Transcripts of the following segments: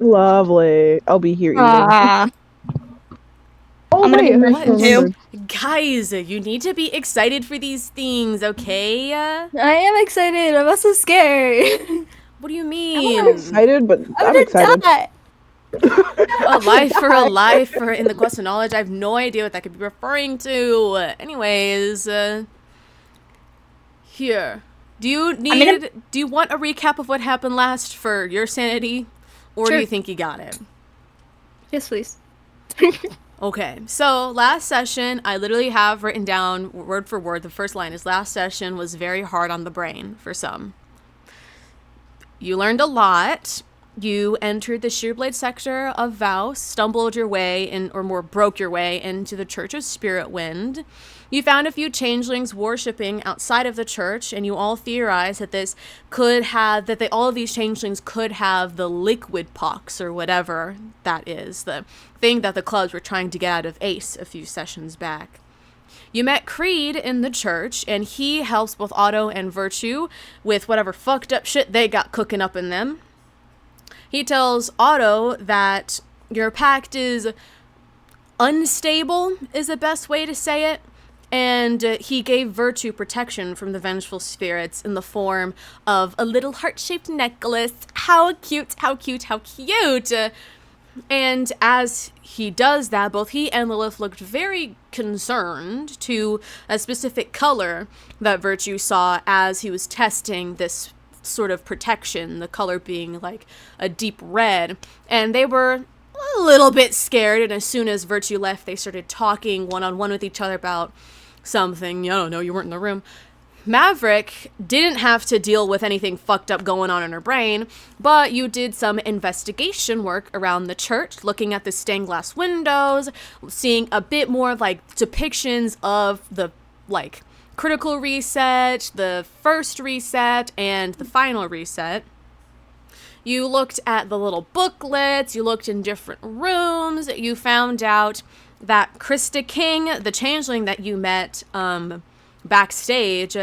Lovely. I'll be here eating. Ah, Oh I'm gonna be wait, I just munching What? too. remembered. Guys, you need to be excited for these things, okay? I am excited. I'm also scared. What do you I'm not mean? excited, but I'm I'm gonna excited. die. A I'm gonna life for a die. life for in the quest of knowledge. I have no idea what that could be referring to. Anyways, here. I'm gonna. Do you want a recap of what happened last for your sanity? Or do Sure. you think you got it? Yes, please. Okay, so last session, I literally have written down word for word. The first line is last session was very hard on the brain for some. You learned a lot. You entered the Shearblade sector of Vouse, stumbled your way in, or more broke your way into the Church of Spirit Wind. You found a few changelings worshipping outside of the church, and you all theorized that all of these changelings could have the liquid pox, or whatever that is, the thing that the clubs were trying to get out of Ace a few sessions back. You met Creed in the church, and he helps both Otto and Virtue with whatever fucked up shit they got cooking up in them. He tells Otto that your pact is unstable, is the best way to say it. And he gave Virtue protection from the vengeful spirits in the form of a little heart-shaped necklace. How cute, how cute, how cute! And as he does that, both he and Lilith looked very concerned to a specific color that Virtue saw as he was testing this sort of protection, the color being like a deep red. And they were a little bit scared, and as soon as Virtue left, they started talking one-on-one with each other about something. I don't know, you weren't in the room. Maverick didn't have to deal with anything fucked up going on in her brain, but you did some investigation work around the church, looking at the stained glass windows, seeing a bit more like depictions of the like critical reset, the first reset, and the final reset. You looked at the little booklets, you looked in different rooms, you found out that Krista King, the changeling that you met, backstage,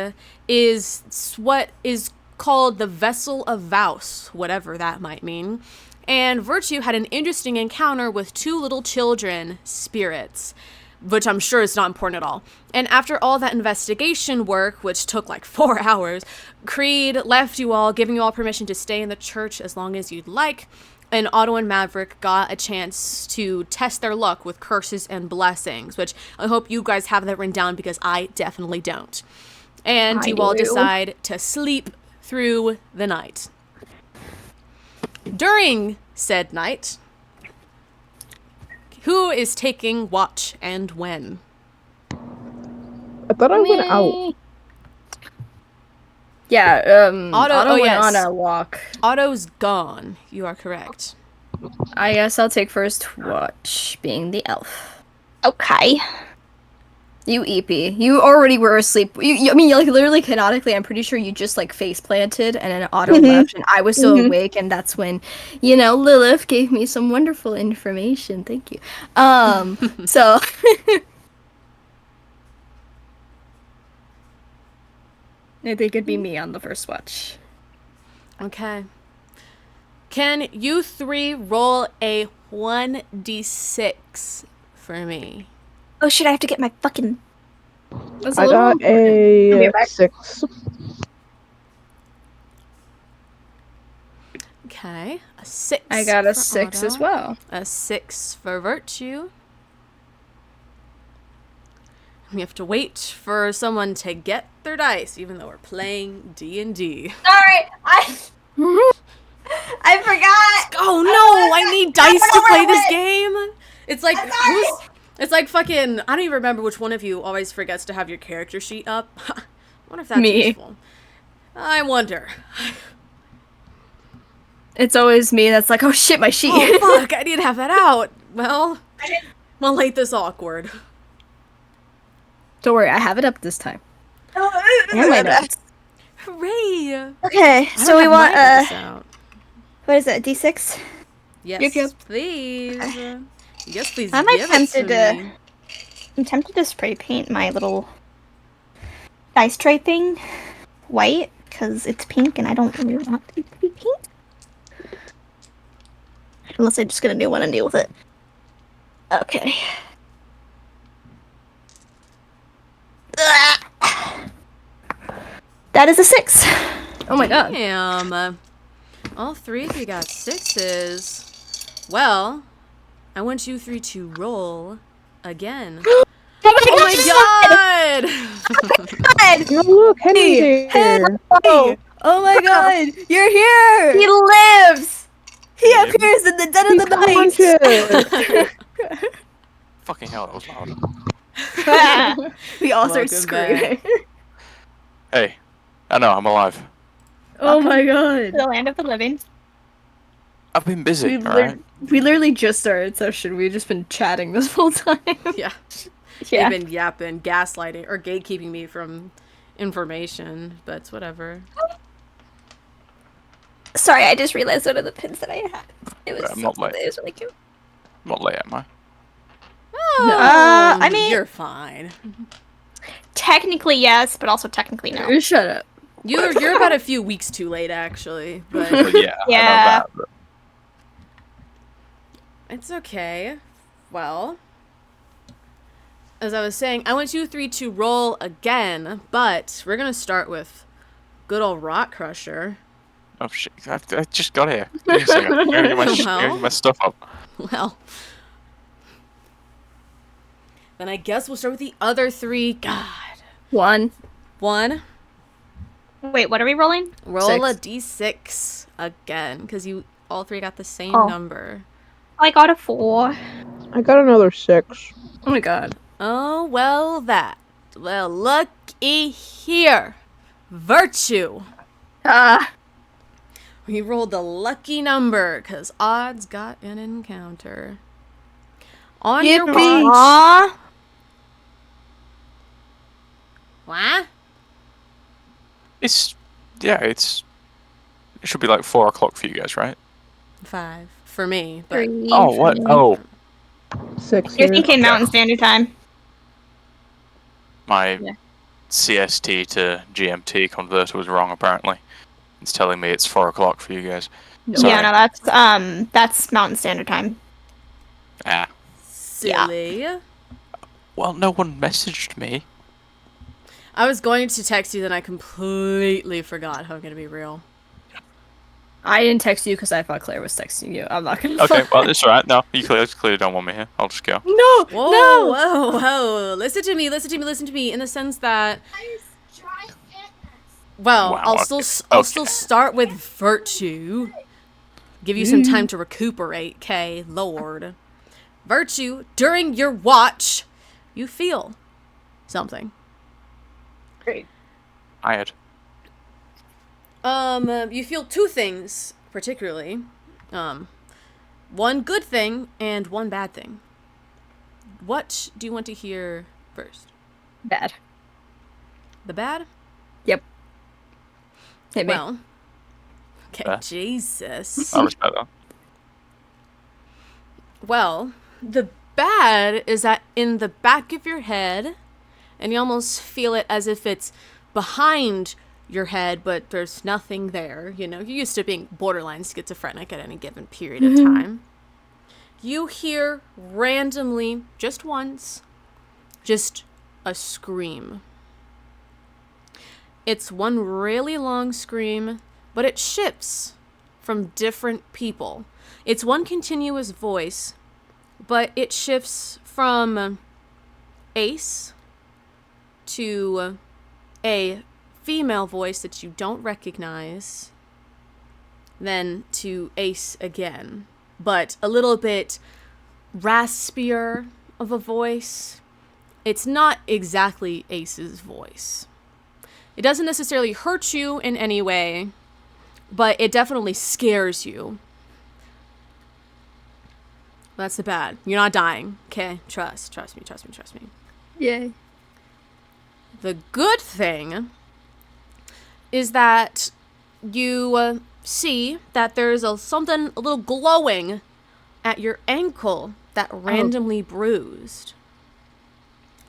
is what is called the Vessel of Vouse, whatever that might mean. And Virtue had an interesting encounter with two little children spirits, which I'm sure is not important at all. And after all that investigation work, which took like 4 hours, Creed left you all, giving you all permission to stay in the church as long as you'd like. And Otto and Maverick got a chance to test their luck with curses and blessings, which I hope you guys have that written down because I definitely don't. And you all decide to sleep through the night. During said night, who is taking watch and when? I thought I went out. Me. Yeah, Otto went yes. on a walk. Otto's gone. You are correct. I guess I'll take first watch, being the elf. Okay. You EP. You already were asleep. I mean, like, literally, canonically, I'm pretty sure you just, like, face planted, and then Otto left, and I was still awake, and that's when, Lilith gave me some wonderful information. Thank you. So... I think it'd be me on the first watch. Okay. Can you three roll a 1d6 for me? Oh shit, I have to get my fucking... That's a I little got important. a 6. Okay. A 6. I got a for 6 Otto. as well. A 6 for Virtue. We have to wait for someone to get their dice, even though we're playing D&D. Sorry, I forgot! Oh no, I need dice to play this game! It's like, it's like fucking, I don't even remember which one of you always forgets to have your character sheet up. I wonder if that's Me. useful. I wonder. It's always me that's like, oh shit, my sheet. Oh fuck, I need to have that out. Well, late this awkward. Don't worry, I have it up this time. And my notes. Hooray! Okay, so we want, what is it, D6? Yes, Yep. please. Yes, please. I'm give tempted it to me. I'm tempted to spray paint my little dice tray thing white, because it's pink and I don't really want it to be pink. Unless I'm just gonna do one and deal with it. Okay. That is a 6. Oh my god. Damn. All 3 of you got 6s. Well, I want you 3 to roll again. Oh my god! No, look, Henry's here. Oh my god, you're here! He lives! He appears in the dead of the night! Conscious. Fucking hell, that was loud. We all start Welcome screaming. Hey, I know, I'm alive. Oh my god. The land of the living. I've been busy, We, alright? we literally just started session. We've just been chatting this whole time. Yeah. Yeah. They've been yapping, gaslighting, or gatekeeping me from information, but it's whatever. Sorry, I just realized one of the pins that I had. It was, I'm not late. it was really cute. I'm not late, am I? Oh, I mean- you're fine. Technically, yes, but also technically no. Shut up. You're about a few weeks too late, actually, but But yeah, I Yeah. know that. But it's okay. Well, as I was saying, I want you 3 to roll again, but we're gonna start with good old Rock Crusher. oh shit, I just got here. Give me a second. I'm gonna get my stuff up. Well, then I guess we'll start with the other 3. God. 1. 1. Wait, what are we rolling? Roll a 6. d6 again, because you all 3 got the same Oh. number. I got a 4. I got another 6. Oh my god. Oh, well, that. Well, looky here. Virtue. Ah. We rolled the lucky number, because odds got an encounter. On your Yippee. watch. Aww. What? It should be like 4 o'clock for you guys, right? 5 for me, but 3. Oh, what? Oh, 6 You're here. thinking Mountain Standard Time. my Yeah. CST to GMT converter was wrong, apparently. It's telling me it's 4 o'clock for you guys. Sorry. Yeah, no, that's Mountain Standard Time. Ah. silly. Well, no one messaged me. I was going to text you, then I completely forgot how I'm going to be real. I didn't text you because I thought Claire was texting you. I'm not gonna. Okay, well, it's alright. No, you clearly don't want me here. I'll just go. No! Whoa, No! whoa, whoa. Listen to me, in the sense that, well, Wow, I'll okay. still start with virtue. Give you some time to recuperate, okay? Lord. Virtue, during your watch, you feel something. Great. I had. You feel 2 things, particularly. One good thing and one bad thing. What do you want to hear first? Bad. The bad? Yep. Hit me. Well, okay, Bad. Jesus. I respect that. Well, the bad is that in the back of your head, and you almost feel it as if it's behind your head, but there's nothing there. You know, you're used to being borderline schizophrenic at any given period of time. You hear randomly, just once, just a scream. It's one really long scream, but it shifts from different people. It's one continuous voice, but it shifts from Ace to a female voice that you don't recognize, then to Ace again, but a little bit raspier of a voice. It's not exactly Ace's voice. It doesn't necessarily hurt you in any way, but it definitely scares you. That's the bad. You're not dying, okay? Trust me. Yay. The good thing is that you see that there's something a little glowing at your ankle that randomly bruised.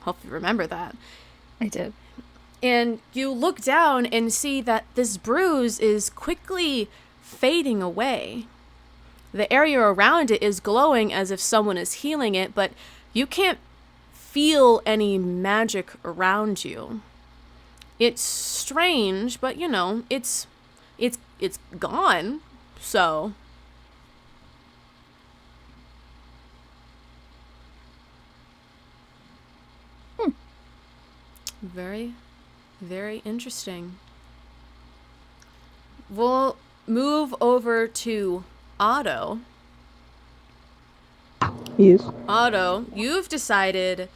Hope you remember that. I did. And you look down and see that this bruise is quickly fading away. the area around it is glowing as if someone is healing it, but you can't feel any magic around you. It's strange, but it's gone. So very, very interesting. We'll move over to Otto. Yes. Otto, you've decided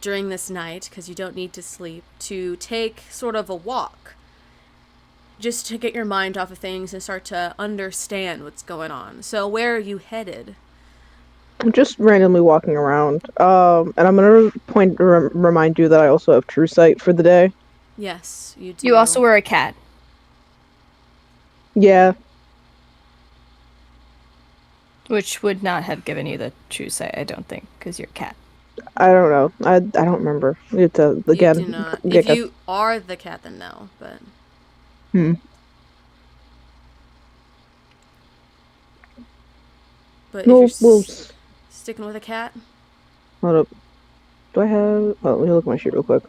during this night, because you don't need to sleep, to take sort of a walk. Just to get your mind off of things and start to understand what's going on. So where are you headed? I'm just randomly walking around. And I'm gonna remind you that I also have true sight for the day. Yes, you do. You also were a cat. Yeah. Which would not have given you the true sight, I don't think, because you're a cat. I don't know. I don't remember. It's again. You do not. If you are the cat, then no. But but No, if you're sticking with a cat, hold up. Do I have? Oh, let me look at my sheet real quick.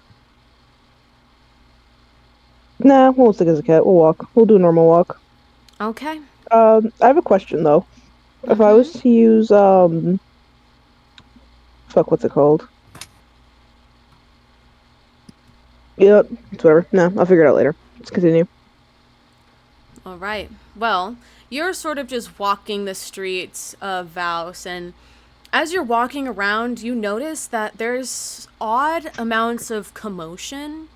Nah, we won't stick as a cat. We'll walk. We'll do a normal walk. okay. I have a question though. If I was to use fuck, what's it called? Yep, it's whatever. No, I'll figure it out later. Let's continue. All right. Well, you're sort of just walking the streets of Vaus, and as you're walking around, you notice that there's odd amounts of commotion.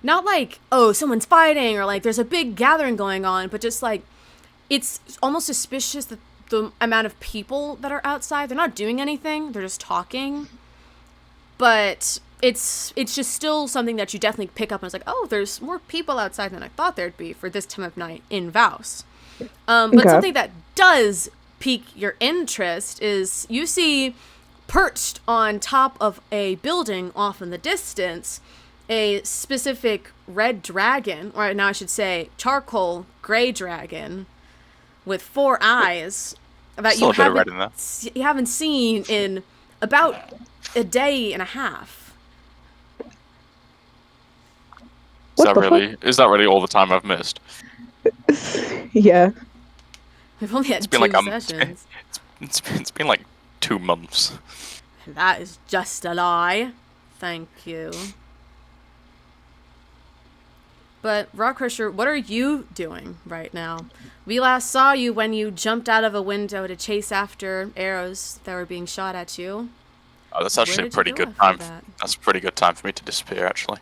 Not like, oh, someone's fighting, or like there's a big gathering going on, but just like it's almost suspicious that the amount of people that are outside, they're not doing anything, they're just talking. But it's just still something that you definitely pick up and it's like, oh, there's more people outside than I thought there'd be for this time of night in Vaus. But something that does pique your interest is you see perched on top of a building off in the distance a specific red dragon, or now I should say charcoal gray dragon with 4 eyes that Still a bit of red in there. you haven't seen in about a day and a half. Is that really all the time I've missed? Yeah. We've only had been 2 like, sessions. It's been like 2 months. That is just a lie. Thank you. But, Rockcrusher, what are you doing right now? We last saw you when you jumped out of a window to chase after arrows that were being shot at you. Oh, that's actually a pretty good time. That's a pretty good time for me to disappear, actually.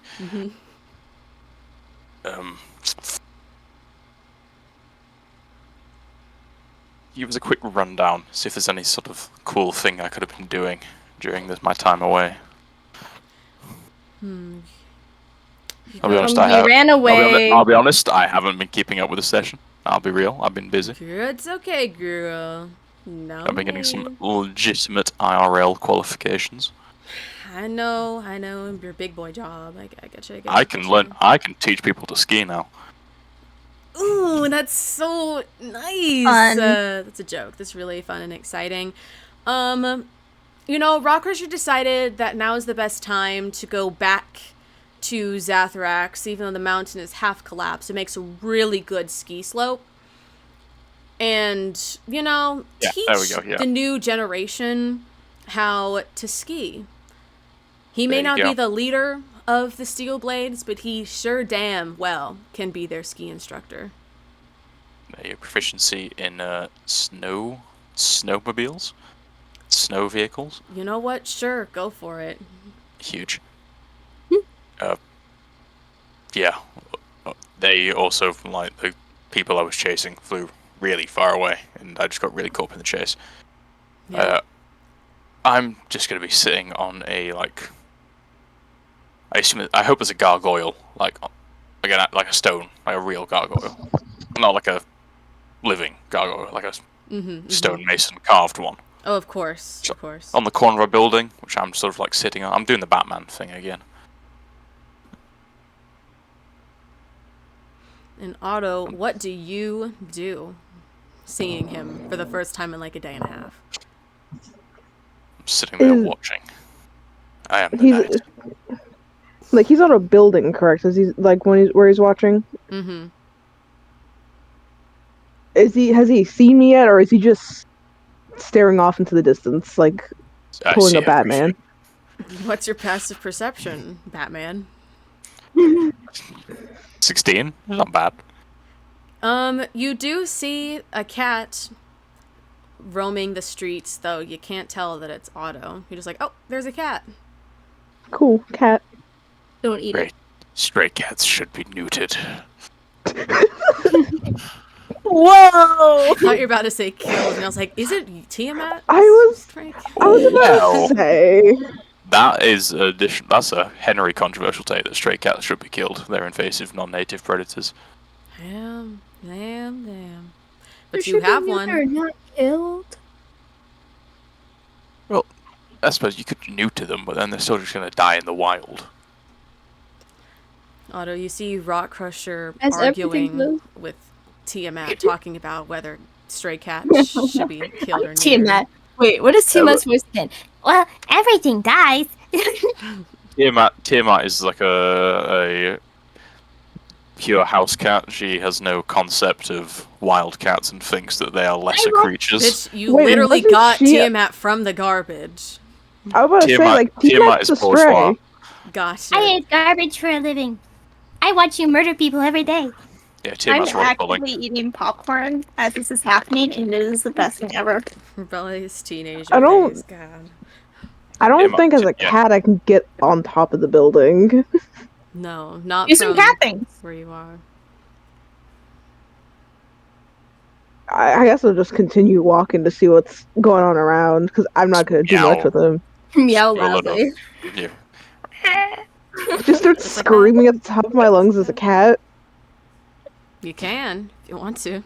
Give us a quick rundown, see if there's any sort of cool thing I could have been doing during my time away. I'll be honest, ran away. I'll be honest, I haven't been keeping up with the session. I'll be real, I've been busy. It's okay, girl. No. I've been getting some legitimate IRL qualifications. I know, your big boy job. I get you. I can teach people to ski now. Ooh, that's so nice. Fun. That's a joke. That's really fun and exciting. Rockcrusher decided that now is the best time to go back to Zathrax, even though the mountain is half collapsed. It makes a really good ski slope. And, teach the new generation how to ski. He may not be the leader of the Steel Blades, but he sure damn well can be their ski instructor. Your proficiency in snowmobiles? Snow vehicles? You know what? Sure, go for it. Huge. Yeah. They also, like, the people I was chasing flew really far away, and I just got really caught up in the chase. Yeah. I'm just going to be sitting on a, like... I hope it's a gargoyle, like a stone, like a real gargoyle. Not like a living gargoyle, like a stonemason carved one. Oh, of course. On the corner of a building, which I'm sort of like sitting on. I'm doing the Batman thing again. And Otto, what do you do? seeing him for the first time in like a day and a half. I'm sitting there Is- watching. I am the He's knight. like he's on a building, correct? Is he like where he's watching? Mm-hmm. Has he seen me yet, or is he just staring off into the distance, like I pulling see a Batman? What's your passive perception, Batman? 16? Not bad. You do see a cat roaming the streets, though you can't tell that it's Otto. You're just like, oh, there's a cat. Cool cat. Don't eat it. Stray cats should be neutered. Whoa! I thought you were about to say killed, and I was like, is it Tiamat? I was Stray cat? about Well. to say. That is that's a Henry controversial take that stray cats should be killed. They're invasive, non-native predators. Damn. There But should you be have neutered, one. not killed. Well, I suppose you could neuter them, but then they're still just going to die in the wild. Otto, you see Rock Crusher As everything arguing goes. with Tiamat, talking about whether stray cats should be killed or neutered. Tiamat. Wait, what is Tiamat's voice again? Well, everything dies. Tiamat is like a pure house cat. She has no concept of wild cats and thinks that they are lesser creatures. Bitch, you Wait, literally wasn't got she- Tiamat from the garbage. I was about to say, like, Tiamat's a bourgeois. stray. Gotcha. I eat garbage for a living. I watch you murder people every day. Yeah, I'm Tiamat's worth actively pulling. eating popcorn as this is happening, and it is the best thing ever. Rebellious teenager I don't- phase, God. I don't Tiamat- think as a yeah. cat I can get on top of the building. No, not Do some from cat things. where you are. I guess I'll just continue walking to see what's going on around, because I'm not going to do much Meow. with him. Meow Scroll it up. loudly. Yeah. Just start Just like screaming at the top of my lungs as a cat. You can, if you want to.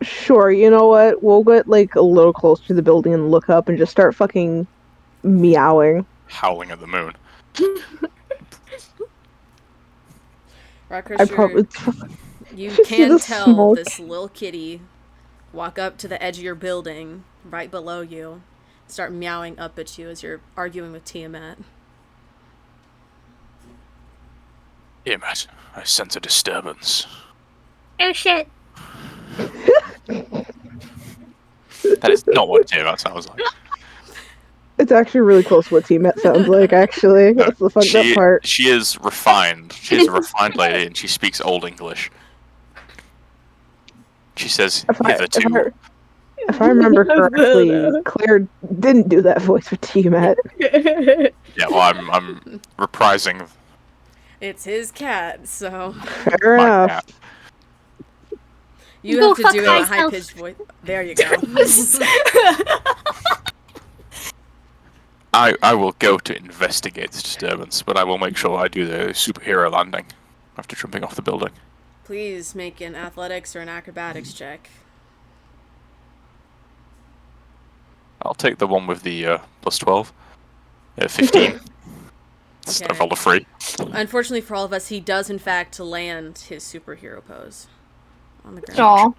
Sure, you know what? We'll get, like, a little closer to the building and look up and just start fucking meowing. Howling at the moon. Rock I Crusher, probably... you just see can this tell small this little kitty walk up to the edge of your building, right below you, start meowing up at you as you're arguing with Tiamat. Tiamat, I sense a disturbance. Oh shit. That is not what Tiamat sounds like. It's actually really close to what T-Met sounds like, actually. That's the fucked up part. She is refined. She is a refined lady, and she speaks Old English. She says, hitherto. If I remember correctly, Claire didn't do that voice for T-Met. Yeah, well, I'm reprising It's his cat, so Fair my enough. cat. you Go have to fuck do a thyself. high-pitched voice. There you go. I will go to investigate this disturbance, but I will make sure I do the superhero landing after jumping off the building. Please make an athletics or an acrobatics check. I'll take the one with the plus 12. 15. Instead of Okay. all the free. Unfortunately for all of us, he does in fact land his superhero pose on the ground. Aw.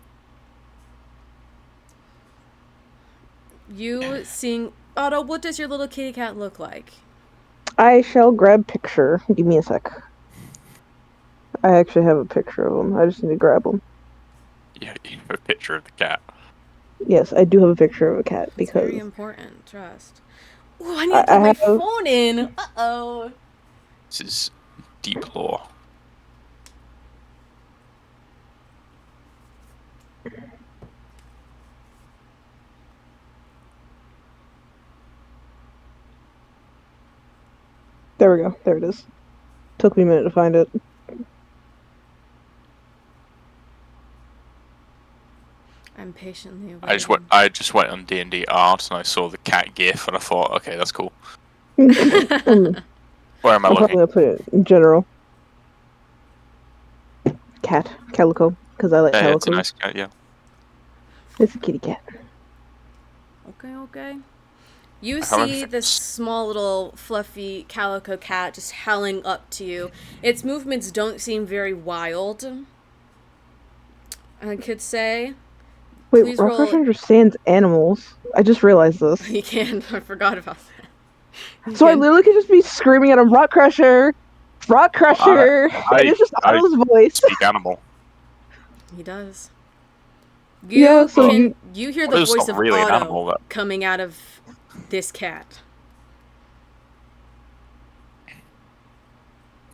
You seeing Otto, what does your little kitty cat look like? I shall grab picture. Give me a sec. I actually have a picture of him. I just need to grab him. Yeah, you have a picture of the cat. Yes, I do have a picture of a cat It's because very important, trust. Oh, I need to I put my have- phone in. Uh-oh. This is deep lore. there we go. There it is. Took me a minute to find it. I'm patiently waiting. I just went on D&D art and I saw the cat gif and I thought, okay, that's cool. I'm Where am I probably looking? gonna put it in general. Cat. Calico. Because I like Yeah, calico. it's a nice cat, yeah. It's a kitty cat. Okay. You I remember see if this small little fluffy calico cat just howling up to you. Its movements don't seem very wild, I could say. Wait, Please Rock roll. Crusher understands animals. I just realized this. You can. I forgot about that. You So I can. literally could just be screaming at him, Rock Crusher, and it's just I Otto's voice. speak animal. He does. Yeah, so You hear What the is voice not of really an Otto animal, though? coming out of this cat.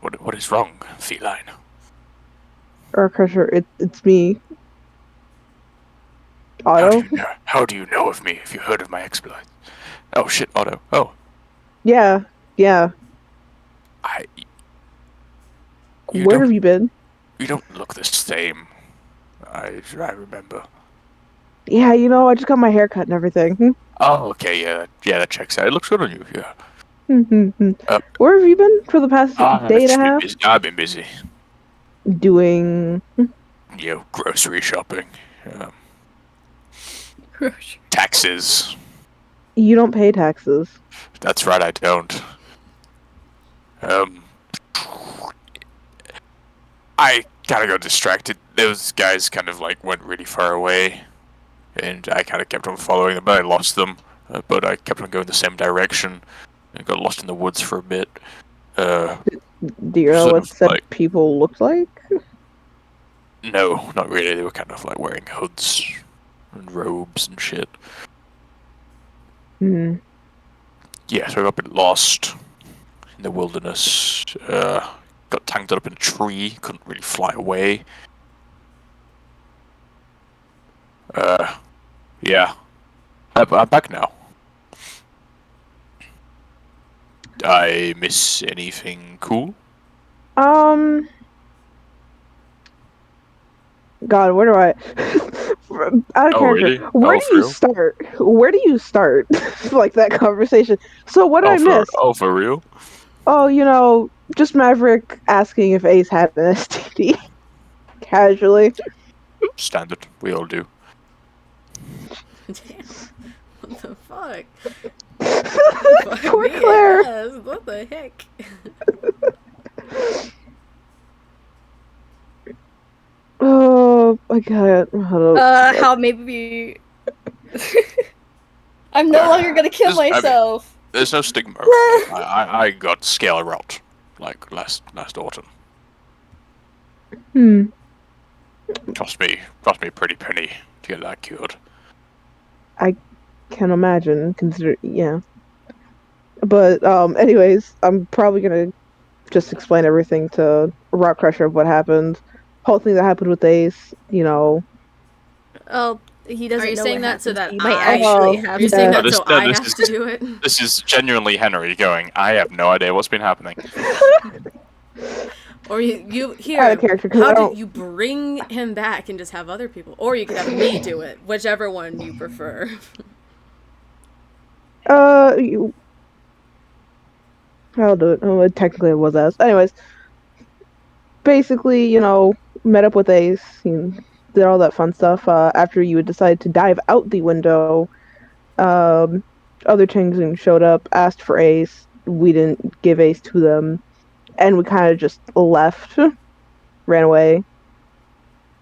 What is wrong, feline? Rock Crusher, it's me, Otto. How do you know of me? If you heard of my exploits? Oh shit, Otto. Oh, Yeah. I. You Where have you been? don't look the same. I remember. Yeah, I just got my hair cut and everything. Oh, okay, yeah, that checks out. It looks good on you. Yeah. Where have you been for the past I've day and a just been half? busy. I've been busy. Doing. Grocery shopping, um, taxes. You don't pay taxes. That's right, I don't. Um, I kind of got distracted. Those guys kind of like went really far away, and I kind of kept on following them, but I lost them. But I kept on going the same direction, and got lost in the woods for a bit. Do you know Sort what of said like, people looked like? no, not really. They were kind of like wearing hoods and robes and shit. Hmm. Yeah, so I got a bit lost in the wilderness. Got tangled up in a tree. Couldn't really fly away. Yeah. I'm back now. Did I miss anything cool? God, where do I? Out of Oh, character. really? Where Oh, do for you real? start? Where do you start? Like that conversation. So what did I miss? For real? Oh, just Maverick asking if Ace had an STD casually. Standard. We all do. Damn. What the fuck? Fuck Poor me, Claire. I guess. What the heck? Oh my God. How maybe I'm no longer gonna kill myself. There's no stigma. I got scale rot like last autumn. Hmm. Cost me a pretty penny to get that cured. I can imagine. Yeah. But anyways, I'm probably gonna just explain everything to Rock Crusher of what happened. Whole thing that happened with Ace. Oh, he doesn't Are you know saying what that so happened, that so you might I? actually Oh, have Are you to. saying yeah. that so I have to do it? This is genuinely Henry going, I have no idea what's been happening. Or you Out here? of character, 'cause How I do don't. you bring him back and just have other people, or you could have me do it, whichever one you prefer. You, I'll do it. Oh, technically, it was us. Anyways, basically, met up with Ace, did all that fun stuff. After you had decided to dive out the window, um, other Changing showed up, asked for Ace. We didn't give Ace to them, and we kind of just left, ran away.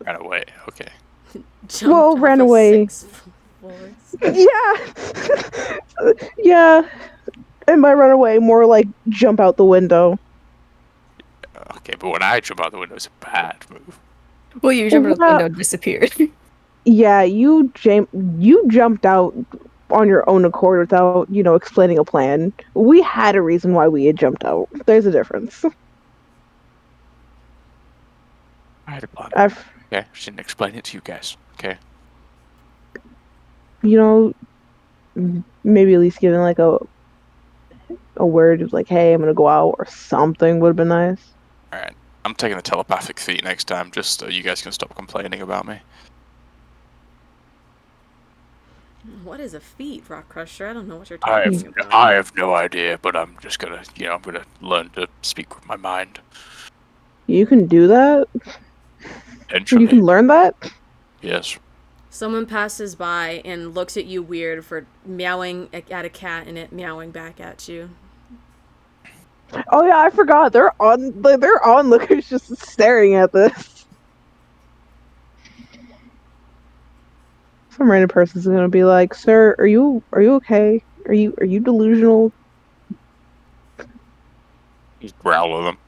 Ran away. Okay. Jumped off Ran of away. 6 floors. Yeah, yeah. And by run away, more like jump out the window. Okay, but when I jump out the window, it's a bad move. Well, you jumped out the window and disappeared. Yeah, you jumped out on your own accord without, explaining a plan. We had a reason why we had jumped out. There's a difference. I had a plan. I've, Okay, just didn't explain it to you guys. Okay. Maybe at least giving like a word of like, hey, I'm gonna go out or something would have been nice. Alright. I'm taking the telepathic feat next time, just so you guys can stop complaining about me. What is a feat, Rock Crusher? I don't know what you're I talking have, about. I have no idea, but I'm just gonna, I'm gonna learn to speak with my mind. You can do that? Eventually. You can learn that? Yes. Someone passes by and looks at you weird for meowing at a cat and it meowing back at you. Oh yeah, I forgot. They're onlookers just staring at this. some random person's gonna be like, "Sir, are you okay? Are you delusional?" Just growl at them.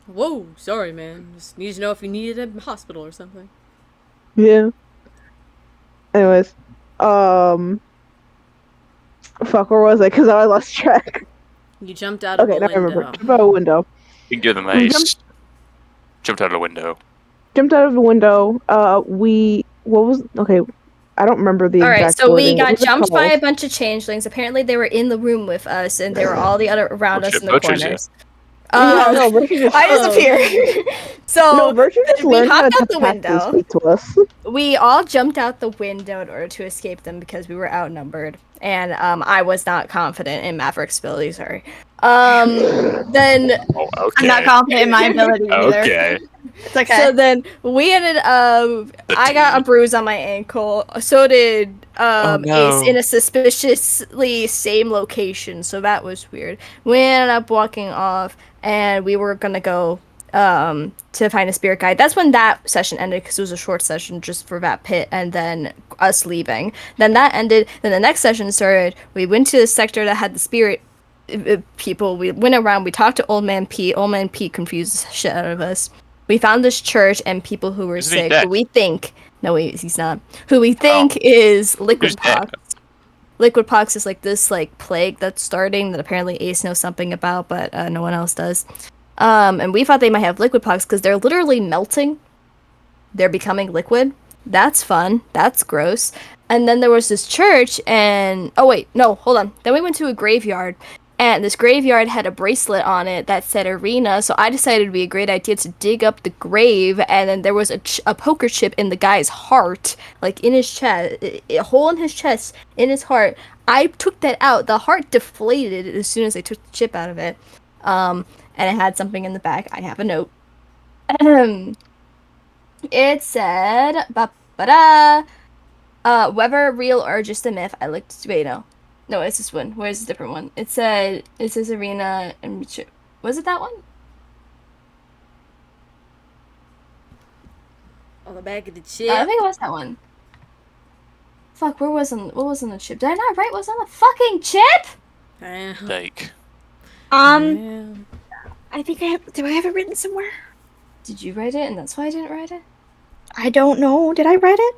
Whoa, sorry, man. Just need to know if you needed a hospital or something. Yeah. Anyways, fuck, where was I? Because I lost track. You jumped out of Okay, a now I remember. window. Jump out of a window. You can give them We ace. Jumped out of the window. jumped out of the window. What was okay? I don't remember the All right, exact so we wording. What got was it jumped by called? a bunch of changelings. Apparently, they were in the room with us, and they were all the other around Oh, us shit, in the Butcher's here. corners. Yeah, no, Virtue just I disappear. no, So Virtue just we learned how hopped to out the telepathically window. speak to us. We all jumped out the window in order to escape them because we were outnumbered, and I was not confident in Maverick's ability. Sorry. Then Oh, I'm not okay. confident in my ability either. Okay. It's okay. So then we ended I got a bruise on my ankle. So did Oh, Ace no. in a suspiciously same location. So that was weird. We ended up walking off and we were gonna go to find a spirit guide. That's when that session ended because it was a short session just for that pit and then us leaving. Then that ended. Then the next session started. We went to the sector that had the spirit people. We went around. We talked to Old Man Pete. Old Man Pete confused the shit out of us. We found this church and people who were Isn't he sick, dead? who we think, no, he's not, who we Oh. think is liquid Who's dead? pox. Liquid pox is like this like plague that's starting that apparently Ace knows something about, but no one else does. And we thought they might have liquid pox because they're literally melting. They're becoming liquid. That's fun. That's gross. And then there was this church and oh wait, no, hold on. Then we went to a graveyard and this graveyard had a bracelet on it that said Erina, so I decided it'd be a great idea to dig up the grave, and then there was a poker chip in the guy's heart, like in his chest, a hole in his chest, in his heart. I took that out. The heart deflated as soon as I took the chip out of it. And it had something in the back. I have a note. It said, ba-ba-da, whether real or just a myth. I looked, wait, no. No, it's this one. Where's the different one? It said, it says Erina and was it that one? On the back of the chip. I think it was that one. Fuck, what was on the chip? Did I not write what's on the fucking chip? Like, Yeah. I think I have. Do I have it written somewhere? Did you write it and that's why I didn't write it? I don't know. Did I write it?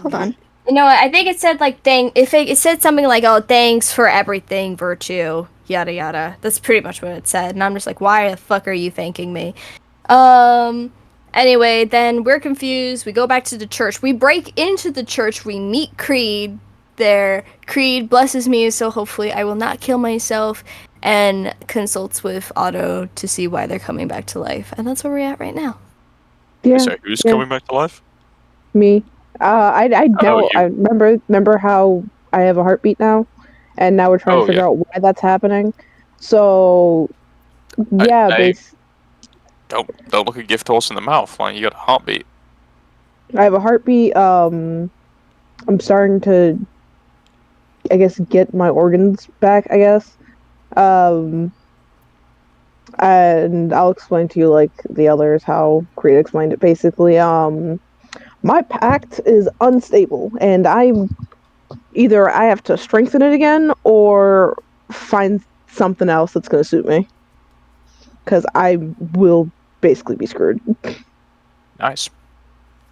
Hold on. You know, I think it said like it said something like, "Oh, thanks for everything, Virtue." Yada yada. That's pretty much what it said, and I'm just like, "Why the fuck are you thanking me?" Anyway, then we're confused. We go back to the church. We break into the church. We meet Creed there. Creed blesses me, so hopefully I will not kill myself, and consults with Otto to see why they're coming back to life, and that's where we're at right now. Yeah, so who's yeah. coming back to life? Me. I know. you. I remember how I have a heartbeat now, and now we're trying to Oh, figure yeah. out why that's happening. So, yeah, I don't look a gift horse in the mouth. Like, you got a heartbeat. I have a heartbeat. I'm starting to, I guess, get my organs back. I guess. And I'll explain to you like the others how Creed explained it. Basically, my pact is unstable, and either I have to strengthen it again or find something else that's going to suit me. Because I will basically be screwed. Nice.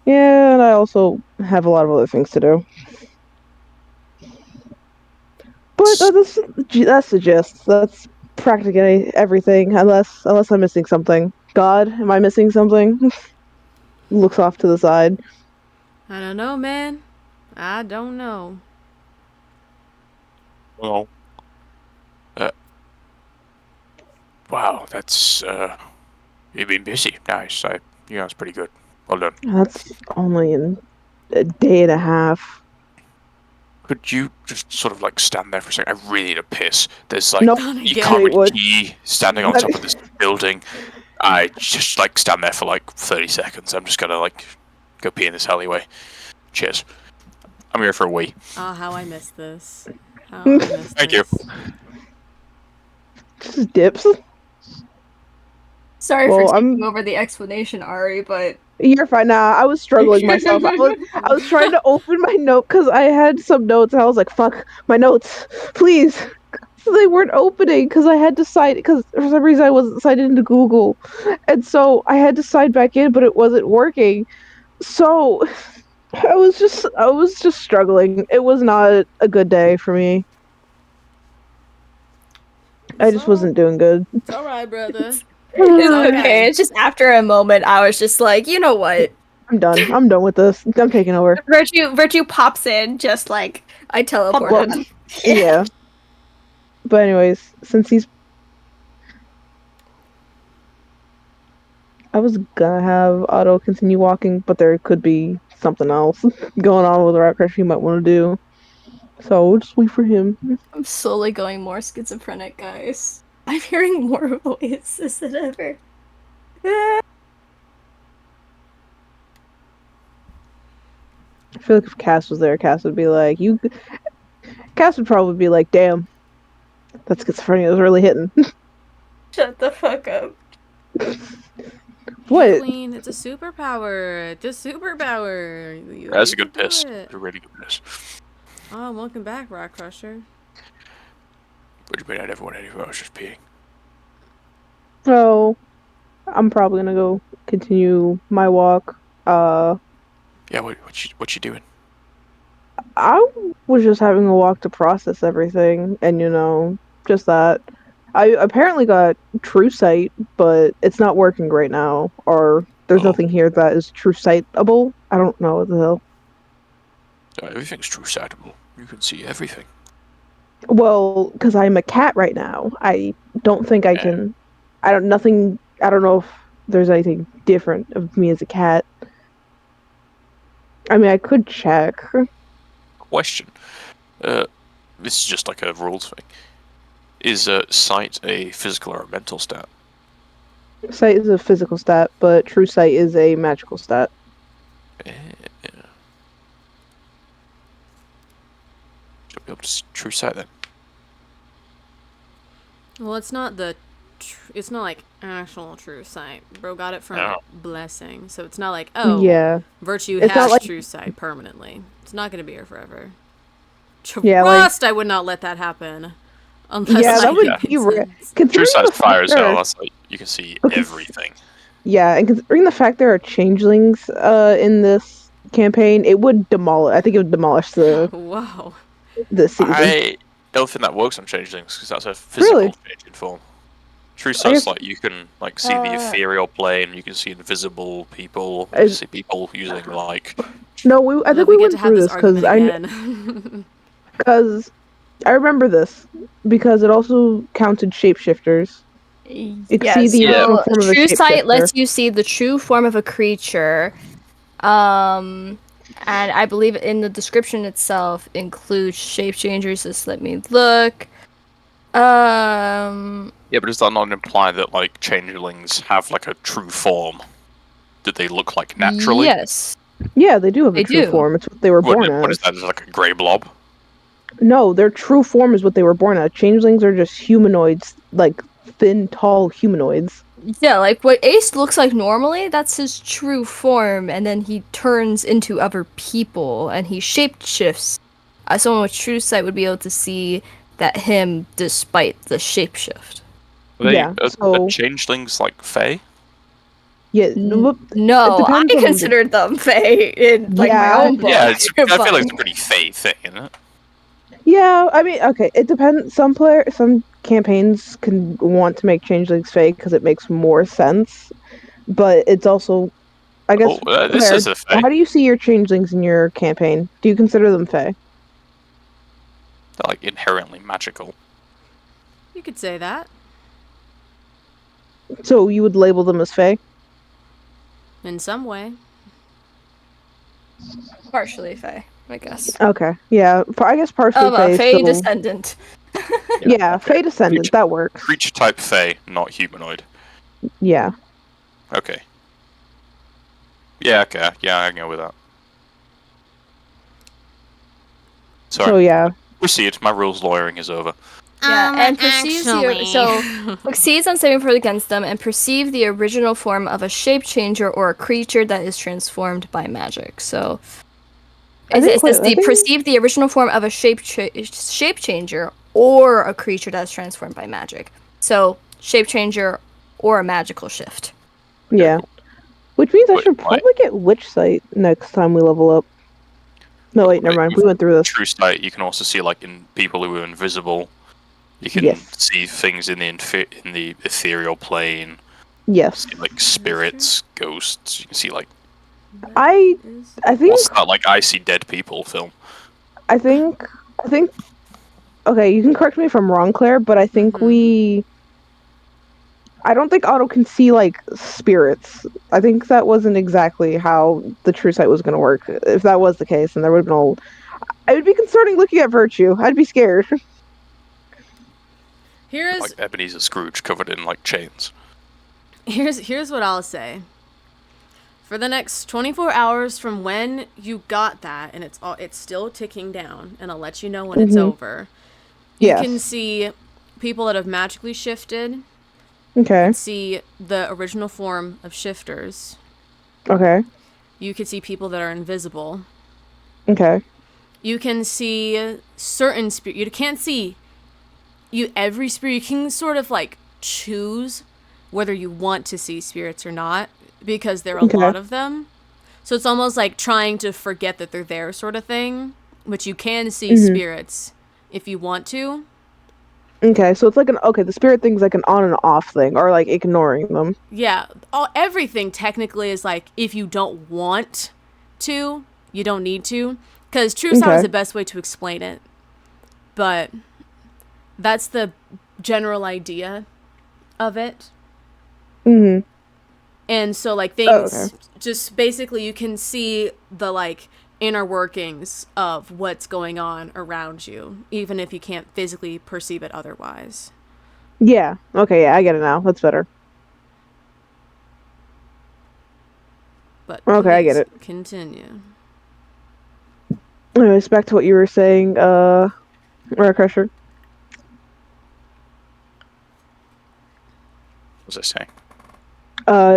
Yeah, and I also have a lot of other things to do. But that's the gist. That's practically everything, unless I'm missing something. God, am I missing something? Looks off to the side. I don't know, man. I don't know. Well, wow, that's you've been busy. Nice. It's pretty good. Well done. That's only in a day and a half. Could you just sort of like stand there for a second? I really need a piss. There's like Nope. you Wait, can't really what? see standing on top of this building. I just like stand there for like 30 seconds. I'm just gonna like go pee in this alleyway. Cheers. I'm here for a wee. Oh, how I missed this. How I missed Thank you. this. Just dips. Sorry for Well, taking over the explanation, Ari, but you're fine. Nah, I was struggling myself. I was trying to open my note because I had some notes and I was like, "Fuck my notes, please." So they weren't opening because I had to sign because for some reason I wasn't signed into Google, and so I had to sign back in, but it wasn't working. So I was just struggling. It was not a good day for me. I just wasn't doing good. It's all right, brother. It's it's okay. okay. It's just after a moment, I was just like, you know what? I'm done. I'm done with this. I'm taking over. Virtue pops in, just like I Well, teleported. yeah. But anyways, since he's I was gonna have Otto continue walking, but there could be something else going on with Rock Crush he might want to do. So we'll just wait for him. I'm slowly going more schizophrenic, guys. I'm hearing more voices than ever. I feel like if Cass was there, Cass would be like, "You." Cass would probably be like, "Damn, that schizophrenia is really hitting." Shut the fuck up. What? Queen, it's a superpower. It's a superpower. That's You a good can do piss. it. A really good piss. Oh, welcome back, Rock Crusher. What do you mean I never went anywhere? I was just peeing. So I'm probably gonna go continue my walk. Yeah, what you doing? I was just having a walk to process everything, and just that. I apparently got True Sight, but it's not working right now, or there's Oh, nothing here that is True Sightable. I don't know what the hell. everything's true sightable. You can see everything. Well, because I'm a cat right now, I don't think I Yeah. can. I don't nothing. I don't know if there's anything different of me as a cat. I mean, I could check. Question. This is just like a rules thing. Is sight a physical or a mental stat? Sight is a physical stat, but True Sight is a magical stat. Yeah. Should be able to see true sight then. Well, it's not it's not like actual true sight. Bro got it from Oh. blessing, so it's not like, oh, Yeah, virtue it's not has like true sight permanently. It's not gonna be here forever. yeah, like Trust, I would not let that happen, unless yeah, that like would it be rare. consents. True Considering the sight's fire fact as there hell. are That's like you can see okay, everything. yeah, and considering the fact there are changelings in this campaign, it would demolish. I think it would demolish Wow. the season. I don't think that works on changelings because that's a Really? physical change in form. True I sight's guess like you can like see the ethereal plane. You can see invisible people. You can I, see people using like. no, I I think love we we get to went have through this this because argument again. I remember this because it also counted shapeshifters. You can Yeah, see the Yeah. original so form of a true sight shapeshifter. lets you see the true form of a creature. Um, and I believe in the description itself includes shape changers. Just let me look. Yeah, but does that not imply that like changelings have like a true form that they look like naturally? Yes, Yeah, they do have a they true do. form. It's what they were born What is as. that? Is like a grey blob? No, their true form is what they were born as. Changelings are just humanoids, like thin, tall humanoids. Yeah, like what Ace looks like normally, that's his true form, and then he turns into other people and he shapeshifts. Someone with true sight would be able to see that him despite the shapeshift. Are they Yeah, are so changelings like fae? yeah, it No, I depends on considered them Fae in like my yeah, own Yeah, book. I feel like But it's a pretty fae thing, isn't it? yeah. I mean, okay, it depends. Some campaigns can want to make changelings fake because it makes more sense, but it's also, I Oh, guess, this Claire, is a fae. how do you see your changelings in your campaign? Do you consider them fae? They're like inherently magical. You could say that. So you would label them as fae? In some way. partially Fae, I guess. Okay, yeah. I guess partially fae is Fae still descendant. yeah, Okay. fae descendant. That works. Creature type fae, not humanoid. Yeah. Okay. Yeah, okay. Yeah, I can go with that. Sorry. So yeah. Proceed. My rules lawyering is over. Yeah, and perceives actually. succeeds on saving throw against them and perceive the original form of a shape changer or a creature that is transformed by magic. So it says perceive the original form of a shape changer or a creature that is transformed by magic. So shape changer or a magical shift. Yeah. Which means I But should probably get Witch Sight next time we level up. No, wait, never mind. We went through this. True sight, you can also see like in people who are invisible. You can Yes. see things in the ethereal plane. Yes. See, like spirits, ghosts. You can see like I think what's that like? I see dead people film. I think okay, you can correct me if I'm wrong, Claire, but I think I don't think Otto can see like spirits. I think that wasn't exactly how the true sight was going to work. If that was the case, then there would have been I would be concerning looking at Virtue. I'd be scared. Here's Like Ebenezer Scrooge covered in like chains. here's what I'll say. For the next 24 hours from when you got that, and it's still ticking down, and I'll let you know when it's over. You can see people that have magically shifted. Okay. You can see the original form of shifters. Okay. You can see people that are invisible. Okay. You can see certain spirit. You can't see every spirit. You can sort of like choose whether you want to see spirits or not, because there are a lot of them. So it's almost like trying to forget that they're there sort of thing. But you can see spirits if you want to. Okay, so it's like the spirit thing's like an on and off thing, or like ignoring them. Yeah, everything technically is like, if you don't want to, you don't need to. Because true sight is the best way to explain it. But that's the general idea of it. Mm-hmm. And so like things, just basically you can see the like inner workings of what's going on around you, even if you can't physically perceive it otherwise. Yeah. Okay, yeah, I get it now. That's better. But okay, I get it. Continue. Anyways, back to what you were saying, Crusher. What was I saying?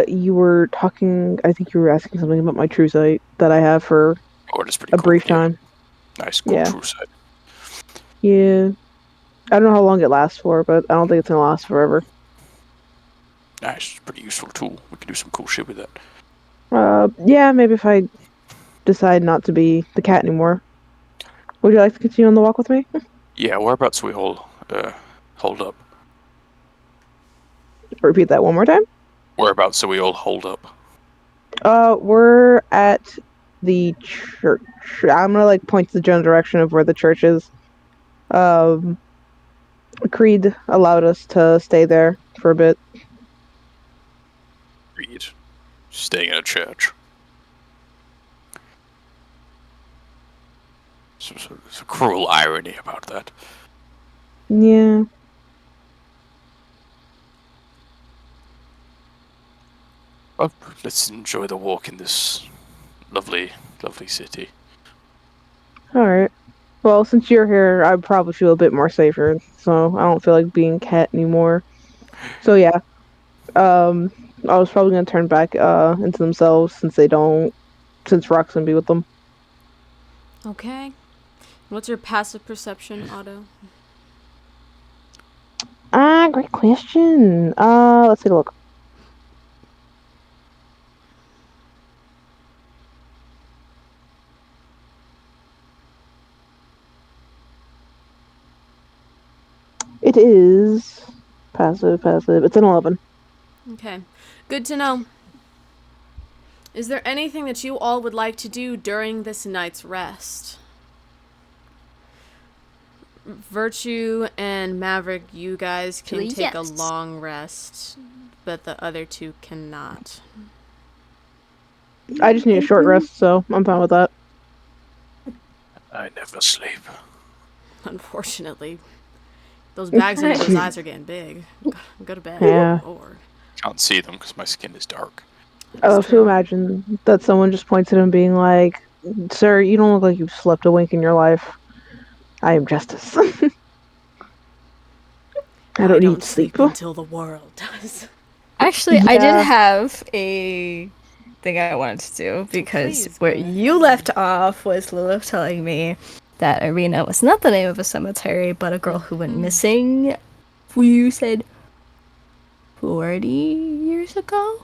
You were talking. I think you were asking something about my true sight that I have for It's pretty a cool, brief time. Nice, cool true sight. Yeah. I don't know how long it lasts for, but I don't think it's gonna last forever. Nice, it's a pretty useful tool. We can do some cool shit with that. Yeah, maybe if I decide not to be the cat anymore. Would you like to continue on the walk with me? Yeah, whereabouts we all hold up? Repeat that one more time. Whereabouts are we all hold up? We're at the church. I'm gonna like point to the general direction of where the church is. Creed allowed us to stay there for a bit. Creed, staying in a church. There's a cruel irony about that. Yeah. Well, let's enjoy the walk in this lovely, lovely city. Alright. Well, since you're here, I probably feel a bit more safer, so I don't feel like being cat anymore. So yeah. I was probably gonna turn back into themselves since Rock's gonna be with them. Okay. What's your passive perception, Otto? Great question. Let's take a look. It is passive. It's an 11. Okay. Good to know. Is there anything that you all would like to do during this night's rest? Virtue and Maverick, you guys can take a long rest, but the other two cannot. I just need a short rest, so I'm fine with that. I never sleep. Unfortunately. Those bags under those eyes are getting big. Go to bed. Yeah. Lord. Can't see them because my skin is dark. I love to imagine that someone just points at him being like, "Sir, you don't look like you've slept a wink in your life. I am justice." I I don't need don't sleep. sleep until the world does. Actually, I did Yeah. have a thing I wanted to do because Please, where go you ahead. left off was Lilith telling me that Erina was not the name of a cemetery, but a girl who went missing. You said 40 years ago?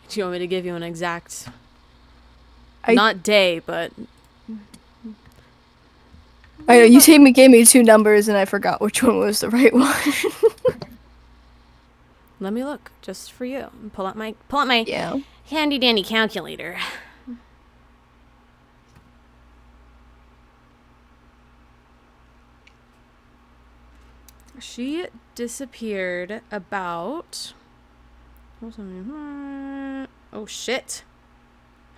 Do you want me to give you an exact, I not day, but I know you gave me two numbers and I forgot which one was the right one. let me look just for you. Pull out my Yeah. handy dandy calculator. She disappeared about. Oh shit.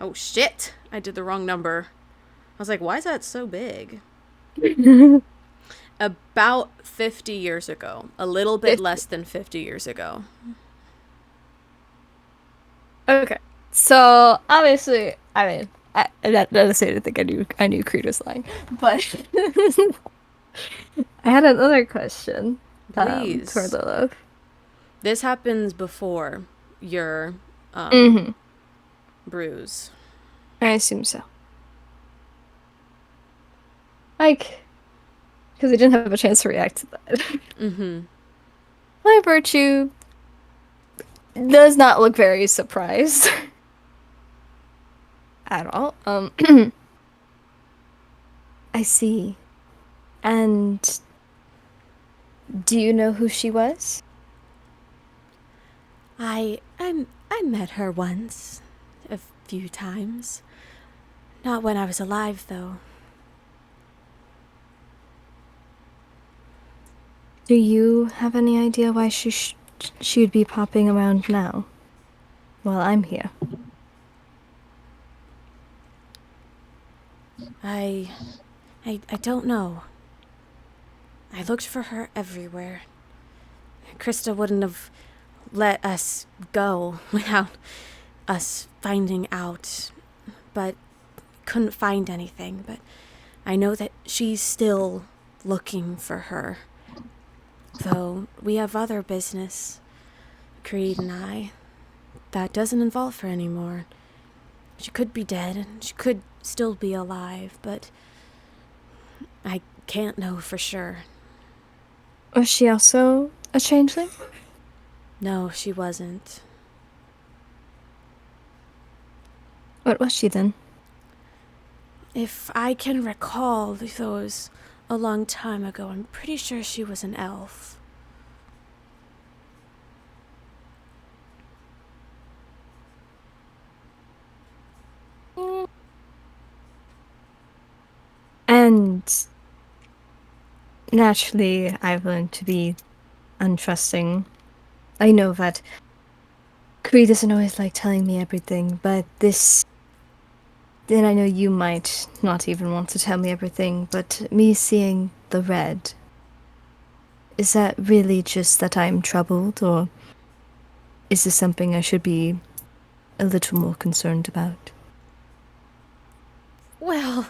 Oh shit. I did the wrong number. I was like, why is that so big? About 50 years ago. A little bit 50. less than 50 years ago. Okay. So obviously, I mean, that doesn't say to think I knew Creed was lying, but I had another question. For Please. Lilith. This happens before your Mm-hmm. bruise. I assume so. Like, because I didn't have a chance to react to that. Mm-hmm. My virtue does not look very surprised at all. I see. And do you know who she was? I met her once. A few times. Not when I was alive, though. Do you have any idea why she would be popping around now while I'm here? I don't know. I looked for her everywhere. Krista wouldn't have let us go without us finding out, but couldn't find anything. But I know that she's still looking for her. Though we have other business, Creed and I, that doesn't involve her anymore. She could be dead, and she could still be alive, but I can't know for sure. Was she also a changeling? No, she wasn't. What was she then? If I can recall, though it was a long time ago, I'm pretty sure she was an elf. And naturally, I've learned to be untrusting. I know that Cree doesn't always like telling me everything, but this. Then I know you might not even want to tell me everything, but me seeing the red. Is that really just that I'm troubled, or is this something I should be a little more concerned about? Well,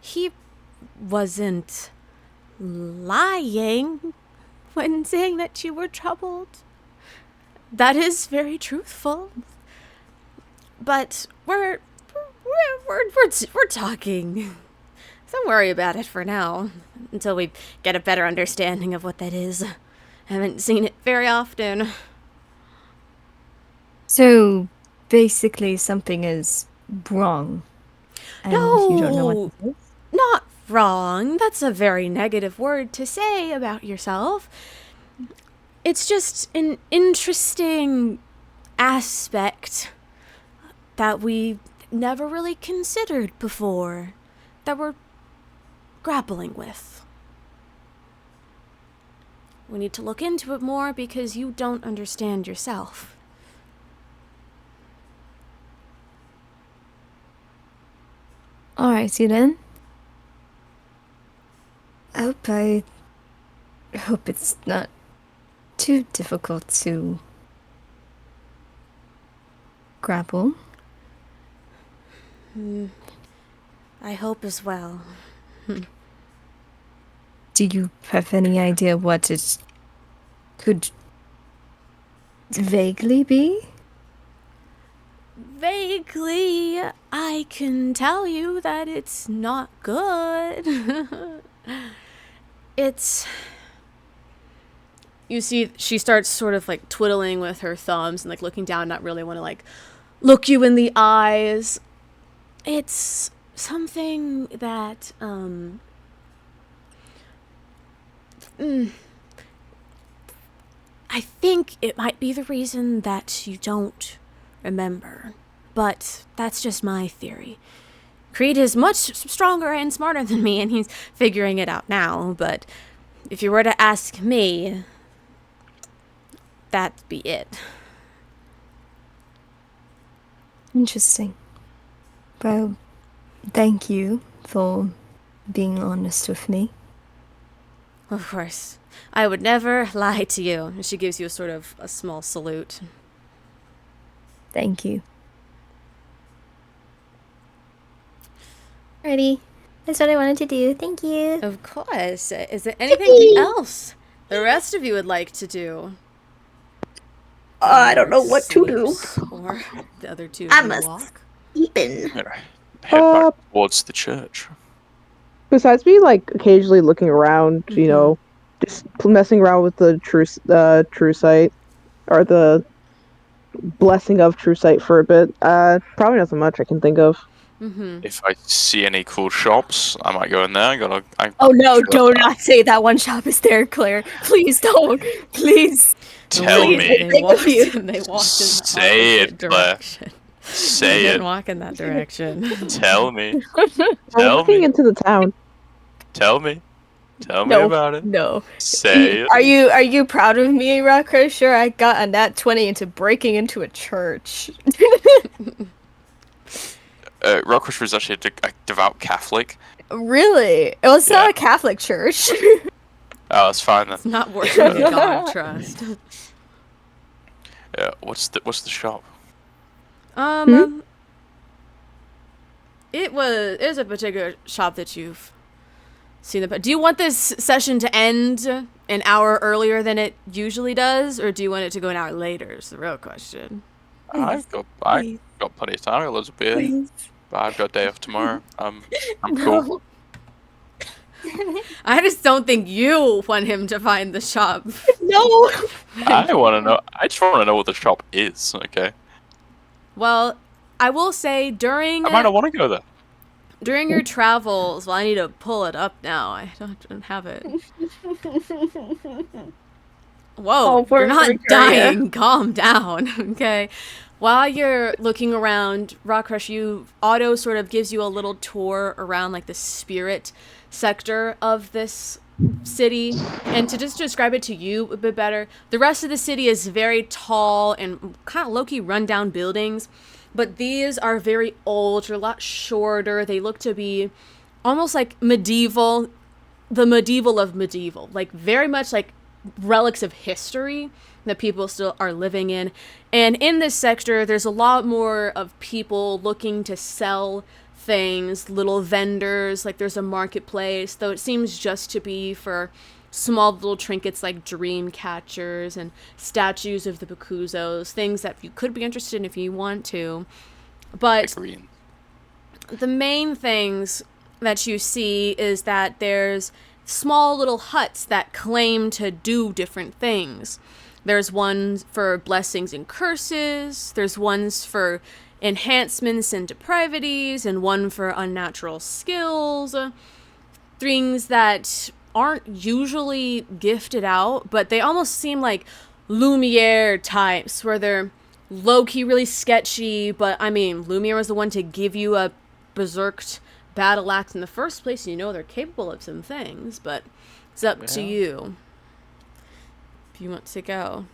he wasn't lying when saying that you were troubled. That is very truthful. But we're talking. Don't worry about it for now, until we get a better understanding of what that is. I haven't seen it very often. So, basically, something is wrong. And you don't know what No, it is? not wrong. That's a very negative word to say about yourself. It's just an interesting aspect that we never really considered before, that we're grappling with. We need to look into it more because you don't understand yourself. Alrighty then. I hope it's not too difficult to grapple. I hope as well. Do you have any idea what it could vaguely be? Vaguely, I can tell you that it's not good. It's... You see, she starts sort of like twiddling with her thumbs and like looking down, not really want to like look you in the eyes. It's something that, I think it might be the reason that you don't remember. But that's just my theory. Creed is much stronger and smarter than me, and he's figuring it out now. But if you were to ask me, that'd be it. Interesting. Well, thank you for being honest with me. Of course. I would never lie to you. And she gives you a sort of a small salute. Thank you. Alrighty. That's what I wanted to do. Thank you. Of course. Is there anything else the rest of you would like to do? I don't know what to do. Sleeps, or the other two I you must walk? sleeping. Head back towards the church. Besides me, like occasionally looking around, you know, just messing around with the true sight or the blessing of true sight for a bit. Probably nothing much I can think of. If I see any cool shops, I might go in there. Oh no, do not say that one shop is there, Claire. Please don't. Please. Tell Please, me. They walked in the Say opposite it, Claire. direction. Say They it. didn't walk in that direction. Tell me. We're Tell walking me. into the town. Tell me. Tell me No, about it. no. Say it. Are you proud of me, Rocker? Sure, I got a nat 20 into breaking into a church. Rockrush was actually a devout Catholic. Really? It was Yeah. not a Catholic church. Oh, that's fine then. It's not worth the God of trust. What's the shop? It is a particular shop that you've seen. Do you want this session to end an hour earlier than it usually does, or do you want it to go an hour later? Is the real question. I got plenty of time. I got loads of beer. I've got a day off tomorrow. I'm cool. I just don't think you want him to find the shop. No. I want to know. I just want to know what the shop is. Okay. Well, I will say I during might not want to go there. your travels, well, I need to pull it up now. I don't have it. Whoa, you're not dying. Calm down, okay? While you're looking around, Rockrush, Otto sort of gives you a little tour around like the spirit sector of this city. And to just describe it to you a bit better, the rest of the city is very tall and kind of low-key run-down buildings. But these are very old, they're a lot shorter. They look to be almost like medieval, the medieval of medieval. Like very much like relics of history that people still are living in. And in this sector, there's a lot more of people looking to sell things, little vendors, like there's a marketplace, though it seems just to be for small little trinkets like dream catchers and statues of the Bakuzos, things that you could be interested in if you want to. But the main things that you see is that there's small little huts that claim to do different things. There's one for blessings and curses, there's ones for enhancements and depravities, and one for unnatural skills. Things that aren't usually gifted out, but they almost seem like Lumiere types, where they're low-key really sketchy, but I mean, Lumiere was the one to give you a berserked battle axe in the first place, and you know they're capable of some things, but it's up to you. If you want to go.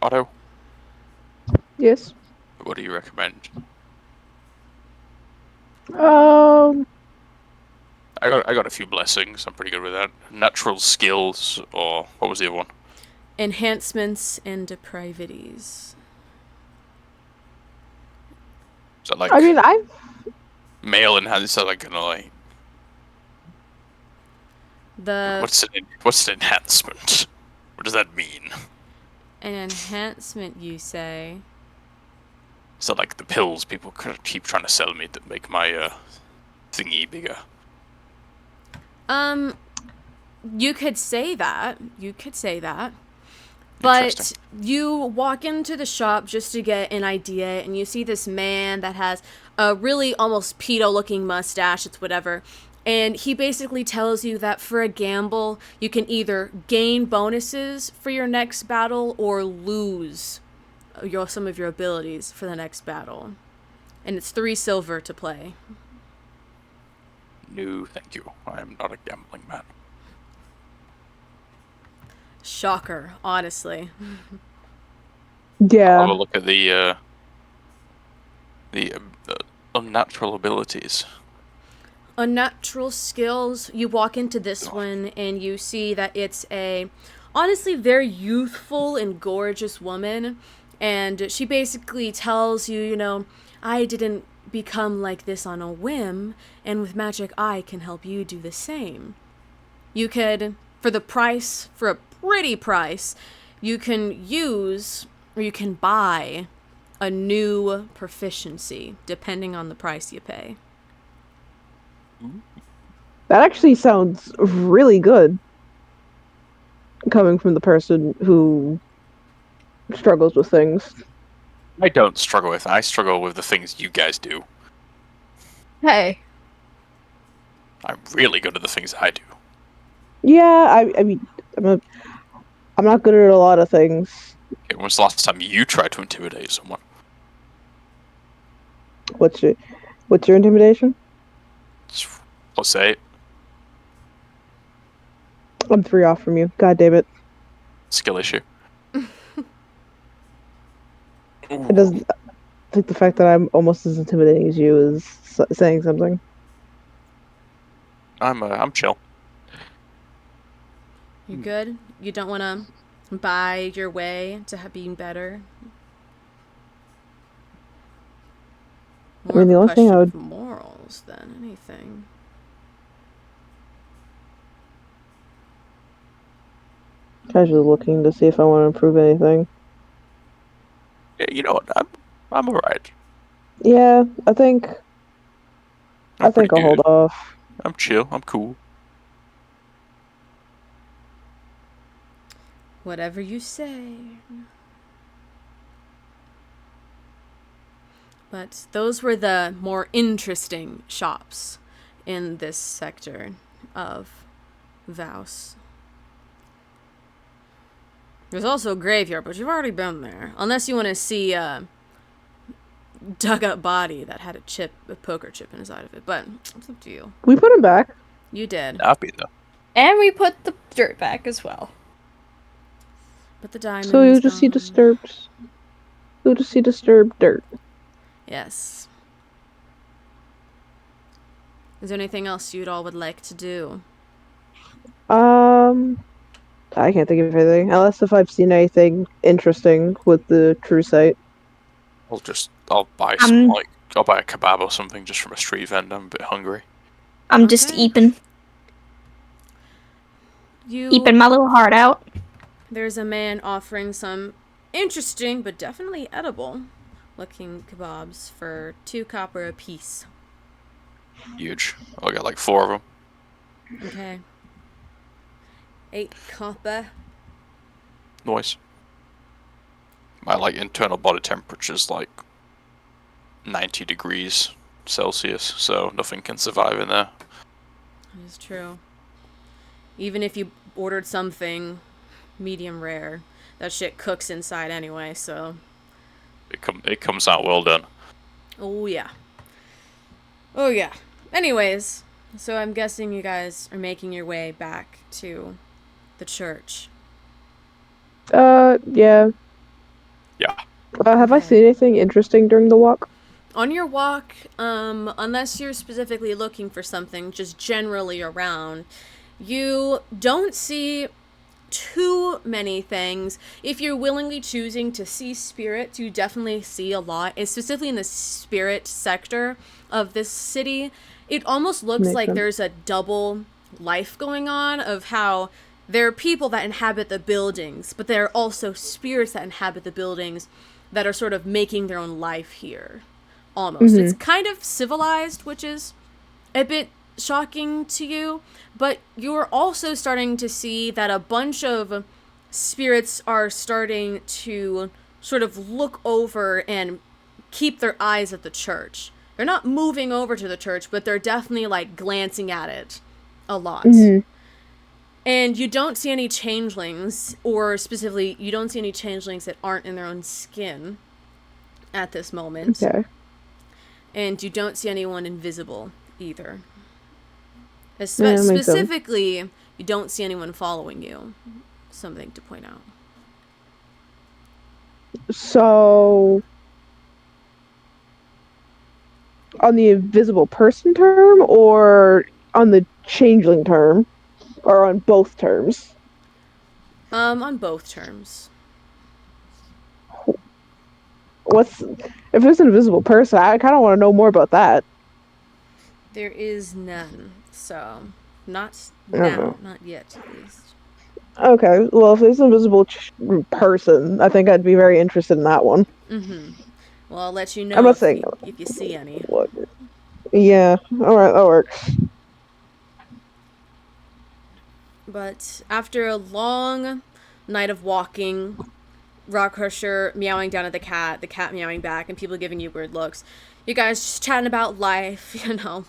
Otto, Yes. what do you recommend? I got a few blessings. I'm pretty good with that. Natural skills, or what was the other one? Enhancements and depravities. Is that like I mean, I've male enhancements? Is that like gonna like What's an enhancement? What does that mean? An enhancement, you say? So like the pills people keep trying to sell me that make my thingy bigger. You could say that. But you walk into the shop just to get an idea, and you see this man that has a really almost pedo-looking mustache. It's whatever. And he basically tells you that for a gamble, you can either gain bonuses for your next battle or lose some of your abilities for the next battle. And it's 3 silver to play. No, thank you. I am not a gambling man. Shocker, honestly. Yeah. Have a look at the unnatural abilities. Unnatural skills. You walk into this one and you see that it's a honestly very youthful and gorgeous woman, and she basically tells you, you know, I didn't become like this on a whim, and with magic I can help you do the same. You could, for a pretty price, you can use or you can buy a new proficiency depending on the price you pay. That actually sounds really good. Coming from the person who struggles with things. I don't struggle with. I struggle with the things you guys do. Hey. I'm really good at the things I do. Yeah, I mean, I'm not good at a lot of things. Okay, when was the last time you tried to intimidate someone? What's your intimidation? Plus 8. I'm 3 off from you. God damn it. Skill issue. It doesn't. I think the fact that I'm almost as intimidating as you is saying something. I'm chill. You good? You don't want to buy your way to being better? More I mean, the of a only thing question I of would morals than anything. casually looking to see if I want to improve anything. Yeah, you know what? I'm alright. Yeah, I think I'm pretty I'll hold good. off. I'm chill. I'm cool. Whatever you say. But those were the more interesting shops in this sector of Vaus. There's also a graveyard, but you've already been there. Unless you want to see a dug-up body that had a poker chip inside of it. But it's up to you. We put him back. You did. I'll be there. And we put the dirt back as well. But the diamond So you'll is just see gone. disturbed. You'll just see disturbed dirt. Yes. Is there anything else you'd all would like to do? I can't think of anything. Unless if I've seen anything interesting with the true site. I'll buy some I'll buy a kebab or something just from a street vendor. I'm a bit hungry. I'm just Okay. eeping my little heart out. There's a man offering some interesting but definitely edible looking kebabs for 2 copper apiece. Huge. I'll get like 4 of them. Okay. 8 copper. Noise. My like internal body temperature's like 90 degrees Celsius, so nothing can survive in there. That is true. Even if you ordered something medium rare, that shit cooks inside anyway, so... It comes out well done. Oh, yeah. Oh, yeah. Anyways, so I'm guessing you guys are making your way back to the church. Yeah. Yeah. Have I Okay. seen anything interesting during the walk? On your walk, unless you're specifically looking for something just generally around, you don't see too many things. If you're willingly choosing to see spirits, you definitely see a lot, and specifically in the spirit sector of this city. It almost looks Makes like sense. there's a double life going on, of how there are people that inhabit the buildings, but there are also spirits that inhabit the buildings that are sort of making their own life here. Almost. It's kind of civilized, which is a bit shocking to you, but you're also starting to see that a bunch of spirits are starting to sort of look over and keep their eyes at the church. They're not moving over to the church, but they're definitely like glancing at it a lot. And you don't see any changelings, or specifically, you don't see any changelings that aren't in their own skin at this moment. Okay. And you don't see anyone invisible either. Yeah, Specifically, you don't see anyone following you. Something to point out. So, on the invisible person term, or on the changeling term, or on both terms? On both terms. If there's an invisible person, I kind of want to know more about that. There is none. So, not I don't now. know. Not yet, at least. Okay, well, if there's an invisible person, I think I'd be very interested in that one. Well, I'll let you I'm know not saying if you see any. what. Yeah, alright, that works. But after a long night of walking, Rock Crusher meowing down at the cat meowing back, and people giving you weird looks, you guys just chatting about life,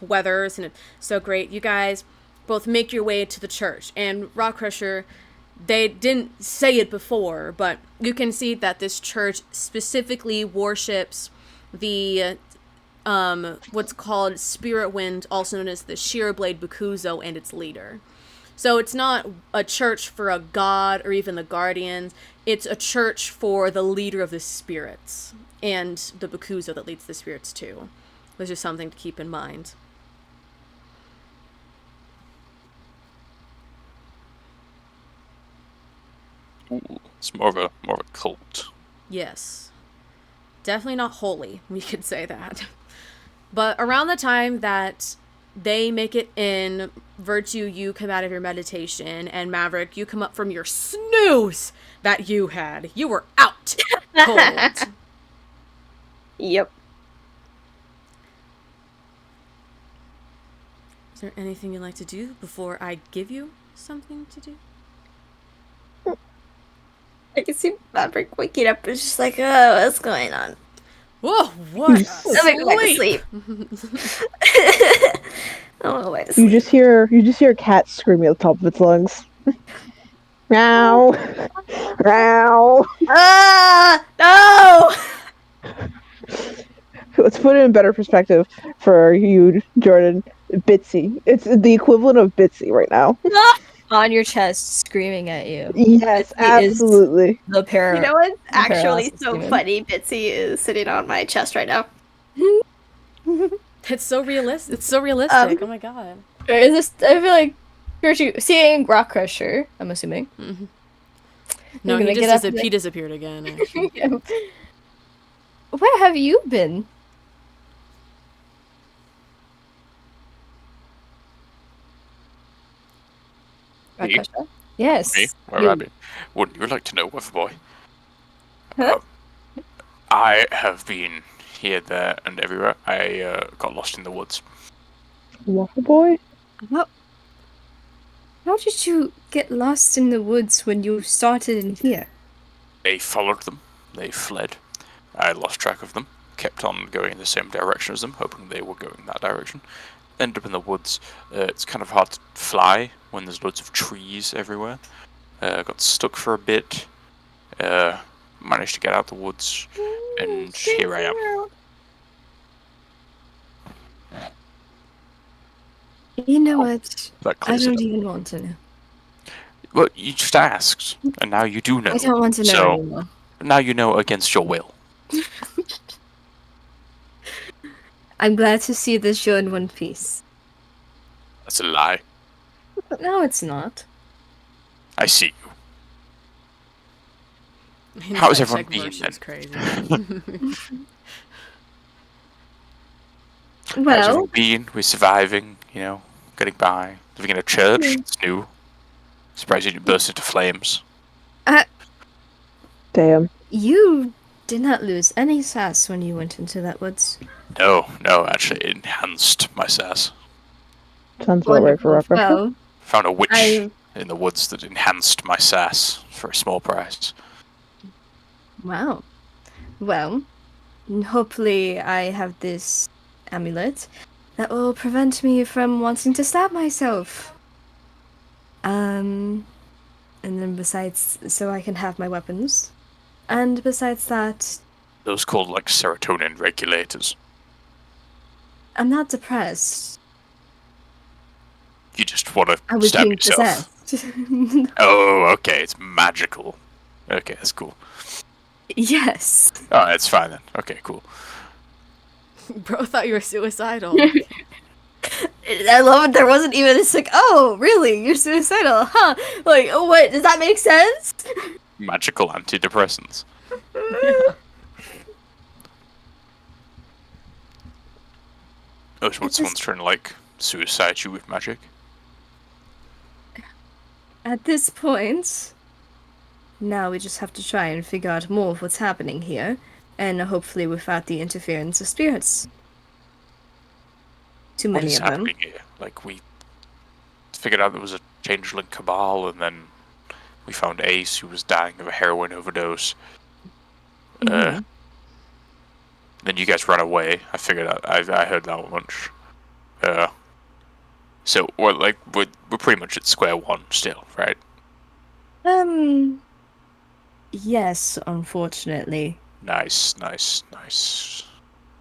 weathers, and it's so great. You guys both make your way to the church, and Rock Crusher, they didn't say it before, but you can see that this church specifically worships the what's called Spirit Wind, also known as the Shearblade Bakuzo, and its leader. So it's not a church for a god or even the guardians. It's a church for the leader of the spirits and the Bakuzo that leads the spirits too. Which is something to keep in mind. Ooh, it's more of a cult. Yes. Definitely not holy, we could say that. But around the time that they make it in, Virtue, you come out of your meditation, and Maverick, you come up from your snooze that you had. You were out cold. Yep. Is there anything you'd like to do before I give you something to do? I can see Maverick waking up and just like, oh, what's going on? Whoa, what? Let me go back to sleep. I don't know why to sleep. You just hear a cat screaming at the top of its lungs. Meow. Meow. Ah! No! Let's put it in better perspective for you, Jordan. Bitsy. It's the equivalent of Bitsy right now. On your chest, screaming at you. Yes, Bitsy is absolutely. The pair. You know what's actually paralysis so demon. funny? Bitsy is sitting on my chest right now. It's so realistic. It's so realistic. Oh my god. Or is this? I feel like Virtue seeing Rock Crusher. I'm assuming. No, You're he gonna just get up he disappeared again. Actually. Where have you been? Rock Me? Crusher? Yes. Me? Where you. have I been? Wouldn't you like to know, Weatherboy? Huh? I have been here, there, and everywhere. I got lost in the woods. Waffle Boy? How did you get lost in the woods when you started in here? They followed them. They fled. I lost track of them. Kept on going in the same direction as them, hoping they were going that direction. Ended up in the woods. It's kind of hard to fly when there's loads of trees everywhere. Got stuck for a bit. Managed to get out the woods, and here I am. You know what? That I clears it don't up. even want to know. Well, you just asked, and now you do know. I don't want to know So, anymore. now you know against your will. I'm glad to see that you're in one piece. That's a lie. No, it's not. I see you. How's everyone been Version's then? crazy. How's Well, everyone been? We're surviving, you know. getting by, living in a church. It's new. Surprised you didn't burst into flames. Damn. You did not lose any sass when you went into that woods. No, actually, it enhanced my sass. Sounds about right for Wonderful. Rock. Well, Found a witch in the woods that enhanced my sass for a small price. wow. Well, hopefully I have this amulet that will prevent me from wanting to stab myself. And then besides, so I can have my weapons. And besides that, Those called like serotonin regulators. I'm not depressed. You just want I to was stab being yourself. possessed. Oh, okay, it's magical. Okay, that's cool. Yes. Oh, that's fine then. Okay, cool. Bro thought you were suicidal. I love it. There wasn't even this like, oh, really? You're suicidal, huh? Like, oh, what? Does that make sense? Magical antidepressants. Oh, so someone's trying to like suicide you with magic? At this point, now we just have to try and figure out more of what's happening here, and hopefully without the interference of spirits. Too What many is of them. happening here? Like, we figured out there was a changeling cabal, and then we found Ace, who was dying of a heroin overdose. Then you guys ran away. I figured out. I heard that much. So we're pretty much at square one still, right? Yes, unfortunately. Nice.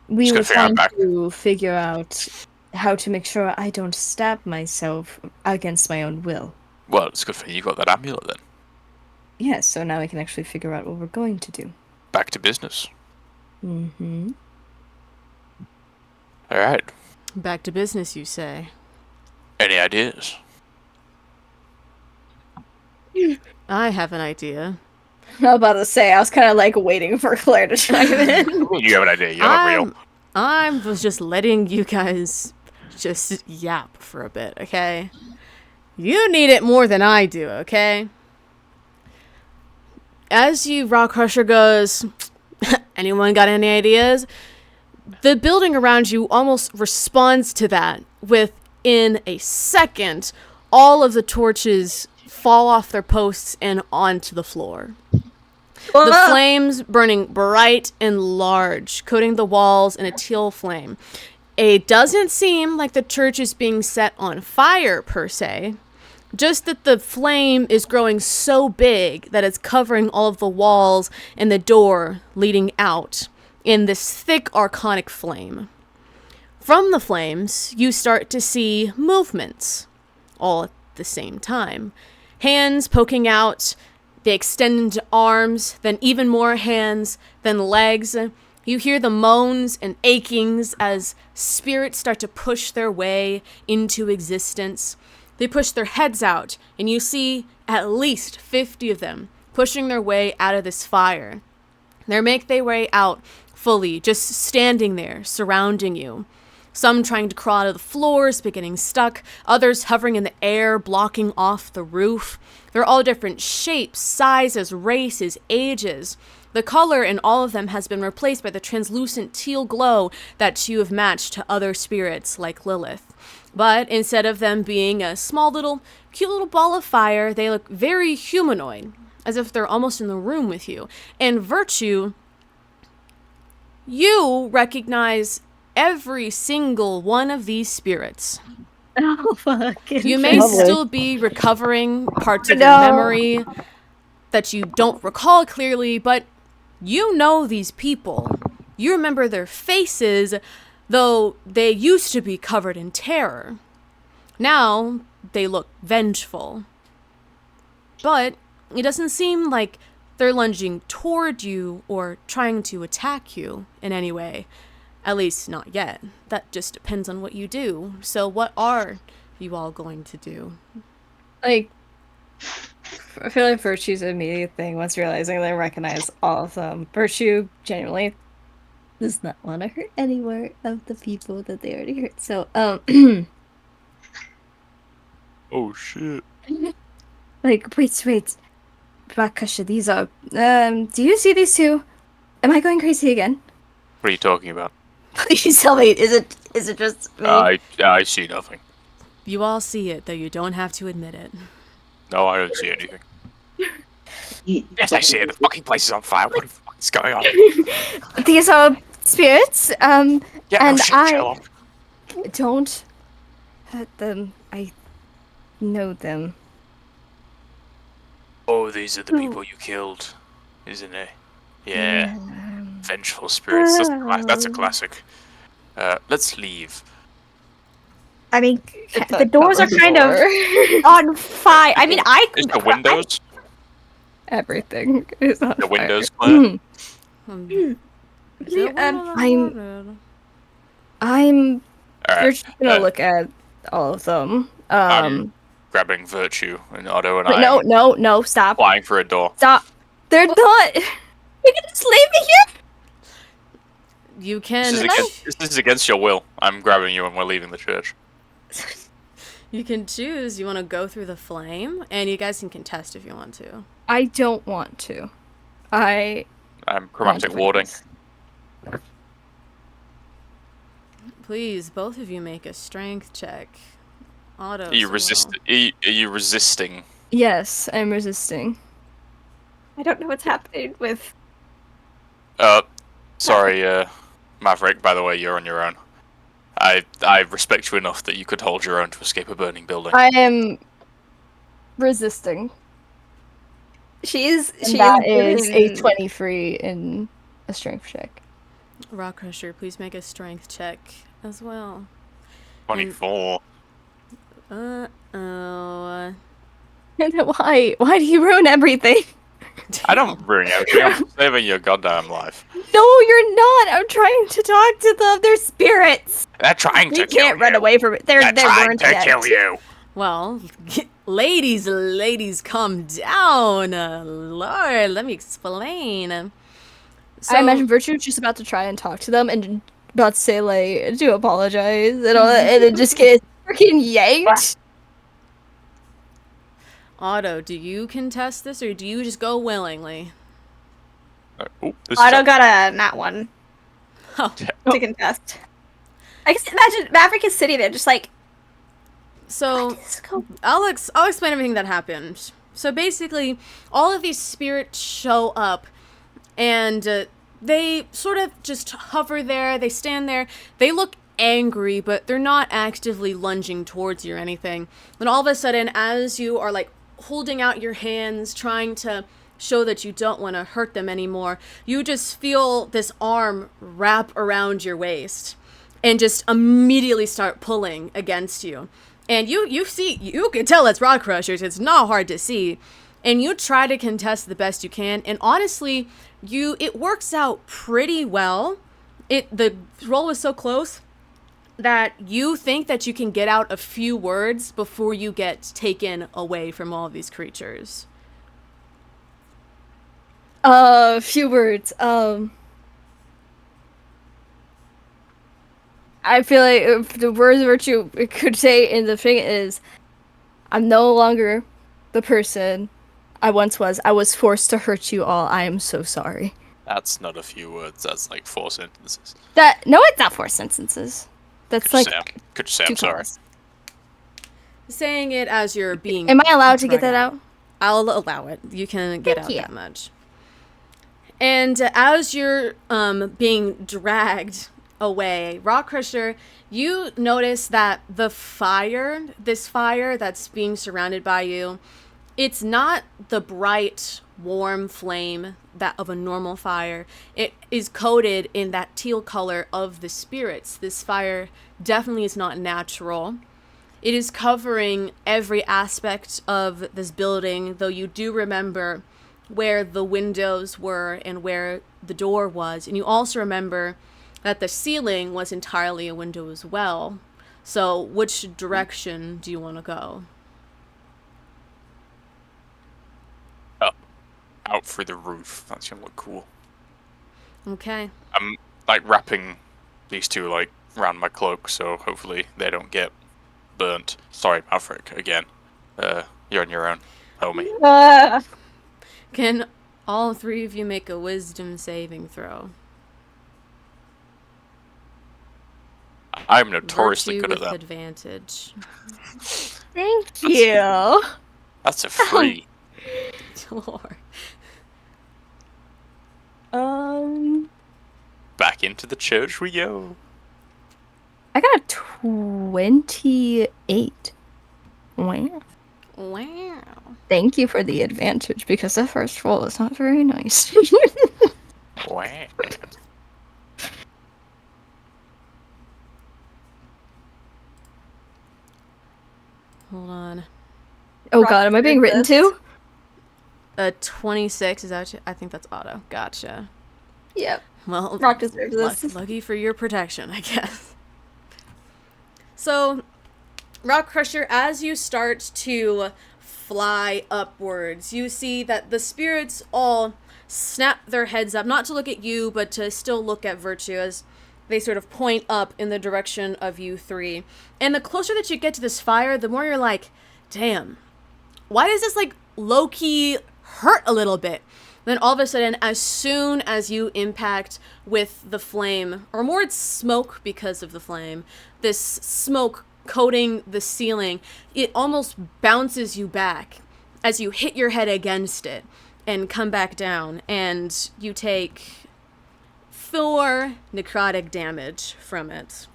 We Just were gotta figure out trying to figure out how to make sure I don't stab myself against my own will. Well, it's good for you got that amulet then. Yes, so now we can actually figure out what we're going to do. Back to business. Mm-hmm. All right. Back to business, you say? Any ideas? I have an idea. I was about to say, I was kind of like waiting for Claire to chime in. You have an idea. You're not real. I was just letting you guys just yap for a bit, okay? You need it more than I do, okay? As you Rock Crusher goes, anyone got any ideas? The building around you almost responds to that. Within a second, all of the torches fall off their posts and onto the floor. The flames burning bright and large, coating the walls in a teal flame. It doesn't seem like the church is being set on fire, per se. Just that the flame is growing so big that it's covering all of the walls and the door leading out in this thick arcanic flame. From the flames, you start to see movements, all at the same time. Hands poking out, they extend into arms, then even more hands, then legs. You hear the moans and achings as spirits start to push their way into existence. They push their heads out, and you see at least 50 of them pushing their way out of this fire. They make their way out fully, just standing there, surrounding you. Some trying to crawl out of the floors, but getting stuck. Others hovering in the air, blocking off the roof. They're all different shapes, sizes, races, ages. The color in all of them has been replaced by the translucent teal glow that you have matched to other spirits like Lilith. But instead of them being a small little, cute little ball of fire, they look very humanoid, as if they're almost in the room with you. And Virtue, you recognize every single one of these spirits. Oh, fuck. You may still be recovering parts of your memory that you don't recall clearly, but you know these people. You remember their faces, though they used to be covered in terror. Now, they look vengeful. But it doesn't seem like they're lunging toward you or trying to attack you in any way. At least not yet. That just depends on what you do. So what are you all going to do? Like, I feel like Virtue's immediate thing, once realizing they recognize all of them, Virtue genuinely does not want to hurt any more of the people that they already hurt. So, Oh shit. Like, wait. Bakasha, these are. Do you see these two? Am I going crazy again? What are you talking about? Please tell me, is it just me? I see nothing. You all see it, though you don't have to admit it. No, I don't see anything. Yes, I see it. The fucking place is on fire. What the fuck is going on? These are spirits, Yeah, no and shit, I Sherlock. don't hurt them. I know them. Oh, these are the people you killed, isn't it? Yeah. Vengeful spirits. That's a classic. Let's leave. I mean, It's the a doors are cover kind of door. on fire. I mean, Is the windows? Everything is on The fire. windows clear? I'm. We're Alright. just gonna look at all of them. I'm grabbing Virtue and Otto, and Wait, I'm no, stop. flying for a door. Stop. They're not. You can just leave me here. You can. This is against your will. I'm grabbing you and we're leaving the church. You can choose. You want to go through the flame, and you guys can contest if you want to. I don't want to. I'm chromatic warding. Please, both of you make a strength check. Otto. Are you resisting? Yes, I'm resisting. I don't know what's happening with. Sorry, Maverick, by the way, you're on your own. I respect you enough that you could hold your own to escape a burning building. I am resisting. She is a 23 in a strength check. Rock Crusher, please make a strength check as well. 24. Why do you ruin everything? I don't ruin everything. I'm saving your goddamn life. No, you're not. I'm trying to talk to them. They're spirits. They're trying to You kill can't run you. away from it. They're trying to kill you. Well, ladies, calm down. Lord, let me explain. So, I imagine Virtue's just about to try and talk to them and about to say, like, I do apologize and all that, and it just gets freaking yanked. Otto, do you contest this, or do you just go willingly? I don't got a nat one Oh. to contest. I guess imagine Maverick is sitting there just like. So, I'll explain everything that happened. So basically, all of these spirits show up, and they sort of just hover there, they stand there, they look angry, but they're not actively lunging towards you or anything. Then all of a sudden, as you are like holding out your hands, trying to show that you don't want to hurt them anymore, you just feel this arm wrap around your waist and just immediately start pulling against you. And you can tell it's Rock Crushers. It's not hard to see. And you try to contest the best you can. And honestly, it works out pretty well. The roll was so close that you think that you can get out a few words before you get taken away from all of these creatures. Few words. I feel like if the words Virtue could say in the thing is, I'm no longer the person I once was. I was forced to hurt you all. I am so sorry. That's not a few words. That's like 4 sentences. No, it's not 4 sentences. That's Could like you say I'm 2 sorry? calls. Saying it as you're being... Am I allowed to get that out? I'll allow it. You can get Thank out you. that much. And as you're being dragged away, Rock Crusher, you notice that this fire that's being surrounded by you, it's not the bright, warm flame that of a normal fire. It is coated in that teal color of the spirits. This fire definitely is not natural. It is covering every aspect of this building, though you do remember where the windows were and where the door was. And you also remember that the ceiling was entirely a window as well. So which direction do you want to go? Out through the roof. That's gonna look cool. Okay. I'm like wrapping these two like around my cloak, so hopefully they don't get burnt. Sorry, Maverick again. You're on your own, homie. Can all three of you make a wisdom saving throw? I'm notoriously Virtue good at with that. advantage. Thank you. That's a free. Lord. Back into the church we go. I got a 28. Wow. Wow. Thank you for the advantage, because the first roll is not very nice. Wow. Hold on. Oh god, am I being written to? A 26, is that what I think that's auto. Gotcha. Yep. Well, Rock deserves this. lucky for your protection, I guess. So, Rock Crusher, as you start to fly upwards, you see that the spirits all snap their heads up, not to look at you, but to still look at Virtue as they sort of point up in the direction of you three. And the closer that you get to this fire, the more you're like, damn, why does this, like, low-key hurt a little bit? Then all of a sudden, as soon as you impact with the flame, or more it's smoke because of the flame, this smoke coating the ceiling, it almost bounces you back as you hit your head against it and come back down, and you take 4 necrotic damage from it,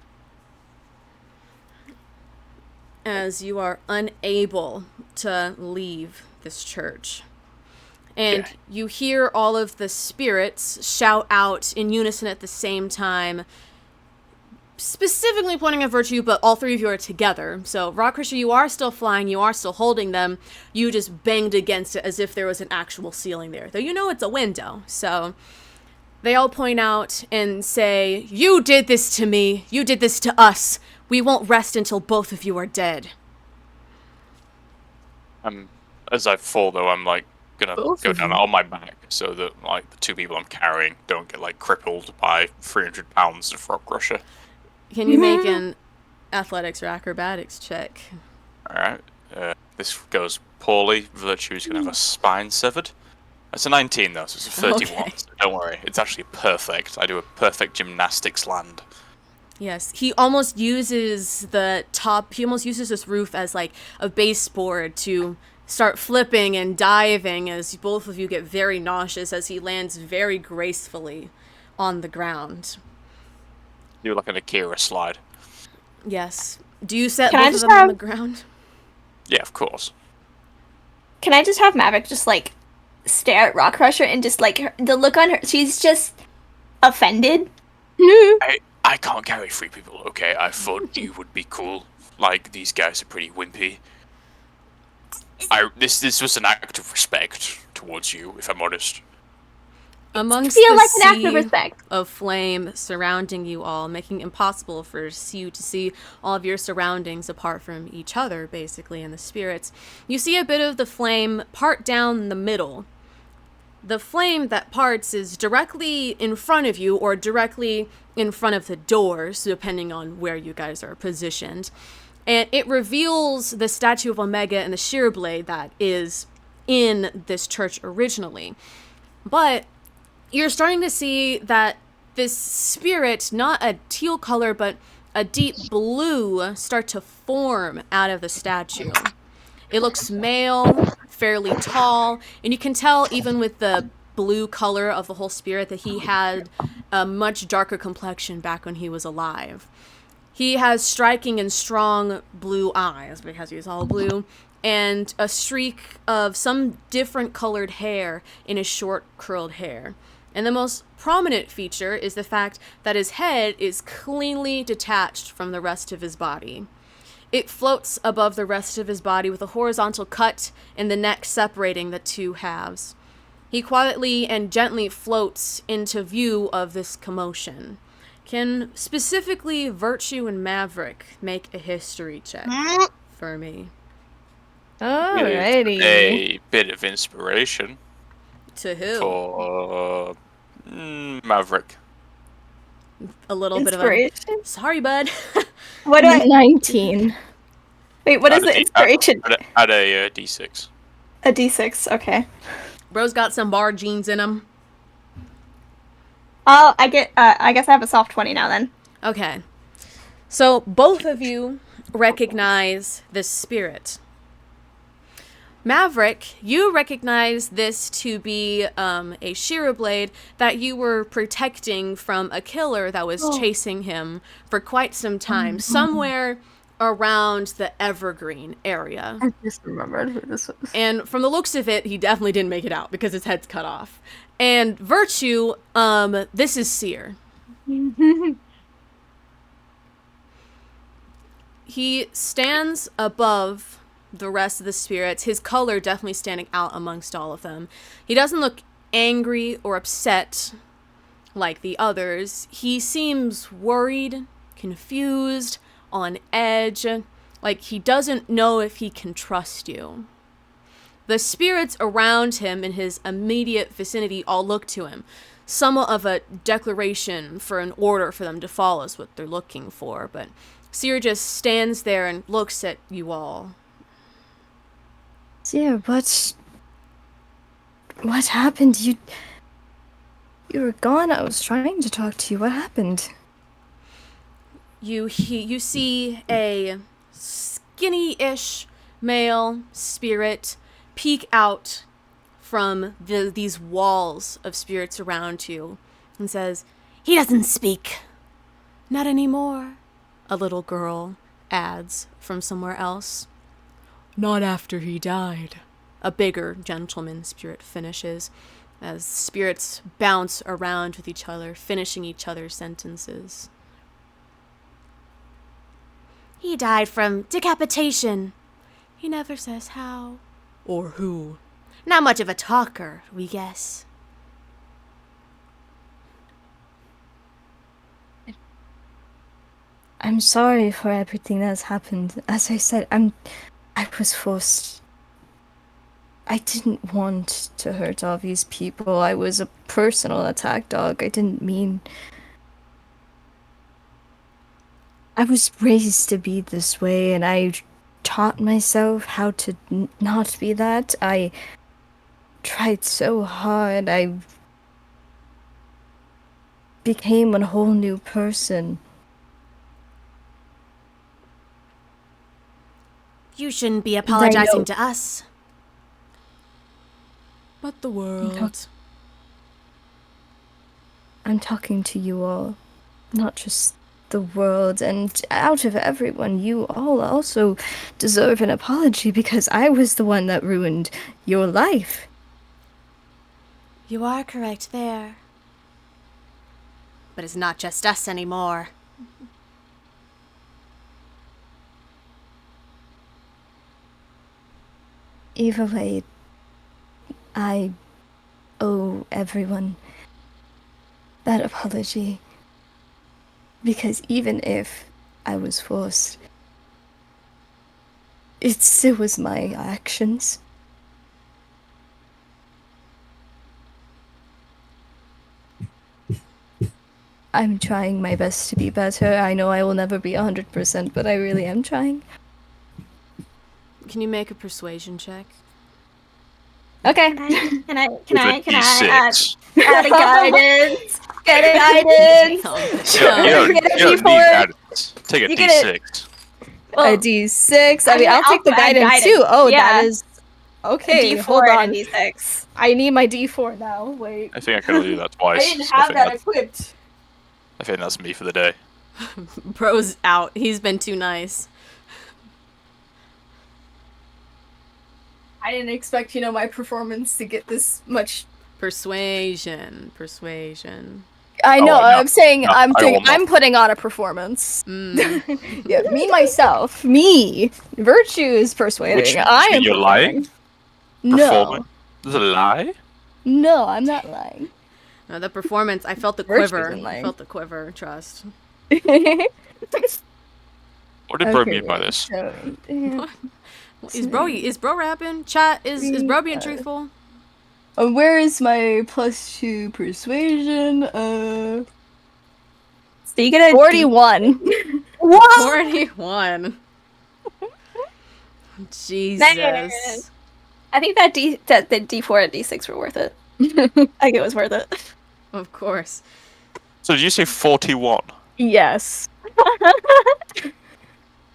as you are unable to leave this church. And you hear all of the spirits shout out in unison at the same time, specifically pointing at Virtue, but all three of you are together. So, Rock Crusher, you are still flying, you are still holding them, you just banged against it as if there was an actual ceiling there. Though you know it's a window, so they all point out and say, "You did this to me, you did this to us. We won't rest until both of you are dead." As I fall, though, I'm like gonna Both go of down you? on my back so that like the 2 people I'm carrying don't get like crippled by 300 pounds of Rock Crusher. Can you make an athletics or acrobatics check? Alright, this goes poorly. Virtue's gonna have a spine severed. It's a 19 though, so it's a 31, Okay. so don't worry. It's actually perfect. I do a perfect gymnastics land. Yes, he almost uses this roof as like a baseboard to start flipping and diving as both of you get very nauseous as he lands very gracefully on the ground. Do like an Akira slide. Yes. Do you set Can I both of just them on have- the ground? Yeah, of course. Can I just have Maverick just like stare at Rock Crusher and just like the look on her? She's just offended. I can't carry 3 people, okay? I thought you would be cool. Like, these guys are pretty wimpy. This was an act of respect towards you, if I'm honest. Amongst Feel the like an act of sea respect. of flame surrounding you all, making it impossible for you to see all of your surroundings apart from each other, basically, and the spirits, you see a bit of the flame part down the middle. The flame that parts is directly in front of you or directly in front of the doors, depending on where you guys are positioned. And it reveals the statue of Omega and the sheer blade that is in this church originally. But you're starting to see that this spirit, not a teal color, but a deep blue, start to form out of the statue. It looks male, fairly tall, and you can tell even with the blue color of the whole spirit that he had a much darker complexion back when he was alive. He has striking and strong blue eyes because he's all blue, and a streak of some different colored hair in his short curled hair. And the most prominent feature is the fact that his head is cleanly detached from the rest of his body. It floats above the rest of his body with a horizontal cut in the neck separating the 2 halves. He quietly and gently floats into view of this commotion. Can specifically Virtue and Maverick make a history check for me? Alrighty. A bit of inspiration To who? for Maverick. A little bit of Inspiration. Sorry, bud. What do I? 19. Wait, what is the inspiration? Add a d6. A d6, okay. Bro's got some bar genes in him. I guess I have a soft 20 now then. Okay. So both of you recognize this spirit. Maverick, you recognize this to be a shearer blade that you were protecting from a killer that was chasing him for quite some time, somewhere around the Evergreen area. I just remembered who this was. And from the looks of it, he definitely didn't make it out because his head's cut off. And Virtue, this is Seer. He stands above the rest of the spirits, his color definitely standing out amongst all of them. He doesn't look angry or upset like the others. He seems worried, confused, on edge, like he doesn't know if he can trust you. The spirits around him in his immediate vicinity all look to him. Somewhat of a declaration for an order for them to follow is what they're looking for, but Seer just stands there and looks at you all. Yeah, what happened? You were gone. I was trying to talk to you. What happened? You see a skinny-ish male spirit peek out from these walls of spirits around you and says, "He doesn't speak. Not anymore," a little girl adds from somewhere else. "Not after he died," a bigger gentleman spirit finishes, as spirits bounce around with each other, finishing each other's sentences. "He died from decapitation. He never says how or who. Not much of a talker, we guess." I'm sorry for everything that's happened. As I said, I was forced. I didn't want to hurt all these people. I was a personal attack dog. I didn't mean... I was raised to be this way, and I taught myself how to not be that. I tried so hard. I became a whole new person. You shouldn't be apologizing to us. But the world. I'm talking to you all, not just the world, and out of everyone, you all also deserve an apology because I was the one that ruined your life. You are correct there. But it's not just us anymore. Either way, I owe everyone that apology. Because even if I was forced, it still was my actions. I'm trying my best to be better. I know I will never be 100%, but I really am trying. Can you make a persuasion check? Okay. Can I D6. add a guidance? Get a guidance. You don't need guidance. Take a You get D6. A D6. I mean, I'll take the also add guidance too. Oh, Yeah. that is okay. D4 Hold on. and a D6. I need my D4 now. Wait. I think I can only do that twice. I didn't have that equipped. I think that's me for the day. Bro's out. He's been too nice. I didn't expect, my performance to get this much. Persuasion. I know. Oh, no. I'm saying. No, I'm I doing. will not. I'm putting on a performance. Yeah, me myself. Me. Virtue is persuading. Which I am. you're lying? No. Performing? Is it a lie? No, I'm not lying. No, the performance, I felt the Virtue quiver. isn't lying. I felt the quiver, trust. What did Bro Okay, mean by this? so, Is bro rapping? Chat, is bro being truthful? where is my +2 persuasion? So you get a 41. What? 41. Jesus. I think that the D4 and D6 were worth it. I think it was worth it. Of course. So did you say 41? Yes.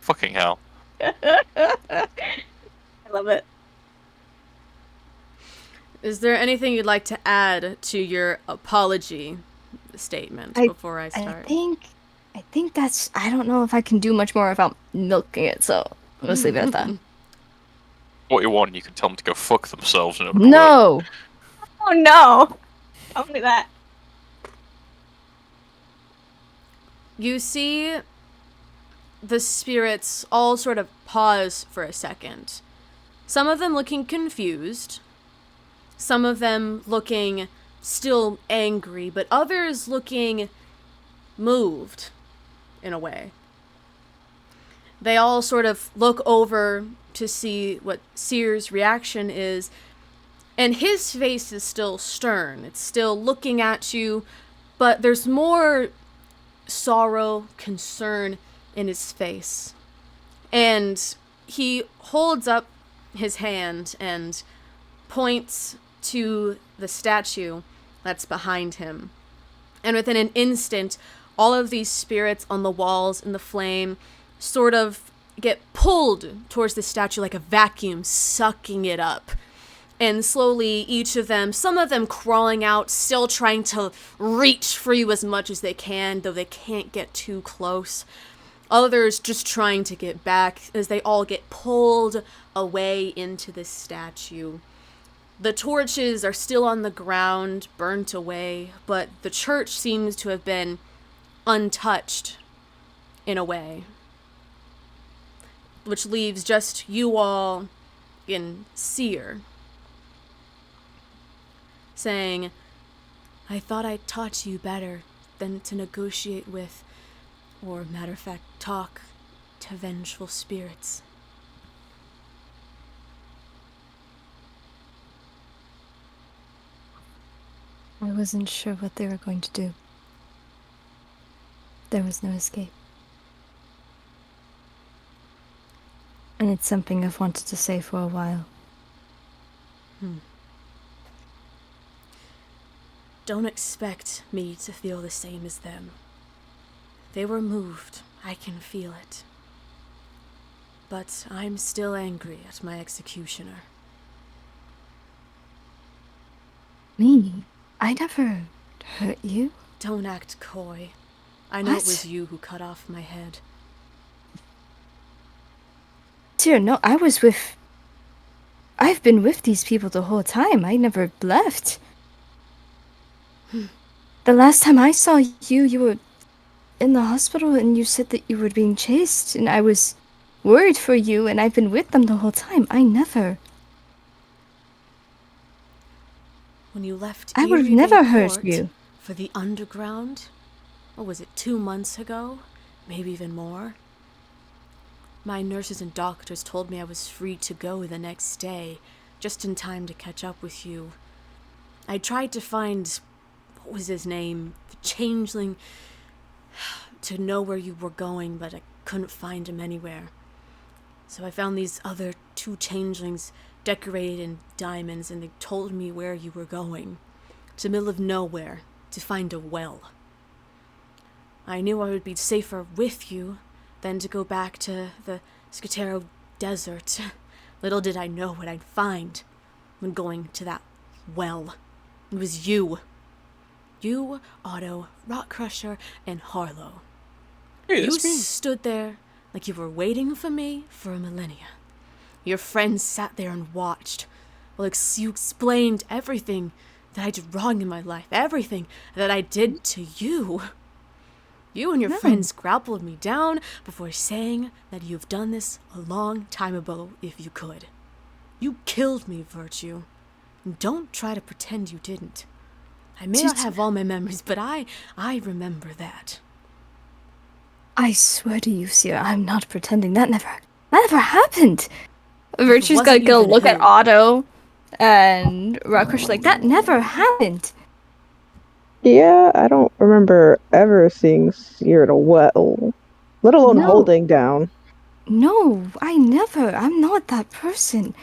Fucking hell. I love it. Is there anything you'd like to add to your apology statement before I start? I think that's. I don't know if I can do much more without milking it, so let's leave it at that. 41, you can tell them to go fuck themselves and it would work. No! Oh no! Don't do that. You see the spirits all sort of pause for a second. Some of them looking confused. Some of them looking still angry, but others looking moved in a way. They all sort of look over to see what Seer's reaction is, and his face is still stern. It's still looking at you, but there's more sorrow, concern in his face. And he holds up his hand and points to the statue that's behind him. And within an instant, all of these spirits on the walls in the flame sort of get pulled towards the statue like a vacuum, sucking it up. And slowly, each of them, some of them crawling out, still trying to reach for you as much as they can, though they can't get too close. Others just trying to get back as they all get pulled away into the statue. The torches are still on the ground, burnt away, but the church seems to have been untouched in a way. Which leaves just you all in Seer, saying, I thought I taught you better than to negotiate with, or matter of fact, talk to vengeful spirits. I wasn't sure what they were going to do. There was no escape. And it's something I've wanted to say for a while. Don't expect me to feel the same as them. They were moved. I can feel it. But I'm still angry at my executioner. Me? I never hurt you. Don't act coy. I know What? it was you who cut off my head. Dear, no, I've been with these people the whole time. I never left. The last time I saw you, you were in the hospital and you said that you were being chased, and I was worried for you, and I've been with them the whole time. I never. When you left I would have Erie never Bay hurt Court you. for the underground, what was it, 2 months ago? Maybe even more? My nurses and doctors told me I was free to go the next day, just in time to catch up with you. I tried to find, what was his name, the changeling, to know where you were going, but I couldn't find him anywhere. So I found these other 2 changelings decorated in diamonds, and they told me where you were going, to the middle of nowhere, to find a well. I knew I would be safer with you than to go back to the Scutero Desert. Little did I know what I'd find when going to that well. It was you. You, Otto, Rockcrusher, and Harlow. Hey, You that's me. stood there like you were waiting for me for a millennia. Your friends sat there and watched while you explained everything that I did wrong in my life, everything that I did to you. You and your friends grappled me down before saying that you've done this a long time ago if you could. You killed me, Virtue. And don't try to pretend you didn't. I may not have all my memories, but I remember that. I swear to you, Sierra, I'm not pretending. That never happened. Virtue's gonna wasn't go even look at him. Otto, and Rockrush like, that never happened. Yeah, I don't remember ever seeing Seer at a well, let alone No. holding down. No, I never. I'm not that person.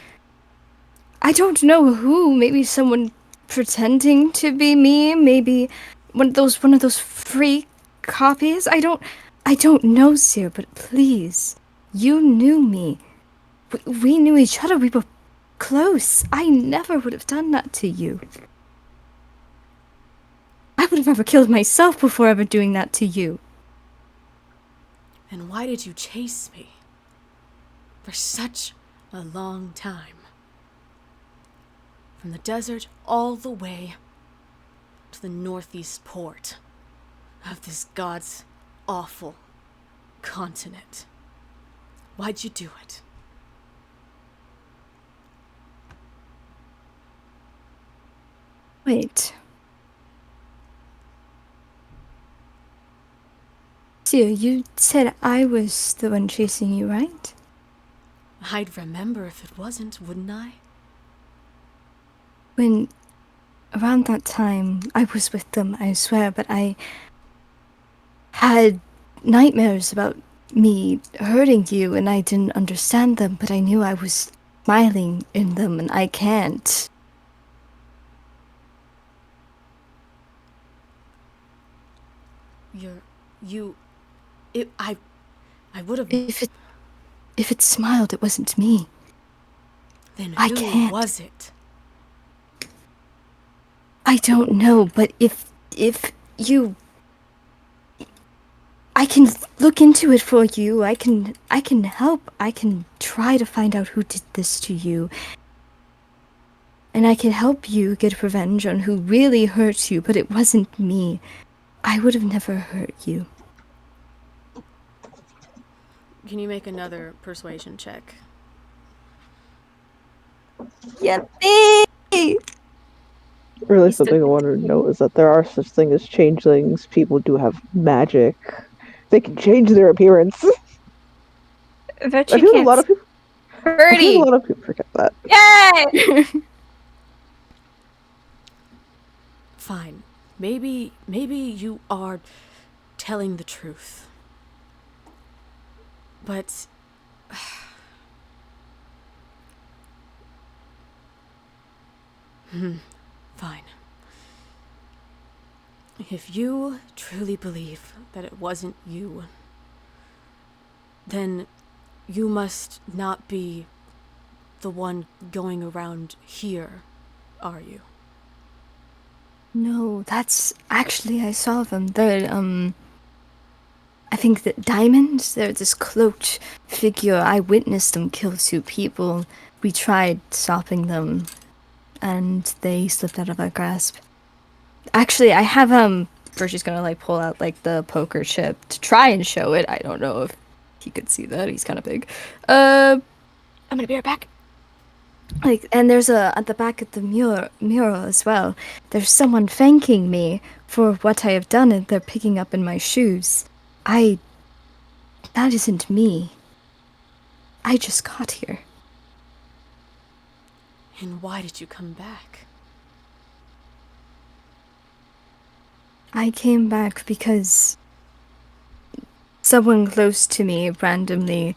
I don't know who. Maybe someone pretending to be me. Maybe one of those freak copies. I don't know, sir. But please, you knew me. We knew each other. We were close. I never would have done that to you. I would have never killed myself before ever doing that to you. And why did you chase me? For such a long time. From the desert all the way to the northeast port of this god's awful continent. Why'd you do it? Wait. Sir, you said I was the one chasing you, right? I'd remember if it wasn't, wouldn't I? When around that time, I was with them, I swear, but I had nightmares about me hurting you, and I didn't understand them, but I knew I was smiling in them, and I can't. I would have. If it smiled, it wasn't me. Then I who can't. was it? I don't know, but if you, I can look into it for you. I can help. I can try to find out who did this to you. And I can help you get revenge on who really hurt you, but it wasn't me. I would have never hurt you. Can you make another persuasion check? Yippee! Really, He's still- something I wanted to know is that there are such things as changelings. People do have magic. They can change their appearance. Virtue I feel a can't. lot of people. I feel Birdie! a lot of people forget that. Yay! Fine. Maybe you are telling the truth. But fine. If you truly believe that it wasn't you, then you must not be the one going around here, are you? No, that's actually I saw them. They're I think that diamonds. They're this cloaked figure. I witnessed them kill 2 people. We tried stopping them, and they slipped out of our grasp. Actually, I have Virtue's gonna like pull out like the poker chip to try and show it. I don't know if he could see that. He's kind of big. I'm gonna be right back. Like, and there's at the back of the mural as well. There's someone thanking me for what I have done, and they're picking up in my shoes. That isn't me. I just got here. And why did you come back? I came back because someone close to me randomly,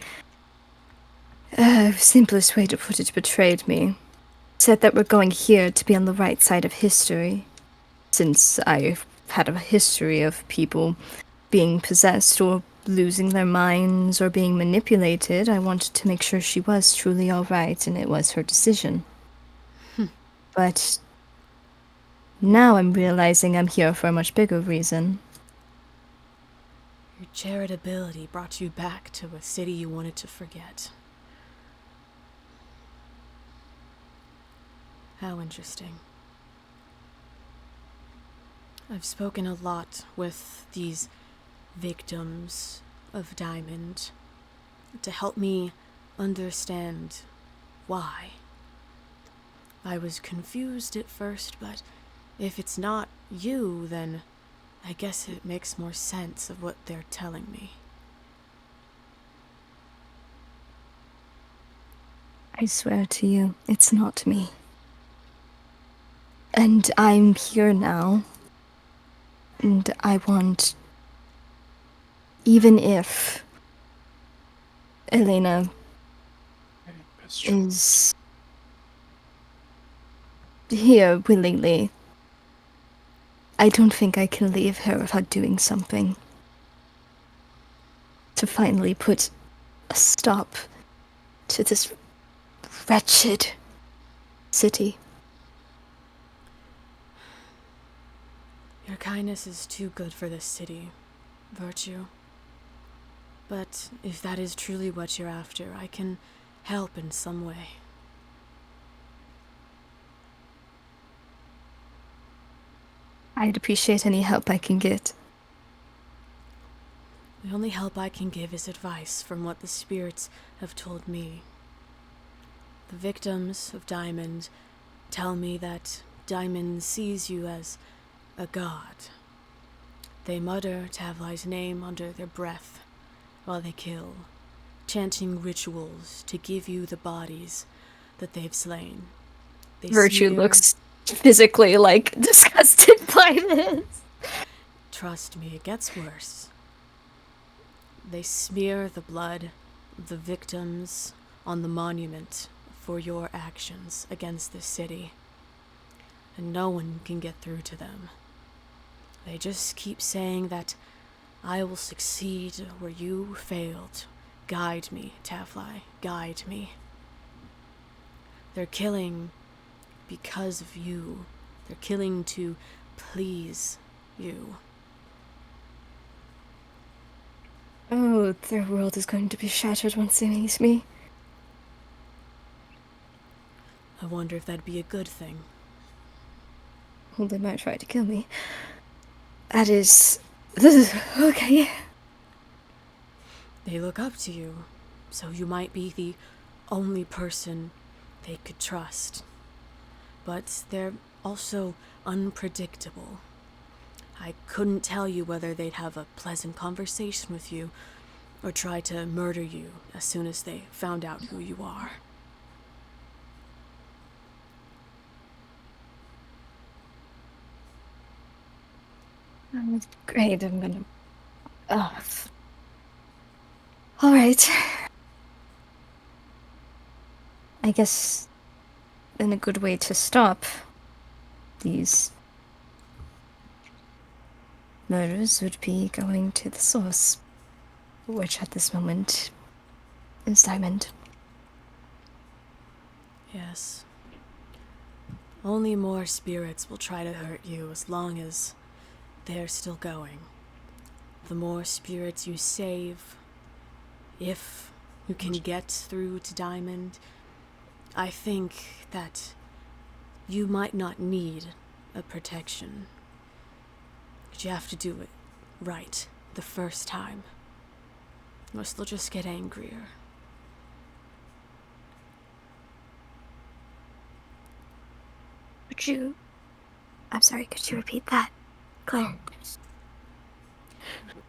simplest way to put it, betrayed me. Said that we're going here to be on the right side of history. Since I've had a history of people being possessed or losing their minds or being manipulated, I wanted to make sure she was truly alright, and it was her decision. But now I'm realizing I'm here for a much bigger reason. Your charitability brought you back to a city you wanted to forget. How interesting. I've spoken a lot with these victims of Diamond to help me understand why. I was confused at first, but if it's not you, then I guess it makes more sense of what they're telling me. I swear to you, it's not me. And I'm here now. And I want, even if Elena is here willingly. I don't think I can leave her without doing something to finally put a stop to this wretched city. Your kindness is too good for this city, Virtue. But if that is truly what you're after, I can help in some way. I'd appreciate any help I can get. The only help I can give is advice from what the spirits have told me. The victims of Diamond tell me that Diamond sees you as a god. They mutter Tavlai's name under their breath while they kill, chanting rituals to give you the bodies that they've slain. They Virtue smear- looks physically, disgusted by this. Trust me, it gets worse. They smear the blood of the victims on the monument for your actions against this city, and no one can get through to them. They just keep saying that I will succeed where you failed. Guide me, Tavlai, guide me. They're killing because of you. They're killing to please you. Oh, their world is going to be shattered once they meet me. I wonder if that'd be a good thing. Well, they might try to kill me. That is... okay. They look up to you, so you might be the only person they could trust. But they're also unpredictable. I couldn't tell you whether they'd have a pleasant conversation with you or try to murder you as soon as they found out who you are. Great, I'm gonna... Alright. I guess then a good way to stop these murders would be going to the source, which at this moment is Diamond. Yes. Only more spirits will try to hurt you as long as they're still going. The more spirits you save, if you can get through to Diamond, I think that you might not need a protection. But you have to do it right the first time, or else they'll just get angrier. I'm sorry, could you repeat that, Claire?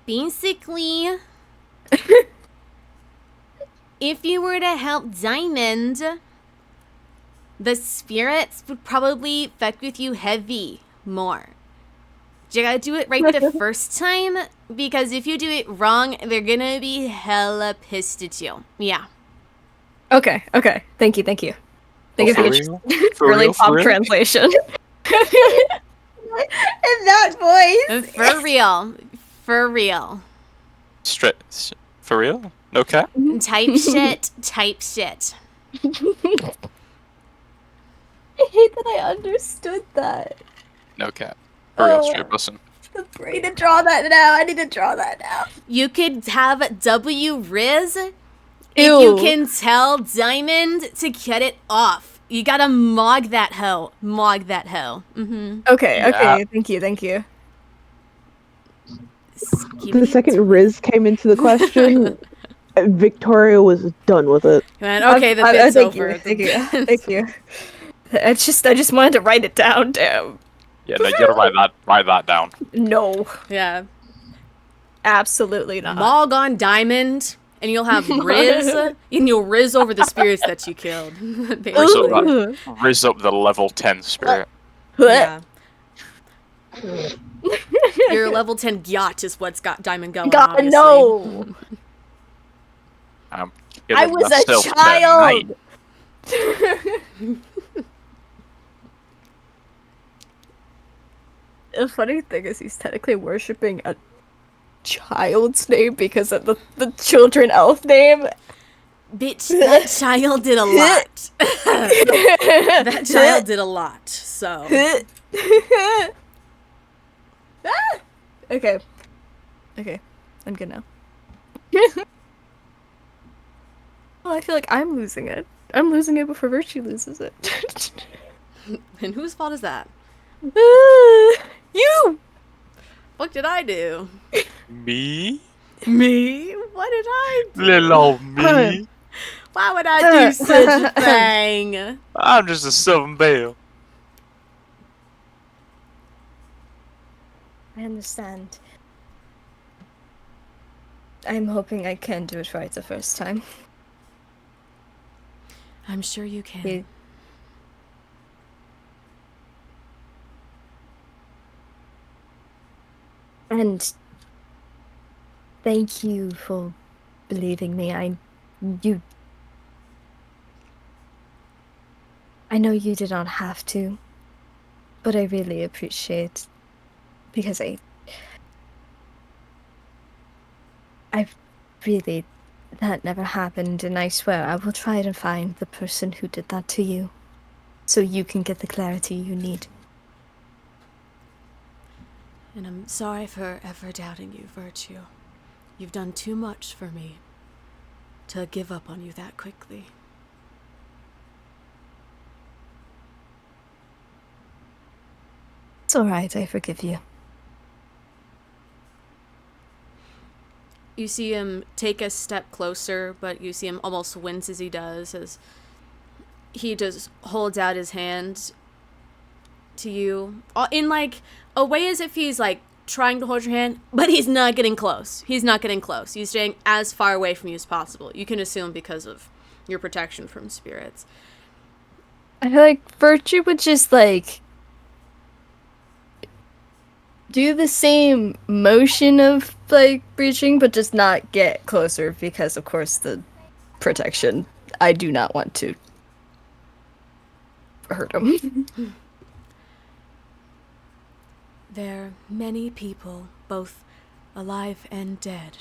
Basically, if you were to help Diamond, the spirits would probably fuck with you heavy more. You gotta do it right the first time, because if you do it wrong, they're gonna be hella pissed at you. Yeah. Okay. Thank you. Thank you For for real? your For really real? For pop real? translation. In that voice. For real. For real. For real? No cap? Type shit. Type shit. I hate that I understood that. No cap. For real, Oh. straight bussin'. I need to draw that now. I need to draw that now. You could have W Riz if Ew. you can tell Diamond to cut it off. You gotta mog that hoe. Mog that hoe. Mm-hmm. Okay, Yeah. thank you. The second Riz came into the question, Victoria was done with it. Okay, the bit's thank over. you, thank you. I just wanted to write it down, damn. Yeah, no, you gotta write that down. No, Yeah. absolutely not. Mog on Diamond, and you'll have Riz, and you'll Riz over the spirits that you killed. Basically. Riz up the level 10 spirit. Yeah. Your level 10 yacht is what's got Diamond going, God, obviously. no. Yeah, I but was that's a still tonight. child. The funny thing is he's technically worshipping a child's name because of the children elf name. Bitch, that child did a lot. That child did a lot, so. Okay. Okay. I'm good now. Oh, I feel like I'm losing it. I'm losing it before Virtue loses it. And whose fault is that? You! What did I do? Me? Me? What did I do? Little old me. Why would I do such a thing? I'm just a Southern Belle. I understand. I'm hoping I can do it right the first time. I'm sure you can. And thank you for believing me. I know you did not have to, but I really appreciate because I really that never happened, and I swear I will try to find the person who did that to you, so you can get the clarity you need. And I'm sorry for ever doubting you, Virtue. You've done too much for me to give up on you that quickly. It's alright, I forgive you. You see him take a step closer, but you see him almost wince as he does, as he just holds out his hand to you in like a way as if he's like trying to hold your hand, but he's not getting close. He's not getting close. He's staying as far away from you as possible. You can assume because of your protection from spirits. I feel like Virtue would just like do the same motion of like reaching, but just not get closer because of course the protection. I do not want to hurt him. There are many people, both alive and dead,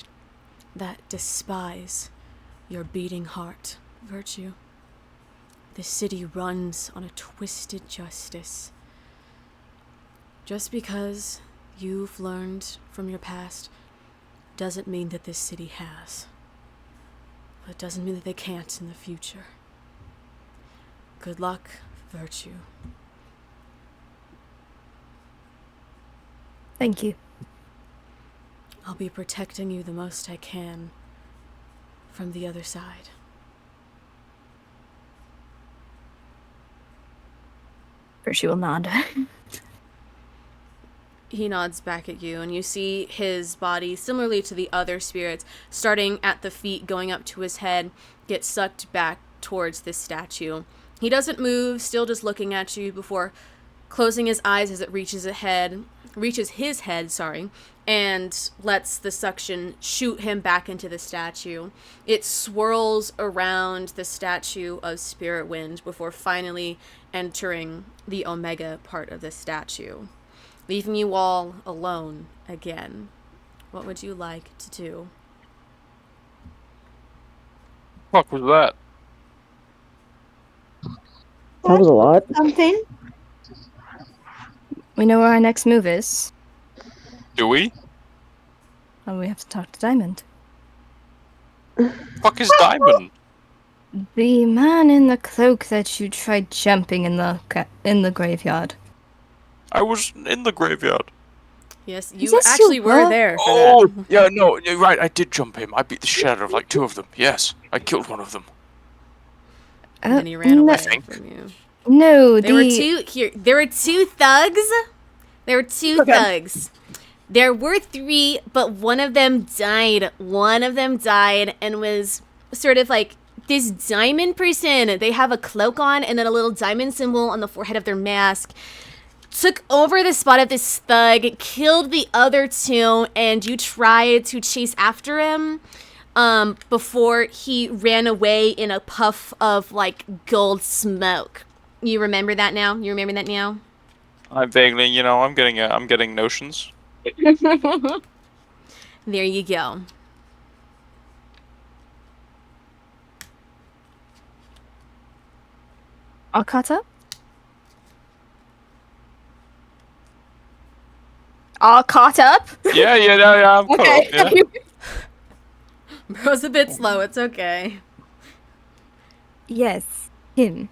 that despise your beating heart, Virtue. The city runs on a twisted justice. Just because you've learned from your past doesn't mean that this city has. But it doesn't mean that they can't in the future. Good luck, Virtue. Thank you. I'll be protecting you the most I can from the other side. Virtue will nod. He nods back at you, and you see his body, similarly to the other spirits, starting at the feet, going up to his head, get sucked back towards this statue. He doesn't move, still just looking at you before closing his eyes as it reaches his head, and lets the suction shoot him back into the statue. It swirls around the statue of Spirit Wind before finally entering the Omega part of the statue, leaving you all alone again. What would you like to do? Fuck was that? That was a lot. Something. We know where our next move is. Do we? And we have to talk to Diamond. Fuck is Diamond? The man in the cloak that you tried jumping in the graveyard. I was in the graveyard. Yes, you Yes, actually you were were. there for Oh, that. yeah, no, you're right. I did jump him. I beat the shit out of like 2 of them. Yes, I killed one of them. And then he ran away think. from you. No, There were two thugs. There were two thugs. There were 3, but one of them died. One of them died and was sort of like this diamond person. They have a cloak on and then a little diamond symbol on the forehead of their mask. Took over the spot of this thug, killed the other 2, and you tried to chase after him. before he ran away in a puff of like gold smoke. You remember that now? You remember that now? I vaguely, I'm getting notions. There you go. All caught up? All caught up? Yeah, I'm caught up, yeah. Bro's a bit slow, it's okay. Yes, him.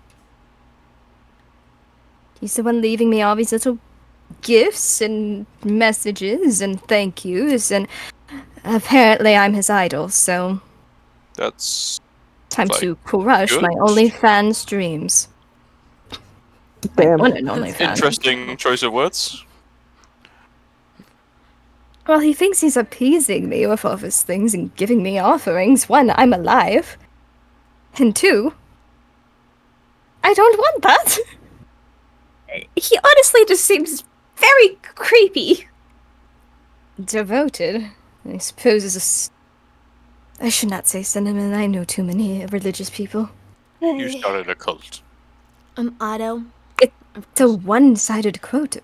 He's the one leaving me all these little gifts and messages and thank yous, and apparently I'm his idol, so That's time like, to crush good. my OnlyFans dreams. Damn. My one and only fan. interesting choice of words. Well, he thinks he's appeasing me with all his things and giving me offerings. One, I'm alive. And two, I don't want that. He honestly just seems very creepy. Devoted, I suppose, is I should not say sentiment. I know too many religious people. You started a cult. Otto. It's a one-sided cult,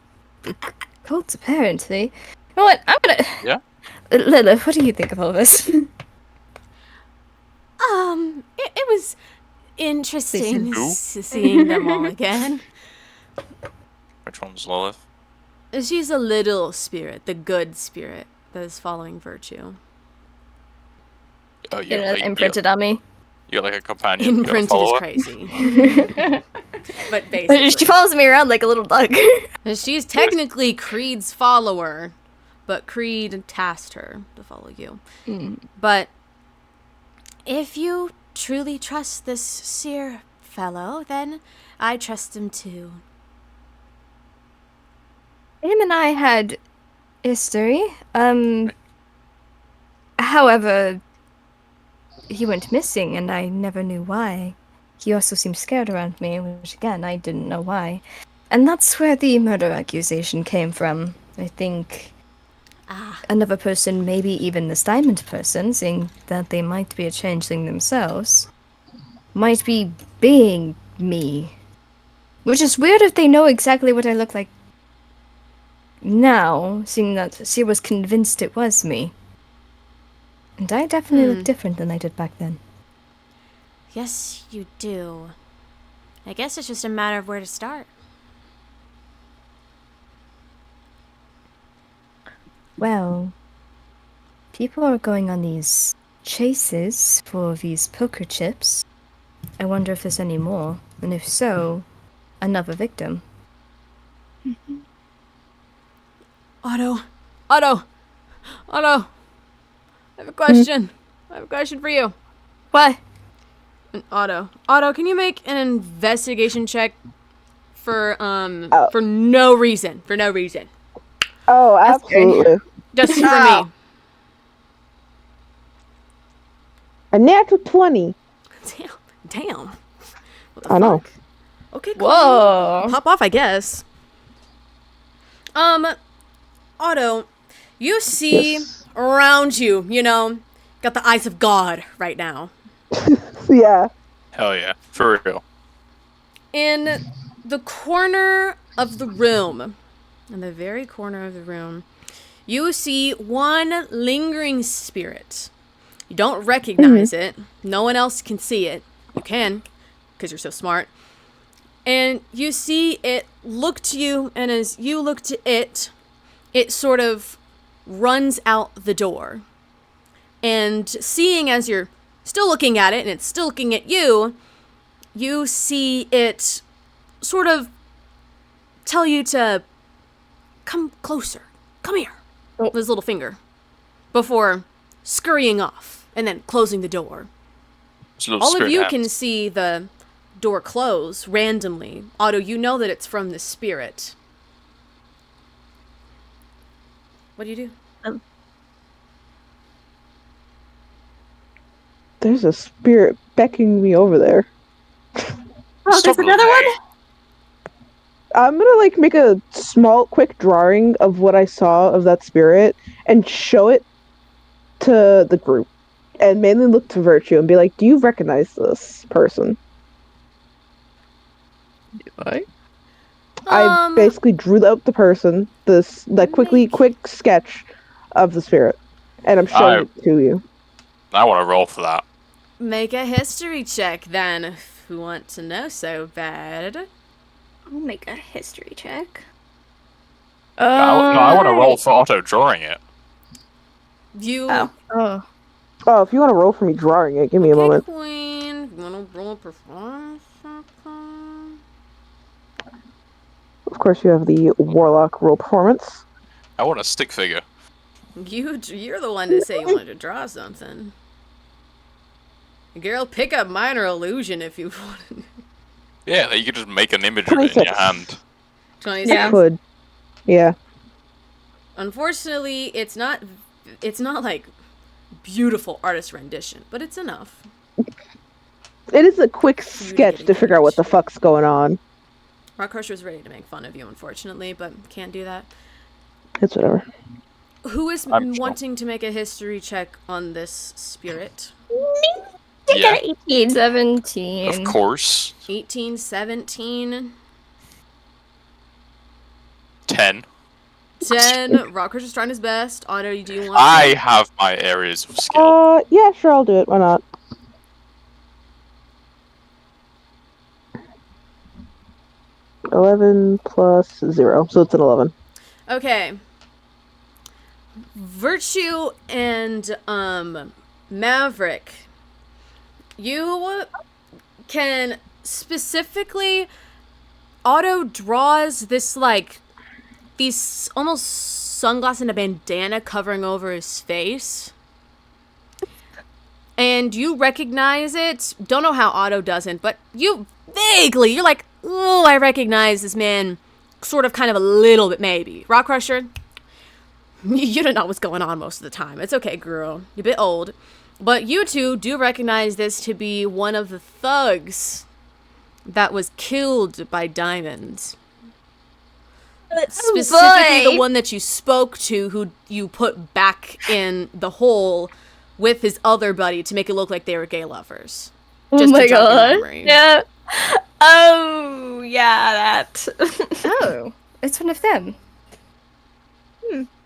apparently. You know what? I'm gonna... Yeah? Lilith, what do you think of all this? It was interesting Who? seeing them all again. Which one's Lilith? She's a little spirit, the good spirit that is following virtue. Oh, Get it imprinted on me. You're like a companion. Imprinted is crazy. But She basically. follows me around like a little dog. She's technically Creed's follower, but Creed tasked her to follow you. But if you truly trust this seer fellow, then I trust him too. Him and I had history. However, he went missing and I never knew why. He also seemed scared around me, which again, I didn't know why. And that's where the murder accusation came from. I think another person, maybe even this diamond person, saying that they might be a changeling themselves, might be being me. Which is weird if they know exactly what I look like now, seeing that she was convinced it was me. And I definitely look different than I did back then. Yes, you do. I guess it's just a matter of where to start. Well, people are going on these chases for these poker chips. I wonder if there's any more, and if so, another victim. Otto! I have a question. I have a question for you. What? Otto, can you make an investigation check for no reason? For no reason. Oh, absolutely. Just for me. A natural 20. Damn. What the I know. fuck? Okay, cool. Whoa. Pop off, I guess. Otto, you see around you, got the eyes of God right now. Yeah. Hell yeah. For real. In the corner of the room, in the very corner of the room, you see one lingering spirit. You don't recognize it. No one else can see it. You can, because you're so smart. And you see it look to you, and as you look to it, it sort of runs out the door. And seeing as you're still looking at it, and it's still looking at you, you see it sort of tell you to come closer. Come here. With his little finger. Before scurrying off and then closing the door. All of you can see the door close randomly. Otto, you know that it's from the spirit. What do you do? There's a spirit beckoning me over there. Oh, there's another one? I'm gonna make a small, quick drawing of what I saw of that spirit and show it to the group. and mainly look to Virtue and be like, "Do you recognize this person?" What? I basically drew out the person, quick sketch of the spirit, and I'm showing I it to you. want to roll for that. Make a history check then, if you want to know so bad. I'll make a history check. I want to roll for auto drawing it. You. Oh. Oh, if you want to roll for me drawing it, give me a Okay, moment. Queen. You want to roll a performance? Of course, you have the Warlock roll performance. I want a stick figure. You're the one to say you wanted to draw something. Girl, pick up minor illusion if you want. Yeah, you could just make an image of it in your 26. hand. 26. I could. Yeah. Unfortunately, it's not like beautiful artist rendition, but it's enough. It is a quick you to sketch get to figure out what the engaged. fuck's going on. Rock Crusher's ready to make fun of you, unfortunately, but can't do that. It's whatever. Who is I'm chill. wanting to make a history check on this spirit? I got Yeah, 18. 17. of course. 18, 17, 10. 10. Rock Crusher's trying his best. Otto, do you want I have my areas of skill. Yeah, sure, I'll do it. Why not? $11 plus 0, so it's an 11. Okay. Virtue and Maverick, you can specifically auto draws this like these almost sunglasses and a bandana covering over his face. And you recognize it. Don't know how Otto doesn't, but you vaguely, you're like, oh, I recognize this man. Sort of, kind of, a little bit, maybe. Rock Crusher, you don't know what's going on most of the time. It's okay, girl. You're a bit old. But you two do recognize this to be one of the thugs that was killed by Diamond. Specifically the one that you spoke to, who you put back in the hole with his other buddy to make it look like they were gay lovers. Oh my to jog your god. memory. Yeah. Oh, yeah, that. Oh, it's one of them.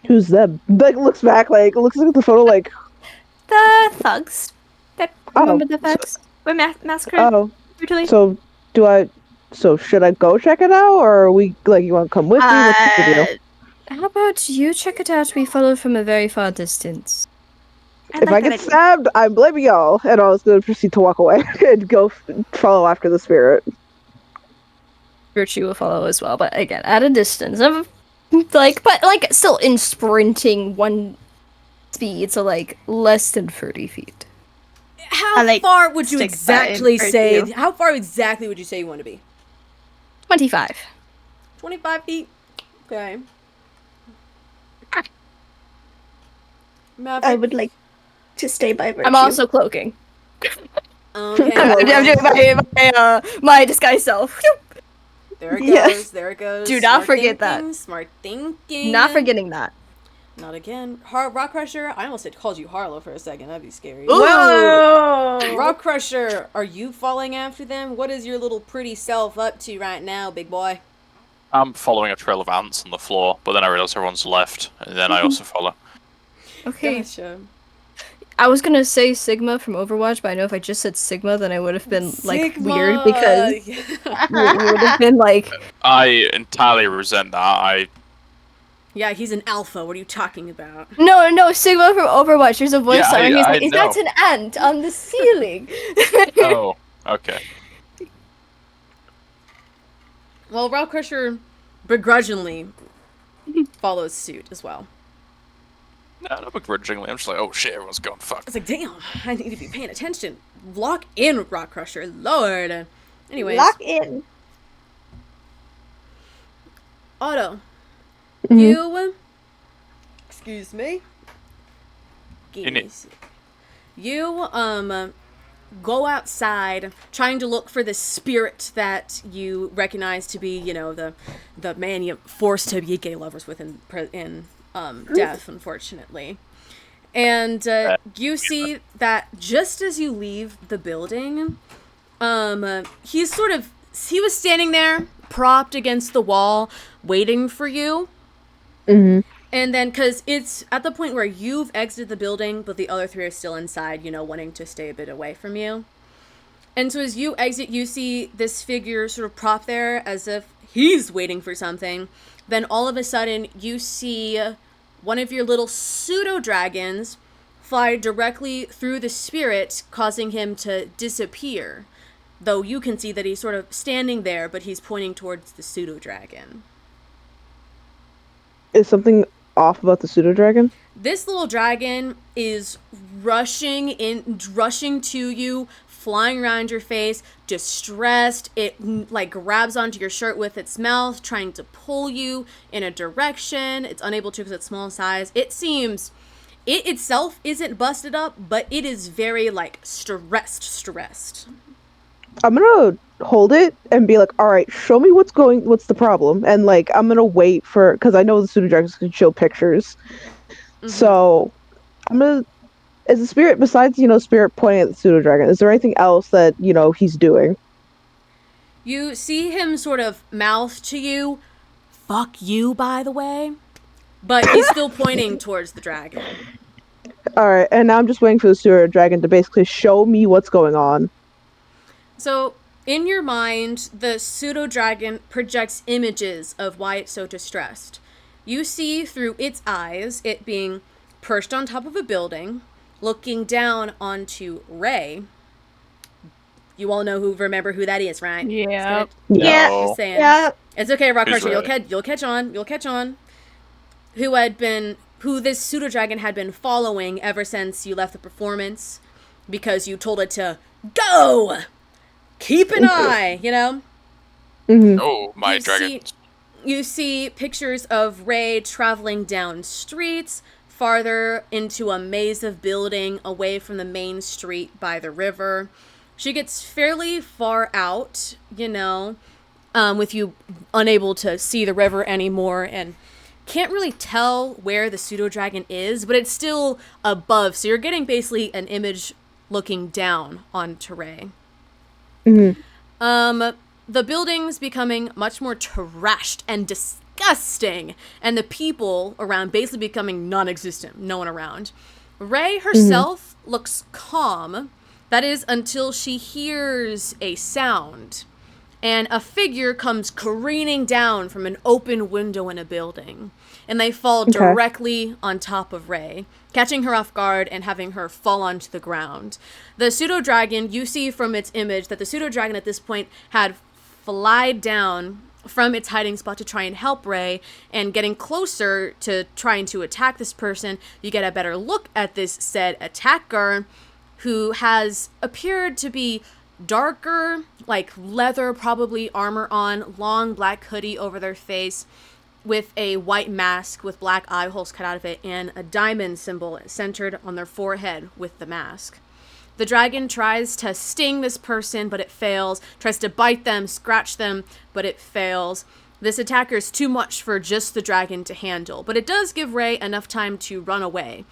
Who's them? Like, looks back, like, looks at the photo, like, The thugs that remember the thugs were massacred oh, brutally. so should I go check it out, or are we, like, you want to come with me? What's the deal? How about you check it out? We follow from a very far distance. If I get stabbed, I'm blaming y'all, and I was going to proceed to walk away and go follow after the spirit. Virtue will follow as well, but again, at a distance. But still in sprinting one speed, so like less than 30 feet. How far would you stick by exactly for say? you. How far exactly would you say you want to be? 25. 25 feet. Okay. Maverick. I would like to stay by Virtue. I'm also cloaking. Okay. I'm doing my disguise self. There it goes. Yes. There it goes. Do not Smart forget thinking, that. Smart thinking. Not forgetting that. Not again. Rock Crusher. I almost had called you Harlow for a second. That'd be scary. Whoa! Rock Crusher, are you following after them? What is your little pretty self up to right now, big boy? I'm following a trail of ants on the floor, but then I realize everyone's left, and then I also follow. Okay. Gotcha. I was gonna say Sigma from Overwatch, but I know if I just said Sigma, then I would have been like Sigma! weird because you would have been like, I entirely resent that. Yeah, he's an alpha. What are you talking about? no, Sigma from Overwatch. There's a voice Yeah, line. He's I like, is know. that an ant on the ceiling? Oh, okay. Well, Rock Crusher begrudgingly follows suit as well. No, not begrudgingly. I'm just like, oh shit, everyone's gone. Fuck. It's like, damn, I need to be paying attention. Lock in, Rock Crusher. Lord. Anyways. Lock in. Otto. Mhm. You. Excuse me. In it. You, go outside trying to look for the spirit that you recognize to be, the man you forced to be gay lovers with in death, unfortunately. And you see that just as you leave the building, he was standing there, propped against the wall, waiting for you. Mm-hmm. And then, because it's at the point where you've exited the building, but the other three are still inside, wanting to stay a bit away from you. And so as you exit, you see this figure sort of propped there as if he's waiting for something. Then all of a sudden, you see one of your little pseudo-dragons fly directly through the spirit, causing him to disappear. Though you can see that he's sort of standing there, but he's pointing towards the pseudo-dragon. Is something off about the pseudo dragon? This little dragon is rushing to you, flying around your face, distressed. It grabs onto your shirt with its mouth, trying to pull you in a direction. It's unable to because it's small size. It seems it itself isn't busted up, but it is very stressed. I'm gonna hold it and be like, all right, show me what's the problem, and I'm gonna wait because I know the pseudo dragons can show pictures. Mm-hmm. So I'm gonna. Is the spirit, besides spirit pointing at the pseudo dragon, is there anything else that he's doing? You see him sort of mouth to you, "Fuck you," by the way, but he's still pointing towards the dragon. All right, and now I'm just waiting for the pseudo dragon to basically show me what's going on. So, in your mind, the pseudo-dragon projects images of why it's so distressed. You see through its eyes, it being perched on top of a building, looking down onto Ray. You all remember who that is, right? Yeah. Yeah. Just saying. Yeah. It's okay, Rock Who's Crusher. Ray? You'll catch on. Who this pseudo-dragon had been following ever since you left the performance, because you told it to go! Keep an eye, Mm-hmm. Oh, my dragon. You see pictures of Ray traveling down streets, farther into a maze of building, away from the main street by the river. She gets fairly far out, with you unable to see the river anymore, and can't really tell where the pseudo-dragon is, but it's still above, so you're getting basically an image looking down onto Ray. Mm-hmm. The building's becoming much more trashed and disgusting, and the people around basically becoming non-existent, no one around. Ray herself looks calm. That is until she hears a sound, and a figure comes careening down from an open window in a building, and they fall directly on top of Ray, catching her off guard and having her fall onto the ground. The pseudo-dragon, you see from its image that the pseudo-dragon at this point had flied down from its hiding spot to try and help Ray, and getting closer to trying to attack this person, you get a better look at this said attacker, who has appeared to be darker, like leather, probably armor on, long black hoodie over their face, with a white mask with black eye holes cut out of it, and a diamond symbol centered on their forehead with the mask. The dragon tries to sting this person, but it fails. Tries to bite them, scratch them, but it fails. This attacker is too much for just the dragon to handle, but it does give Ray enough time to run away.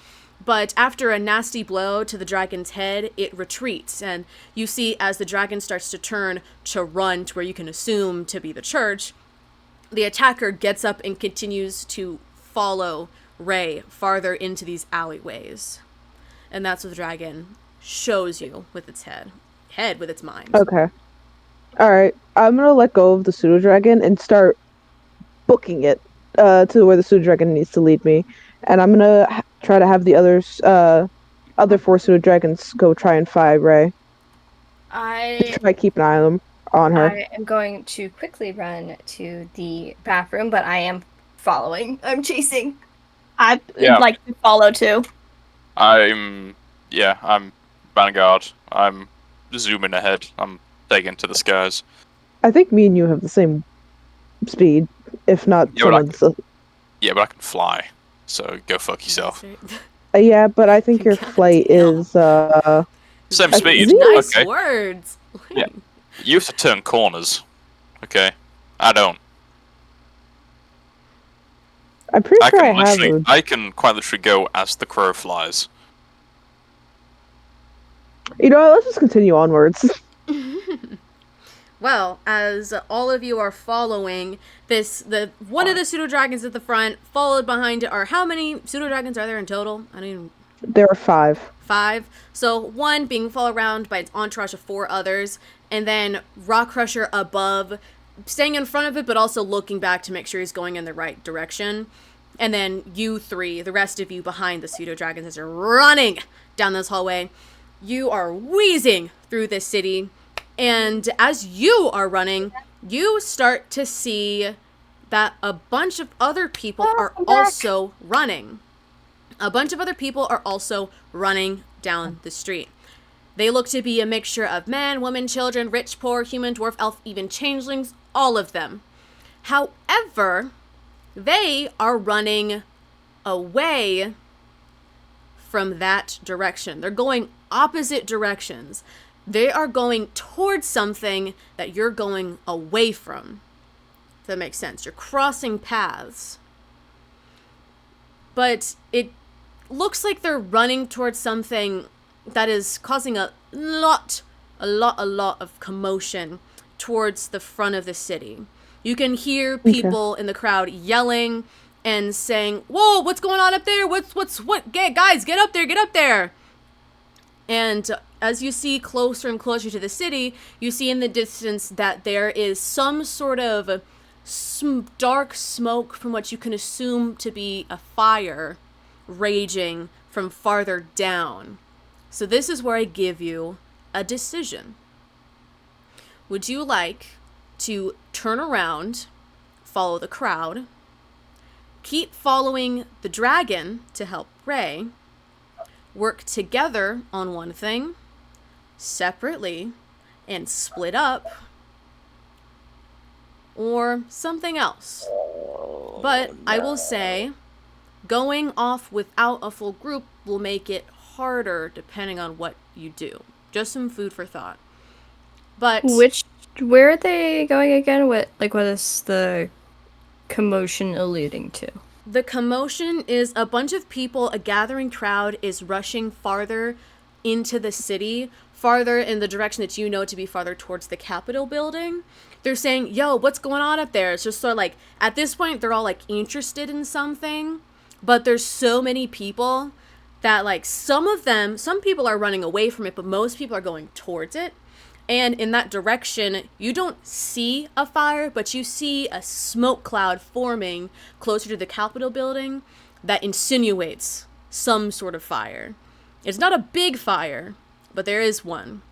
But after a nasty blow to the dragon's head, it retreats, and you see as the dragon starts to turn to run to where you can assume to be the church, the attacker gets up and continues to follow Ray farther into these alleyways. And that's what the dragon shows you with its head with its mind. Okay. All right. I'm gonna let go of the pseudo dragon and start booking it to where the pseudo dragon needs to lead me, and I'm gonna try to have the other four pseudo dragons go try and find Ray. I Try to keep an eye on her. I am going to quickly run to the bathroom, but I am following. I'm chasing. I'd like to follow too. I'm vanguard. I'm zooming ahead. I'm taking to the skies. I think me and you have the same speed, if not Yeah, but I can fly. So go fuck yourself. yeah, but I think your flight is Same speed. Nice Okay. words. Yeah. You have to turn corners. Okay. I don't. I'm pretty sure I have I can quite literally go as the crow flies. You know what? Let's just continue onwards. Well, as all of you are following one of the pseudo dragons at the front, followed behind it are how many pseudo dragons are there in total? I don't even. There are 5. 5. So one being followed around by its entourage of 4 others, and then Rock Crusher above, staying in front of it, but also looking back to make sure he's going in the right direction. And then you 3, the rest of you behind the pseudo dragons as you're running down this hallway. You are wheezing through this city. And as you are running, you start to see that a bunch of other people are also running. A bunch of other people are also running down the street. They look to be a mixture of men, women, children, rich, poor, human, dwarf, elf, even changelings, all of them. However, they are running away from that direction. They're going opposite directions. They are going towards something that you're going away from. If that makes sense. You're crossing paths. But it looks like they're running towards something that is causing a lot of commotion towards the front of the city. You can hear people in the crowd yelling and saying, "Whoa, what's going on up there? What, guys, get up there." And as you see closer and closer to the city, you see in the distance that there is some sort of dark smoke from what you can assume to be a fire raging from farther down. So this is where I give you a decision. Would you like to turn around, follow the crowd, keep following the dragon to help Ray, work together on one thing, separately, and split up, or something else? But I will say, going off without a full group will make it harder depending on what you do. Just some food for thought. But where are they going again? What is the commotion alluding to? The commotion is a bunch of people, a gathering crowd is rushing farther into the city, farther in the direction that you know to be farther towards the Capitol building. They're saying, "Yo, what's going on up there?" It's just sort of like, at this point, they're all like interested in something, but there's so many people that like some people are running away from it, but most people are going towards it. And in that direction, you don't see a fire, but you see a smoke cloud forming closer to the Capitol building that insinuates some sort of fire. It's not a big fire, but there is one.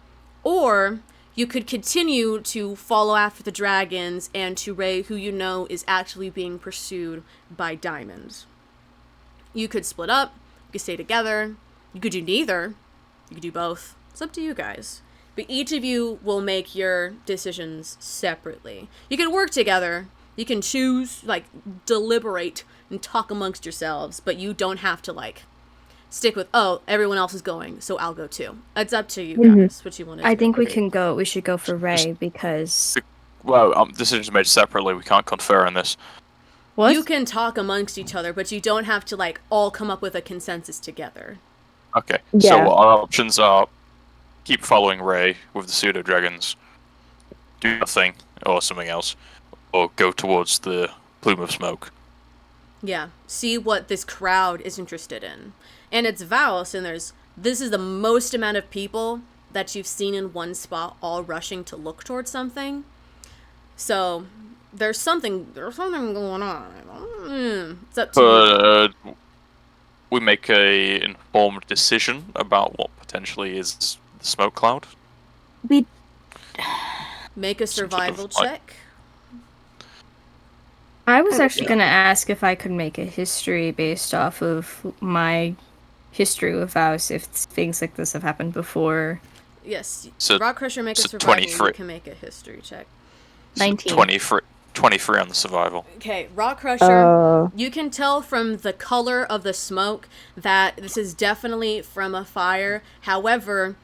Or you could continue to follow after the dragons and to Ray, who you know is actually being pursued by diamonds. You could split up, you could stay together, you could do neither, you could do both. It's up to you guys. But each of you will make your decisions separately. You can work together. You can choose, deliberate and talk amongst yourselves, but you don't have to, stick with, oh, everyone else is going, so I'll go too. It's up to you guys, what you want to do. I think we should go for Ray, because... Well, decisions made separately, we can't confer on this. What? You can talk amongst each other, but you don't have to, all come up with a consensus together. Okay, Yeah. so our options are keep following Ray with the pseudo dragons, do nothing or something else, or go towards the plume of smoke. Yeah, see what this crowd is interested in. And it's Vaos, and this is the most amount of people that you've seen in one spot all rushing to look towards something. So there's something going on. It's up to you. We make a informed decision about what potentially is the smoke cloud. We Make a survival check. I was actually going to ask if I could make a history based off of my history with Faust, if things like this have happened before. Yes. So, Rock Crusher, make a survival. 23. You can make a history check. 19. 23 on the survival. Okay, Rock Crusher, you can tell from the color of the smoke that this is definitely from a fire. However,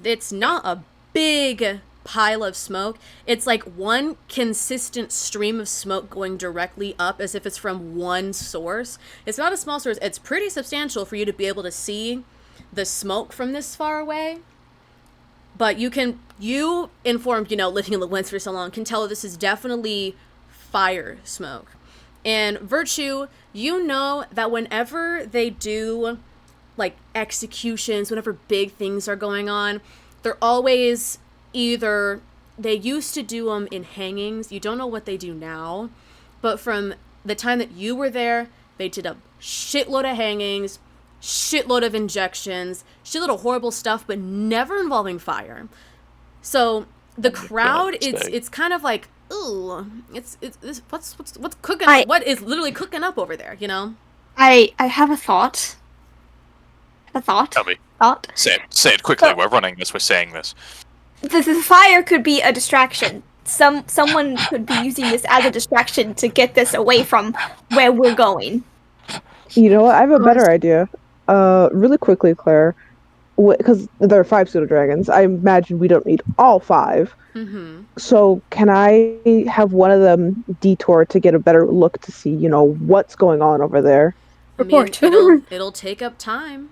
it's not a big pile of smoke. It's like one consistent stream of smoke going directly up as if it's from one source. It's not a small source. It's pretty substantial for you to be able to see the smoke from this far away. But you informed, living in the woods for so long, can tell this is definitely fire smoke. And Virtue, you know that whenever they do, like, executions, whenever big things are going on, they're always either, they used to do them in hangings. You don't know what they do now. But from the time that you were there, they did a shitload of hangings, shitload of injections, shitload of horrible stuff, but never involving fire. So the crowd, it's kind of like, ooh, it's what's cooking? What is literally cooking up over there? I have a thought. Tell me. Say it quickly. We're running this. We're saying this. The fire could be a distraction. Someone could be using this as a distraction to get this away from where we're going. You know what? I have a better idea. Really quickly, Claire, because there are 5 pseudo dragons. I imagine we don't need all 5. Mm-hmm. So can I have one of them detour to get a better look to see, what's going on over there? I mean, it'll take up time.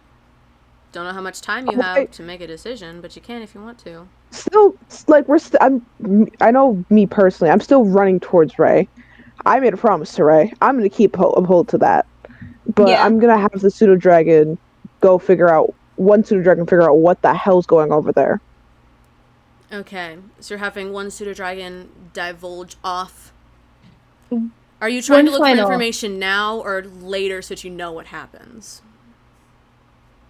Don't know how much time you have to make a decision, but you can if you want to. Still, like I know me personally. I'm still running towards Ray. I made a promise to Ray. I'm gonna keep hold to that. But Yeah. I'm gonna have the pseudo dragon go figure out what the hell's going over there. Okay, so you're having one pseudo dragon divulge off. Are you trying to look for information now or later so that you know what happens?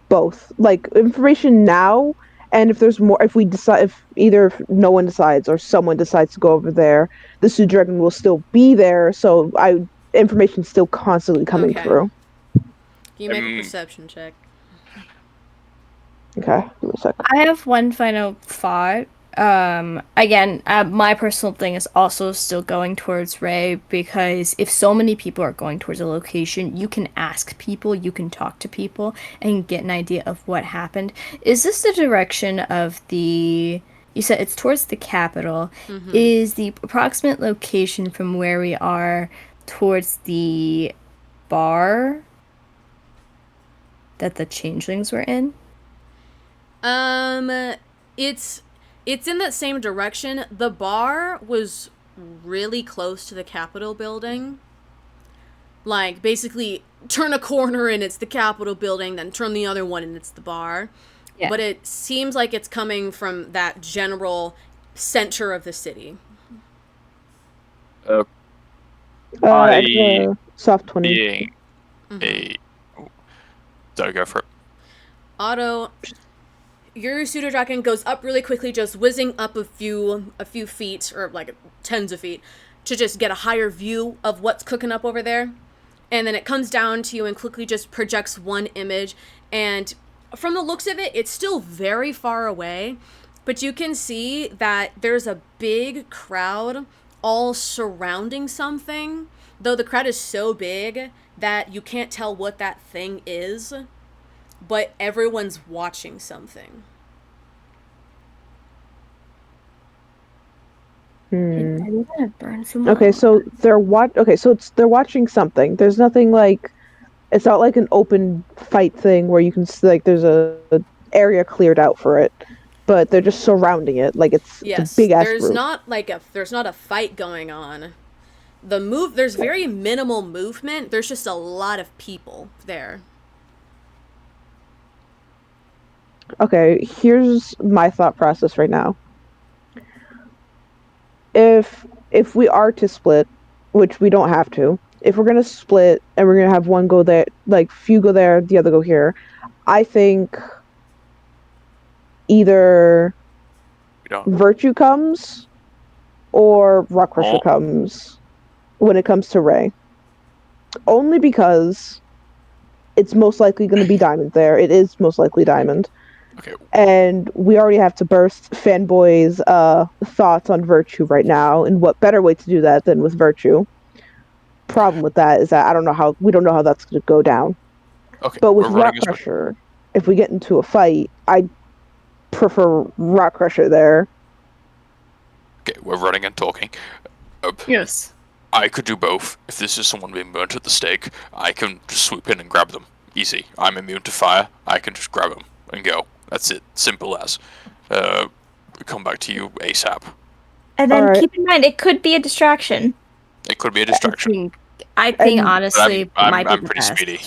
Both, like information now, and if there's more, if no one decides or someone decides to go over there, the pseudo dragon will still be there. So information's still constantly coming through. Can you make a perception check? Okay, give me a second. I have one final thought. Again, my personal thing is also still going towards Ray, because if so many people are going towards a location, you can ask people, you can talk to people, and get an idea of what happened. Is this the direction of you said it's towards the capital. Mm-hmm. Is the approximate location from where we are towards the bar that the changelings were in? It's in that same direction. The bar was really close to the Capitol building. Like, basically, turn a corner and it's the Capitol building, then turn the other one and it's the bar. Yeah. But it seems like it's coming from that general center of the city. Soft 20. Being Sorry, go for it. Otto, your pseudo dragon goes up really quickly, just whizzing up a few feet, or like tens of feet, to just get a higher view of what's cooking up over there. And then it comes down to you and quickly just projects one image. And from the looks of it, it's still very far away, but you can see that there's a big crowd all surrounding something, though the crowd is so big that you can't tell what that thing is, but everyone's watching something. Okay, so they're they're watching something. There's nothing like, it's not like an open fight thing where you can see, like, there's a area cleared out for it, but they're just surrounding it like it's a big ass there's group. There's not a fight going on. There's very minimal movement. There's just a lot of people there. Okay, here's my thought process right now. If we are to split, which we don't have to, if we're gonna split and we're gonna have one go there, like few go there, the other go here, I think either Virtue comes or Rock Crusher comes when it comes to Ray. Only because it's most likely going to be Diamond there. It is most likely Diamond. Okay. And we already have to burst Fanboy's thoughts on Virtue right now, and what better way to do that than with Virtue? Problem with that is that we don't know how that's going to go down. Okay. But with Rock Crusher, if we get into a fight, I prefer Rock Crusher there. Okay, we're running and talking. Yes. I could do both. If this is someone being burnt at the stake, I can just swoop in and grab them. Easy. I'm immune to fire. I can just grab them and go. That's it. Simple as. come back to you ASAP. And then Alright. keep in mind, it could be a distraction. It could be a distraction. I think And- honestly, But I'm might be the pretty best. speedy.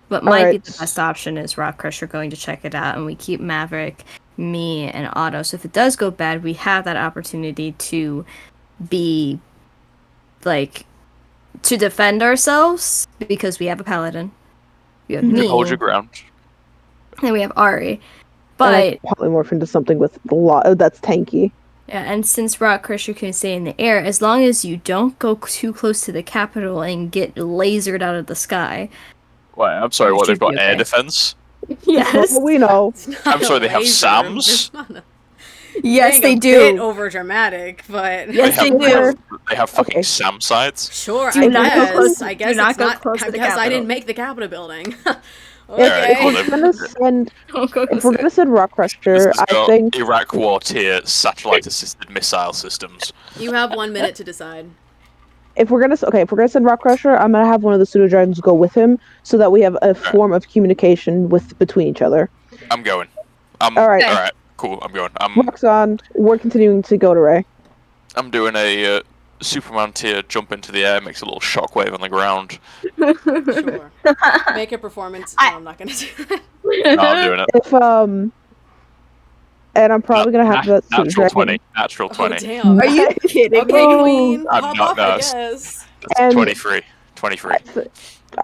What might be Alright. the best option is Rock Crusher going to check it out, and we keep Maverick, me, and Otto. So if it does go bad, we have that opportunity to be, like, to defend ourselves because we have a paladin. We have You me, can hold your ground. and we have Ari. And But I polymorph into something with a lot that's tanky. yeah, and since Rock Crusher can stay in the air, as long as you don't go too close to the capital and get lasered out of the sky. Wait, I'm sorry, what, Should they've got be air okay. defense? Yes. We know. I'm sorry, they have SAMs? Yes, they Bit do. over dramatic, but Yes, they have, do. They have fucking Okay. SAM sites? sure. Do I not go close- guess. I do guess not it's go not. close I to the guess I Capitol. didn't make the Capitol building. Alright, Okay. cool If then. we're gonna send, Don't go if close we're to gonna it. send Rock This Crusher, has I got think Iraq War tier satellite-assisted missile systems. You have 1 minute to decide. if we're gonna send Rock Crusher, I'm gonna have one of the pseudo dragons go with him so that we have a form of communication between each other. I'm going. Alright. Alright, cool, I'm going. Roxanne, we're continuing to go to Ray. I'm doing a Superman tier jump into the air, makes a little shockwave on the ground. Sure. Make a performance. No, I'm not gonna do that. No, I'm doing it. If and I'm probably gonna have that pseudo Natural dragon. 20. Natural Oh 20. damn. Are you kidding Okay, me? Queen. I'm Pop not off, I nice. guess. And 23. 23.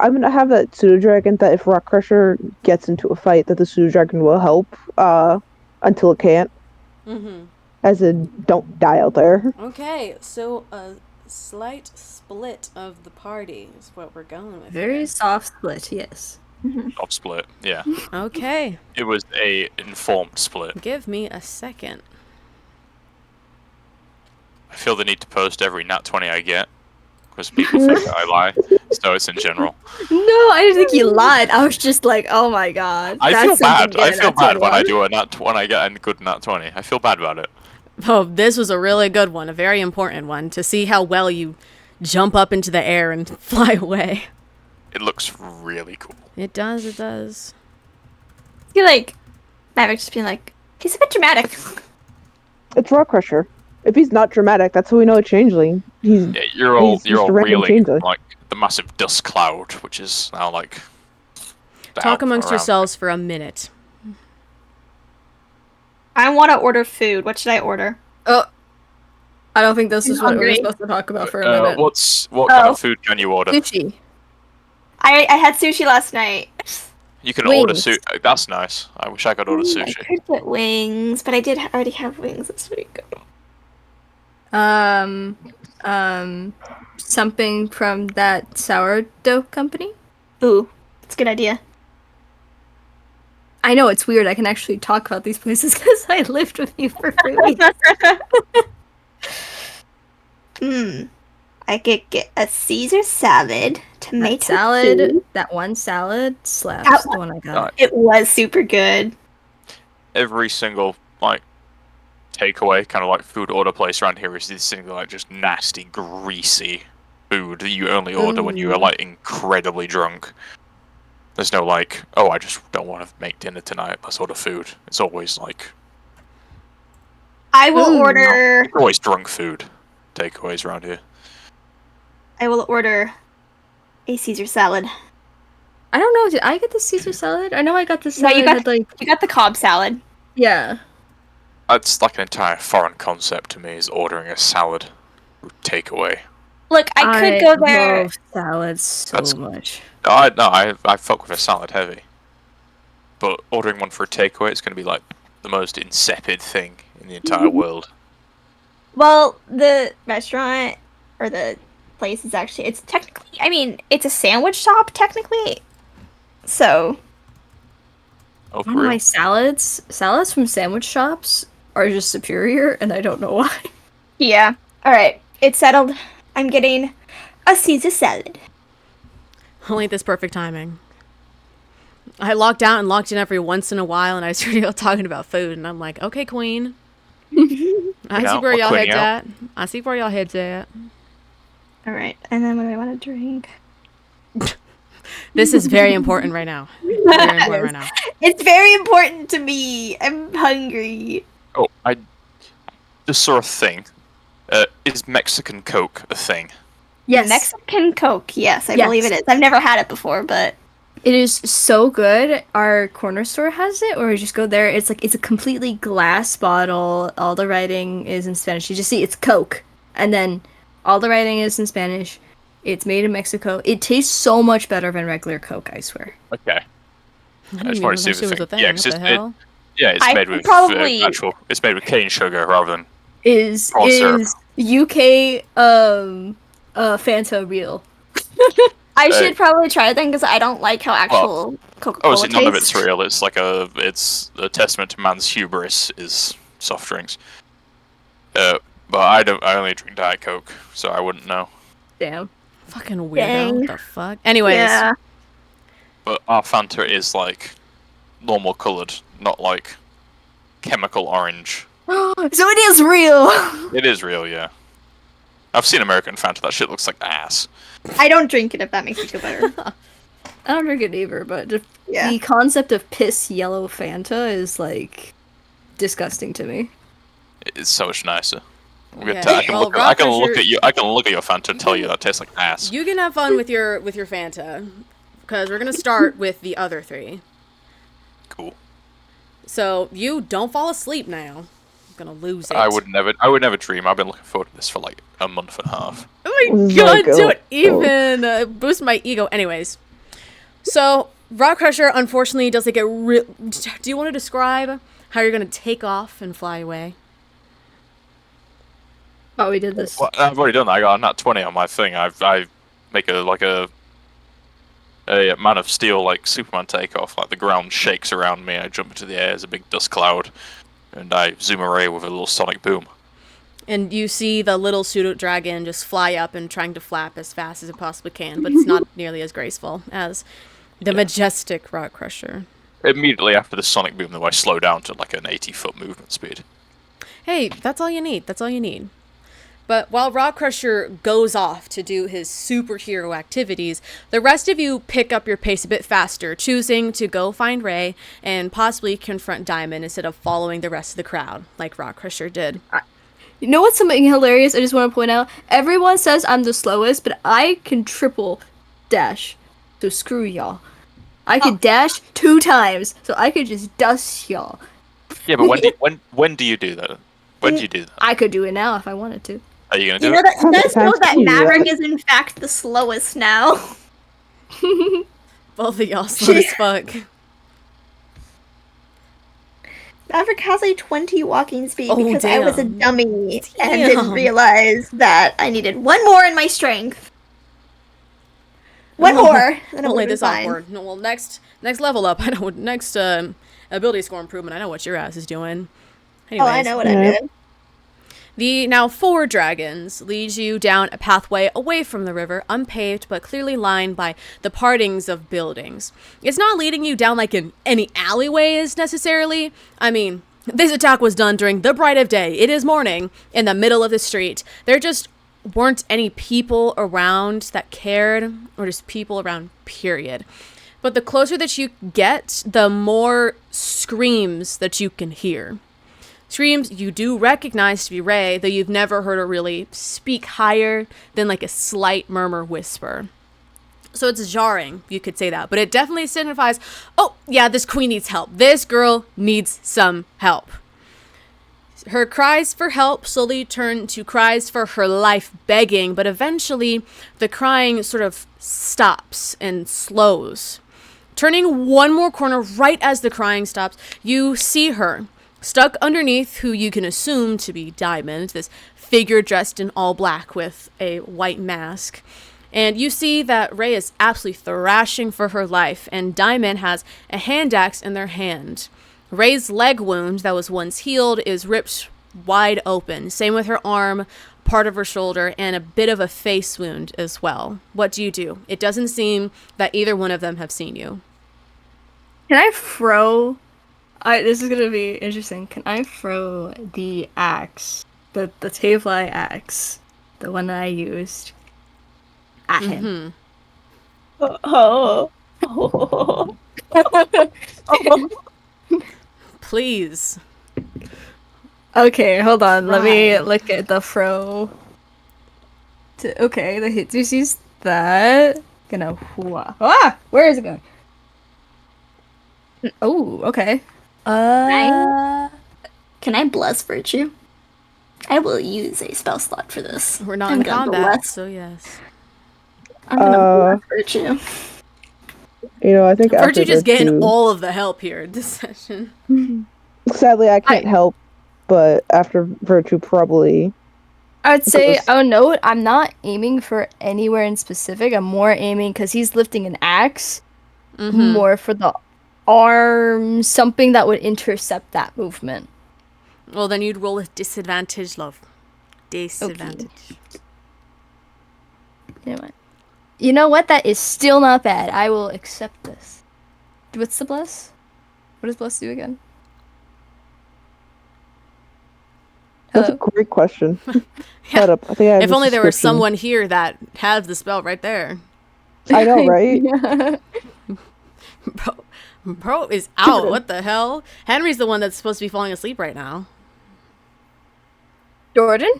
I'm gonna have that pseudo dragon that if Rock Crusher gets into a fight, that the pseudo dragon will help until it can't. Mm-hmm. As in, don't die out there. Okay, so a slight split of the party is what we're going with. Very here. soft split, yes. Top split. Yeah. Okay, It was a informed split. give me a second. I feel the need to post every nat 20 I get. Because people think that I lie. So it's in general. No, I didn't think you lied. I was just like, oh my god. I that's feel something bad. to I get feel an bad when I on. do a when I get a good nat 20. I feel bad about it. Oh, this was a really good one, a very important one, to see how well you jump up into the air and fly away. It looks really cool. It does, it does. I feel like Maverick just being like, he's a bit dramatic. It's Rock Crusher. If he's not dramatic, that's how we know a changeling. He's Yeah, you're all He's just a random reeling changeling. from, like the massive dust cloud, which is now like Talk down amongst around. yourselves for a minute. I want to order food. What should I order? Oh, I don't think this I'm is what we were hungry. supposed to talk about for a minute. What kind Oh. of food can you order? Sushi. I had sushi last night. You can order Wings. sushi. That's nice. I wish I could order I sushi. could get wings, but I did already have wings this week. Something from that sourdough company? Ooh, that's a good idea. I know it's weird. I can actually talk about these places because I lived with you for 3 weeks. I could get a Caesar salad, tomato That salad, soup. that one salad slaps. That The one I got. It was super good. Every single like takeaway kind of like food order place around here is this thing like just nasty, greasy food that you only order when you are like incredibly drunk. There's no like, oh, I just don't want to make dinner tonight. Let's order food. It's always like I will order. always drunk food takeaways around here. I will order a Caesar salad. I don't know. Did I get the Caesar salad? I know I got the No, salad. you got had, like, You got the Cobb salad. yeah. That's like an entire foreign concept to me is ordering a salad takeaway. Look, I could go there. Love salads so That's- much. I fuck with a salad heavy. But ordering one for a takeaway, it's going to be like the most insipid thing in the entire world. Well, the restaurant or the place is actually, it's technically, I mean, it's a sandwich shop technically. So, Oh, for One of real? my salads from sandwich shops are just superior, and I don't know why. yeah. All right, it's settled. I'm getting a Caesar salad. Only this perfect timing. I locked out and locked in every once in a while, and I started talking about food, and I'm like, okay, Queen. I see Yeah, where what y'all Queen heads out? at. I see where y'all heads at. All right, and then what do I want to drink? This is very important right now. Very important right now. It's very important to me. I'm hungry. Oh, just saw a thing. Is Mexican Coke a thing? Yes. Mexican Coke. Yes, I Yes. believe it is. I've never had it before, but It is so good. Our corner store has it, or you just go there. It's a completely glass bottle. All the writing is in Spanish. You just see it's Coke, and then all the writing is in Spanish. It's made in Mexico. It tastes so much better than regular Coke, I swear. Okay. I didn't even know that shit was a thing. Yeah, What the hell? it's I made with probably- it's made with cane sugar rather than Is Corn syrup. UK Fanta real? I should probably try it then because I don't like how actual Oh, Coca-Cola so tastes. none of it's real. It's it's a testament to man's hubris is soft drinks. But I only drink Diet Coke, so I wouldn't know. Damn. Fucking weirdo. Dang. What the fuck? Anyways. Yeah. But our Fanta is like normal coloured, not like chemical orange. So it is real. It is real, yeah. I've seen American Fanta. That shit looks like ass. I don't drink it if that makes you feel better. I don't drink it either, but just Yeah. the concept of piss yellow Fanta is like disgusting to me. It's so much nicer. Okay. I can Well, look. I can look Rockfisher- at you. I can look at your Fanta and tell you that tastes like ass. You can have fun with your Fanta, because we're gonna start with the other three. Cool. So you don't fall asleep now. I'm gonna lose it. I would never dream. I've been looking forward to this for like a month and a half. Oh my Like, god! oh, Don't even boost my ego. Anyways, so Rock Crusher unfortunately does like a real. Do you want to describe how you're gonna take off and fly away? Oh, we did this. Well, I've already done that. I got a nat 20 on my thing. I make a Man of Steel like Superman takeoff. Like the ground shakes around me. I jump into the air as a big dust cloud, and I zoom away with a little sonic boom. And you see the little pseudo dragon just fly up and trying to flap as fast as it possibly can, but it's not nearly as graceful as the majestic Rock Crusher. Immediately after the sonic boom, though, I slow down to like an 80-foot movement speed. Hey, that's all you need. That's all you need. But while Rock Crusher goes off to do his superhero activities, the rest of you pick up your pace a bit faster, choosing to go find Ray and possibly confront Diamond instead of following the rest of the crowd, like Rock Crusher did. You know what's something hilarious? I just want to point out. Everyone says I'm the slowest, but I can triple dash. So screw y'all. I could dash 2 times, so I could just dust y'all. Yeah, but when do you do that? When do you do that? I could do it now if I wanted to. Are you gonna do You know it? that you guys know that Yeah. Maverick is in fact the slowest now. Both of y'all slow as fuck. Maverick has a 20 walking speed Oh, because I was a damn. dummy and Damn. didn't realize that I needed one more in my strength. One more. Then it Only would've this been fine. awkward. No, well, next level up. I know. Next ability score improvement. I know what your ass is doing. Anyways, Oh, I know what I Yeah. did. The now 4 dragons leads you down a pathway away from the river, unpaved but clearly lined by the partings of buildings. It's not leading you down like in any alleyways necessarily. I mean, this attack was done during the bright of day. It is morning in the middle of the street. There just weren't any people around that cared, or just people around, period. But the closer that you get, the more screams that you can hear. Screams you do recognize to be Ray, though you've never heard her really speak higher than like a slight murmur whisper. So it's jarring, you could say that, but it definitely signifies, oh yeah, this queen needs help. This girl needs some help. Her cries for help slowly turn to cries for her life begging, but eventually the crying sort of stops and slows. Turning one more corner right as the crying stops, you see her. Stuck underneath who you can assume to be Diamond, this figure dressed in all black with a white mask. And you see that Ray is absolutely thrashing for her life, and Diamond has a hand axe in their hand. Ray's leg wound that was once healed is ripped wide open. Same with her arm, part of her shoulder, and a bit of a face wound as well. What do you do? It doesn't seem that either one of them have seen you. Can I throw? This is gonna be interesting. Can I throw the axe, the Tavli axe, the one that I used, at him? Oh. Please. Okay, hold on. Let me Right. look at the fro. Okay, the hit sees that. Gonna where is it going? Oh, okay. Uh, Can I bless virtue? I will use a spell slot for this. We're not I'm in gonna combat, bless. so yes. I'm gonna Uh, bless virtue. I think Virtue after just getting Virtue, all of the help here this session. sadly I can't help, but after Virtue probably I would say, goes. oh no, I'm not aiming for anywhere in specific. I'm more aiming because he's lifting an axe, more for the arm, something that would intercept that movement. Well, then you'd roll with disadvantage, love. Okay. Disadvantage. You know what? That is still not bad. I will accept this. What's the bless? What does bless do again? That's a Hello? great question. Yeah. Hold up, I think I have If this only there was description. someone here that has the spell right there. I know, right? Yeah. Bro is out. What the hell? Henry's the one that's supposed to be falling asleep right now. Jordan?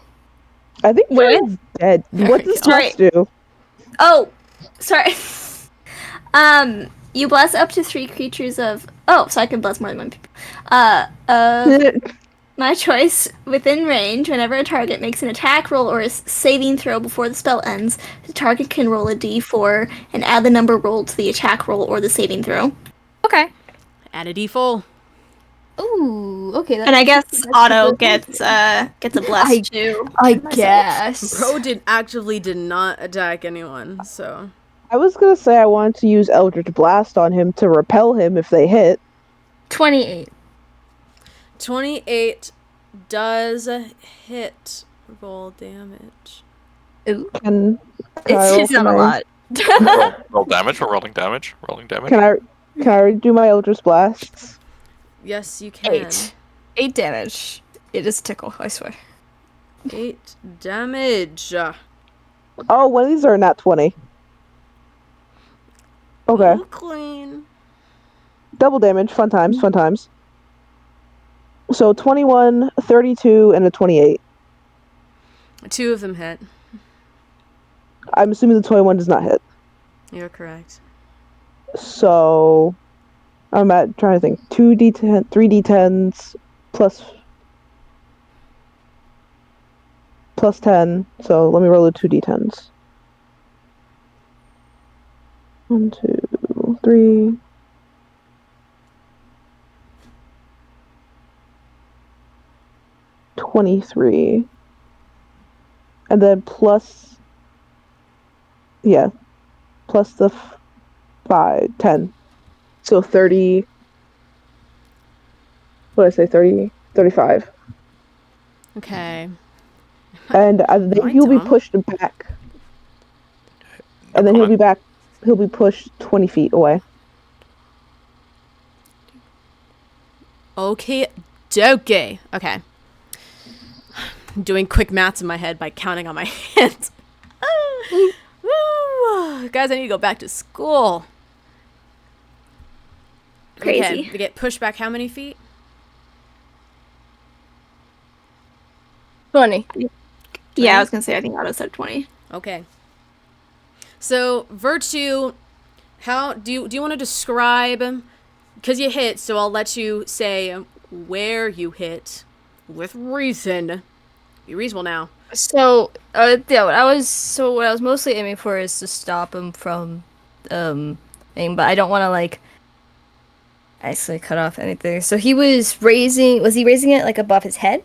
I think What? Jordan's dead. What we does go. bless do? Oh, sorry. You bless up to 3 creatures of. Oh, so I can bless more than 1 people. My choice within range. Whenever a target makes an attack roll or a saving throw before the spell ends, the target can roll a d4 and add the number rolled to the attack roll or the saving throw. Okay. Add a d4. Ooh, okay. And I guess Otto gets a bless too. I myself. guess. Bro did not attack anyone, so. I was gonna say I wanted to use Eldritch Blast on him to repel him if they hit. 28. 28 does hit. Roll damage. Ooh. Can I roll It's for not a my- lot. Roll damage or rolling damage? Rolling damage. Can I do my Eldritch Blasts? Yes, you can. 8 damage. It is a tickle, I swear. 8 damage. Oh, one of these are not 20. Okay. Ooh, clean. Double damage, fun times, fun times. So 21, 32, and a 28. 2 of them hit. I'm assuming the 21 does not hit. You're correct. So I'm trying to think. 2d10, 3d10s plus 10. So let me roll the 2d10s. 1, 2, 3. $23. And then plus the 10. So 30. What did I say? 30, 35. Okay. And then he'll be pushed back. And then he'll be back. He'll be pushed 20 feet away. Okay, dokie. Okay. I'm doing quick maths in my head by counting on my hands. Woo! Guys, I need to go back to school. Crazy. Okay, we get pushed back how many feet? 20. Yeah, I was gonna say I think Otto said 20. Okay. So, Virtue, how do you want to describe, because you hit, so I'll let you say where you hit with reason. Be reasonable now. So, yeah, what I was mostly aiming for is to stop him from, aiming, but I don't want to, like, actually cut off anything. So was he raising it, like, above his head?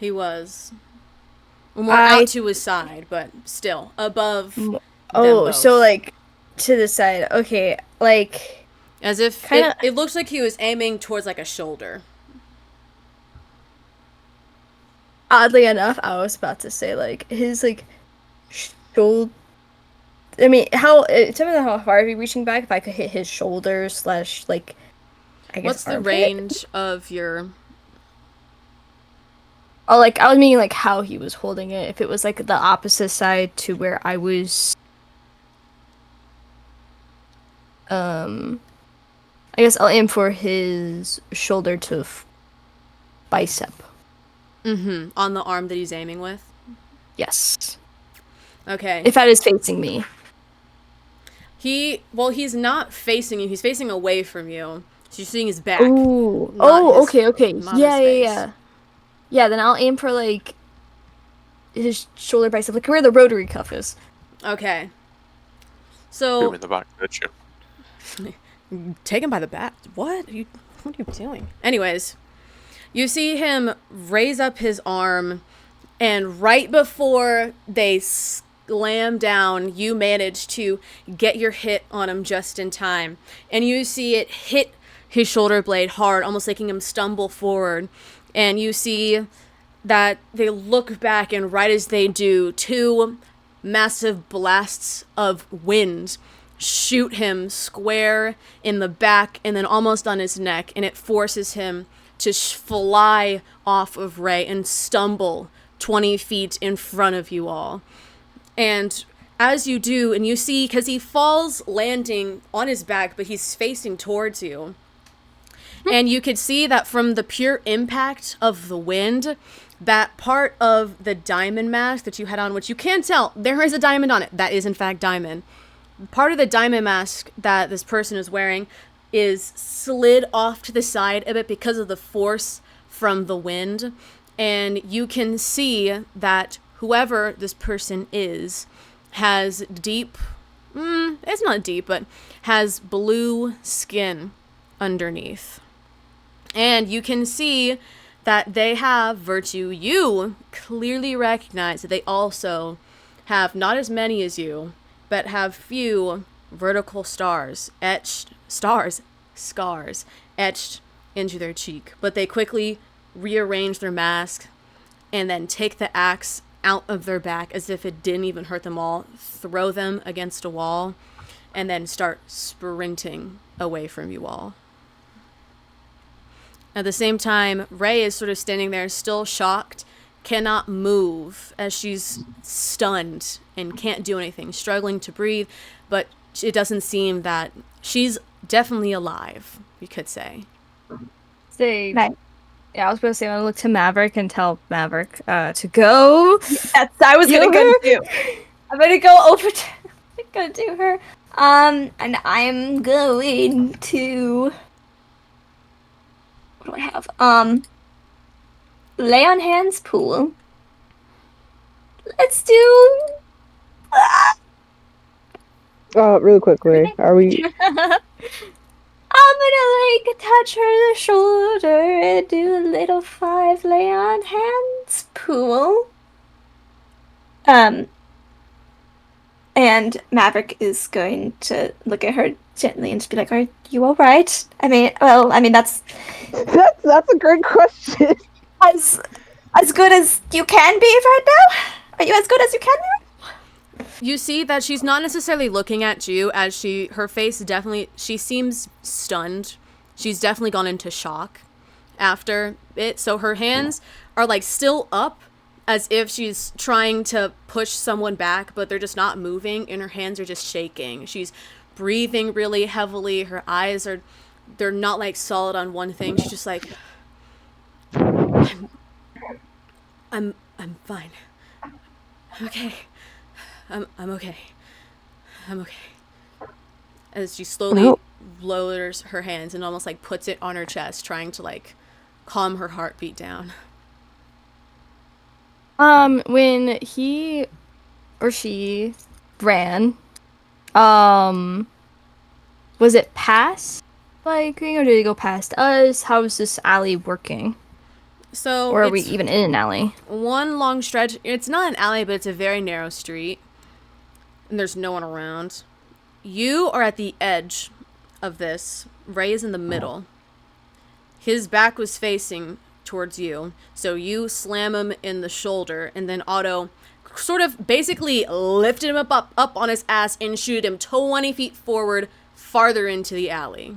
He was. More out to his side, but still, above them both. So, like, to the side. Okay, like... As if, kinda... it looks like he was aiming towards, like, a shoulder. Oddly enough, I was about to say, like, his, like, shoulder... I mean, in terms of how far I'd be reaching back, if I could hit his shoulder / like, I guess What's the armpit? range of your... Oh, like, I was meaning, like, how he was holding it. If it was, like, the opposite side to where I was... I guess I'll aim for his shoulder to bicep. Mm-hmm. On the arm that he's aiming with? Yes. Okay. If that is facing me. He's not facing you. He's facing away from you. So you're seeing his back. Ooh. Not Oh, his, okay. not Yeah, his face. yeah. Yeah, then I'll aim for, like, his shoulder bicep, like where the rotary cuff is. Okay. Boom So, in the back, gotcha. take him by the back. What are you doing? Anyways, you see him raise up his arm, and right before they slam down, you manage to get your hit on him just in time. And you see it hit his shoulder blade hard, almost making him stumble forward. And you see that they look back, and right as they do, two massive blasts of wind shoot him square in the back and then almost on his neck, and it forces him to fly off of Ray and stumble 20 feet in front of you all. And as you do, and you see, because he falls landing on his back, but he's facing towards you. And you could see that from the pure impact of the wind, that part of the diamond mask that you had on, which you can tell, there is a diamond on it. That is, in fact, diamond. Part of the diamond mask that this person is wearing is slid off to the side a bit because of the force from the wind. And you can see that whoever this person is has deep, it's not deep, but has blue skin underneath. And you can see that they have virtue. You clearly recognize that they also have not as many as you, but have few vertical scars etched into their cheek. But they quickly rearrange their mask and then take the axe out of their back as if it didn't even hurt them all, throw them against a wall, and then start sprinting away from you all. At the same time, Ray is sort of standing there, still shocked, cannot move as she's stunned and can't do anything, struggling to breathe, but it doesn't seem that she's definitely alive, you could say. Say, Right. yeah, I was going to say, I look to Maverick and tell Maverick to go. That's I was Heal gonna go her? do. I'm gonna go over to go do her. And I'm going to. What do I have? Lay on hands pool. Let's do. Really quickly, are we? I'm gonna like touch her shoulder and do a little 5 lay on hands pool. And Maverick is going to look at her gently and just be like, "Are you all right?" I mean, that's That's a great question. as good as you can be right now. Are you as good as you can be? You see that she's not necessarily looking at you, as her face definitely, she seems stunned. She's definitely gone into shock after it. So her hands are like still up as if she's trying to push someone back, but they're just not moving and her hands are just shaking. She's breathing really heavily. Her eyes they're not like solid on one thing. She's just like, I'm fine. I'm okay. I'm okay. I'm okay. As she slowly lowers her hands and almost like puts it on her chest, trying to like calm her heartbeat down. When he or she ran, was it past Green or did it go past us? How is this alley working? So Or are we even in an alley? One long stretch. It's not an alley, but it's a very narrow street. And there's no one around. You are at the edge of this. Ray is in the middle. His back was facing towards you. So you slam him in the shoulder, and then Otto sort of basically lifted him up on his ass and shooted him 20 feet forward, farther into the alley.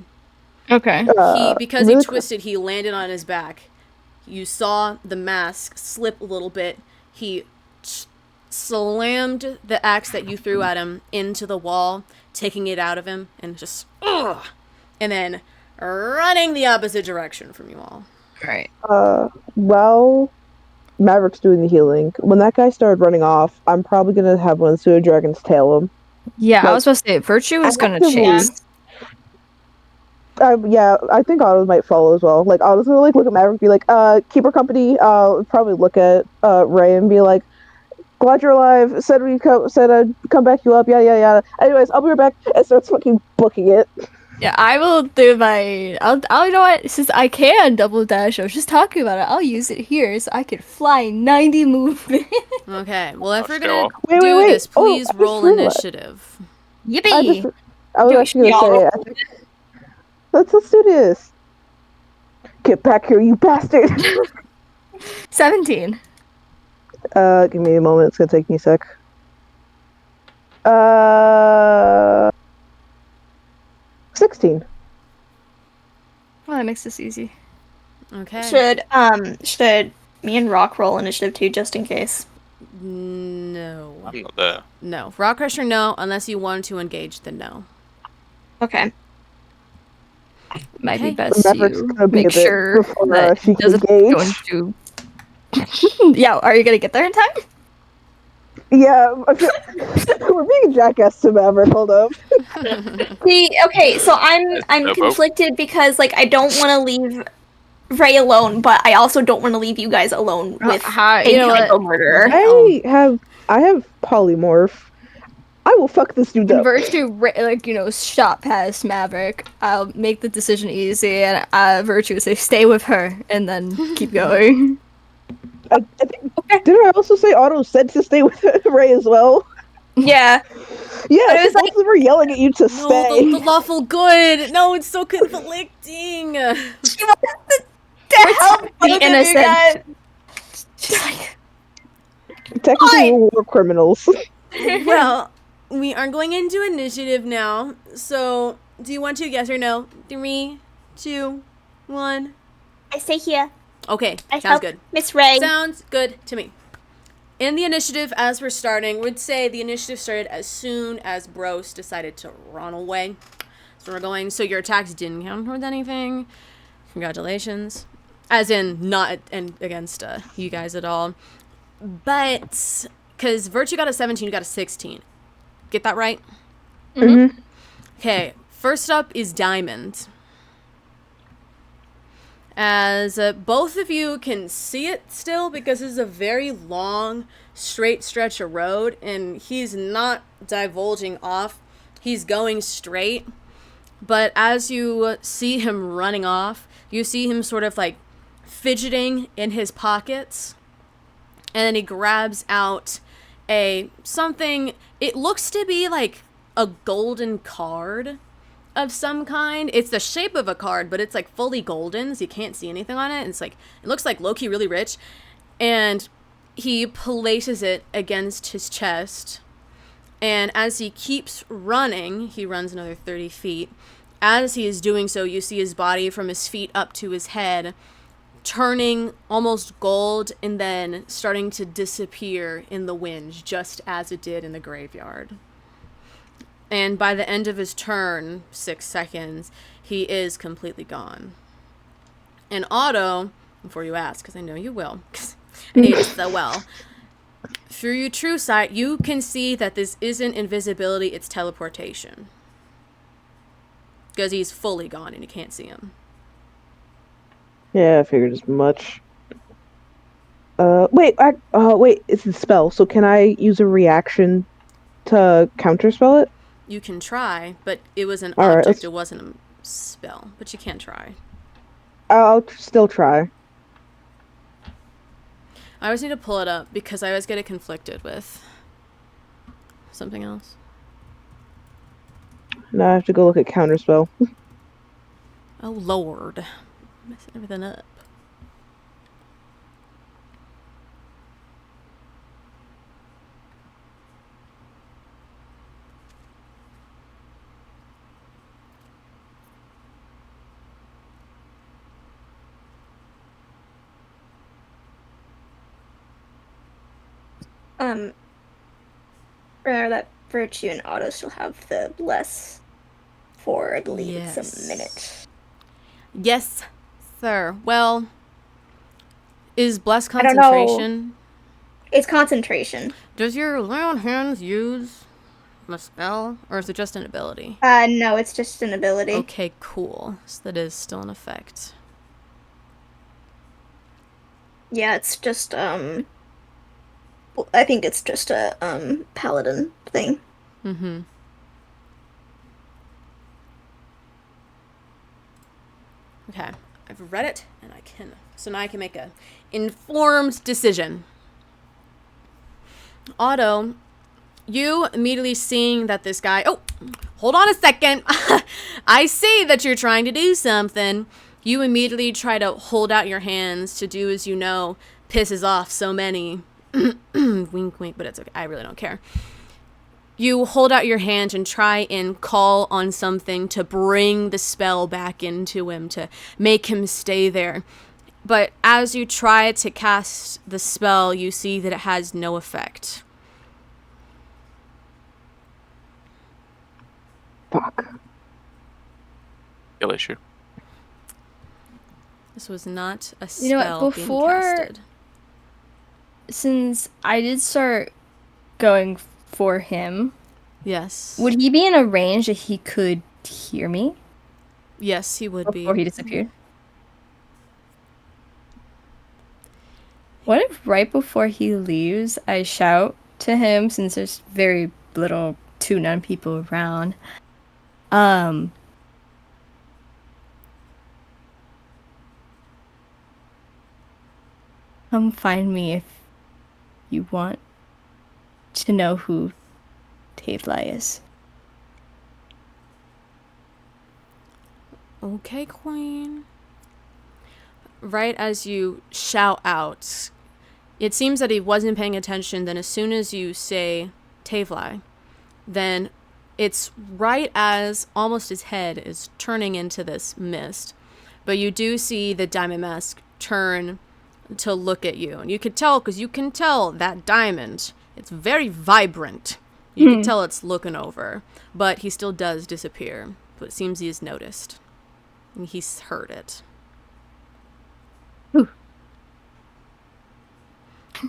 Okay. Because he twisted, he landed on his back. You saw the mask slip a little bit. He slammed the axe that you threw at him into the wall, taking it out of him, and just, and then running the opposite direction from you all. Right. Well, Maverick's doing the healing. When that guy started running off, I'm probably gonna have one of the pseudo dragons tail him. Yeah, I Like, was supposed to say Virtue is gonna actively. chase. Yeah, I think Otto might follow as well. Like Otto's gonna like look at Maverick and be like, keep her company. Probably look at Ray and be like, glad you're alive. Said I'd come back you up. Yeah, yeah, yeah. Anyways, I'll be right back. And starts fucking booking it. Yeah, I will do my. I'll. You know what? Since I can double dash, I was just talking about it. I'll use it here so I could fly 90 movement. Okay, well, if we're Let's gonna go. do Wait. this, Oh, please I just roll realized. initiative. Yippee! I was actually gonna say, let's do this. Get back here, you bastard. 17. Give me a moment. It's gonna take me a sec. Uh, 16. Well, that makes this easy. Okay. Should me and Rock roll initiative too, just in case? No. I'm not there. No. Rock Crusher, no. Unless you want to engage, then no. Okay. Might be Okay. best Maverick's to gonna be make a bit sure before that she he can doesn't engage. go into. Yeah, are you gonna get there in time? Yeah, we're being jackass to Maverick. Hold up. See, okay, so I'm No boat. conflicted because like I don't want to leave Ray alone, but I also don't want to leave you guys alone with a You know what? psycho murderer. I have polymorph. I will fuck this dude In up. Virtue, shot past Maverick. I'll make the decision easy, and Virtue say stay with her, and then keep going. I think, didn't I also say Otto said to stay with Ray as well? Yeah. Yeah, But it so was both of them are yelling at you to No, stay. the lawful good. No, it's so conflicting. She wants to help the both of you innocent. guys. She's like, Technically, we're war criminals. Well, we are going into initiative now. So, do you want to? Yes or no? 3, 2, 1. I stay here. Okay, I sounds help good. Miss Ray. Sounds good to me. In the initiative, as we're starting, would say the initiative started as soon as Bros decided to run away. So we're going. So your attacks didn't count towards anything. Congratulations. As in, not against you guys at all. But because Virtue got a 17, you got a 16. Get that right? Mm-hmm. Okay. First up is Diamond. As both of you can see it still, because this is a very long, straight stretch of road, and he's not divulging off. He's going straight. But as you see him running off, you see him sort of like fidgeting in his pockets. And then he grabs out something. It looks to be like a golden card of some kind. It's the shape of a card, but it's like fully golden, so you can't see anything on it. And it looks like low-key really rich. And he places it against his chest. And as he keeps running, he runs another 30 feet. As he is doing so, you see his body from his feet up to his head turning almost gold and then starting to disappear in the wind, just as it did in the graveyard. And by the end of his turn, 6 seconds, he is completely gone. And Otto, before you ask, because I know you will, because I hate it so well, through your true sight, you can see that this isn't invisibility, it's teleportation. Because he's fully gone and you can't see him. Yeah, I figured as much. Wait, it's a spell, so can I use a reaction to counterspell it? You can try, but it was an All right, object, it wasn't a spell. But you can try. I'll still try. I always need to pull it up because I always get it conflicted with something else. Now I have to go look at counterspell. Oh lord. Messing everything up. Remember that Virtue and Auto still have the bless for, I believe it's a minute. Yes, sir. Well, Is bless I don't know. concentration? It's concentration. Does your lay on hands use a spell, or is it just an ability? No, it's just an ability. Okay, cool. So that is still in effect. Yeah, it's just I think it's just a paladin thing. Mm-hmm. Okay, I've read it, and so now I can make a informed decision. Otto, you immediately seeing that this guy, oh, hold on a second. I see that you're trying to do something. You immediately try to hold out your hands to do as you know pisses off so many. Wink, wink, but it's okay. I really don't care. You hold out your hand and try and call on something to bring the spell back into him, to make him stay there. But as you try to cast the spell, you see that it has no effect. Fuck. Skill issue. This was not a spell You know what, being before- casted. Since I did start going for him, Yes. would he be in a range that he could hear me Yes, he would be. before he disappeared? What if right before he leaves, I shout to him, since there's very little to none people around, come find me if you want to know who Tavla is. Okay, Queen. Right as you shout out, it seems that he wasn't paying attention. Then as soon as you say Tavli, then it's right as almost his head is turning into this mist. But you do see the diamond mask turn to look at you. And you could tell, because you can tell that diamond, it's very vibrant. You can tell it's looking over. But he still does disappear. But it seems he has noticed. And he's heard it.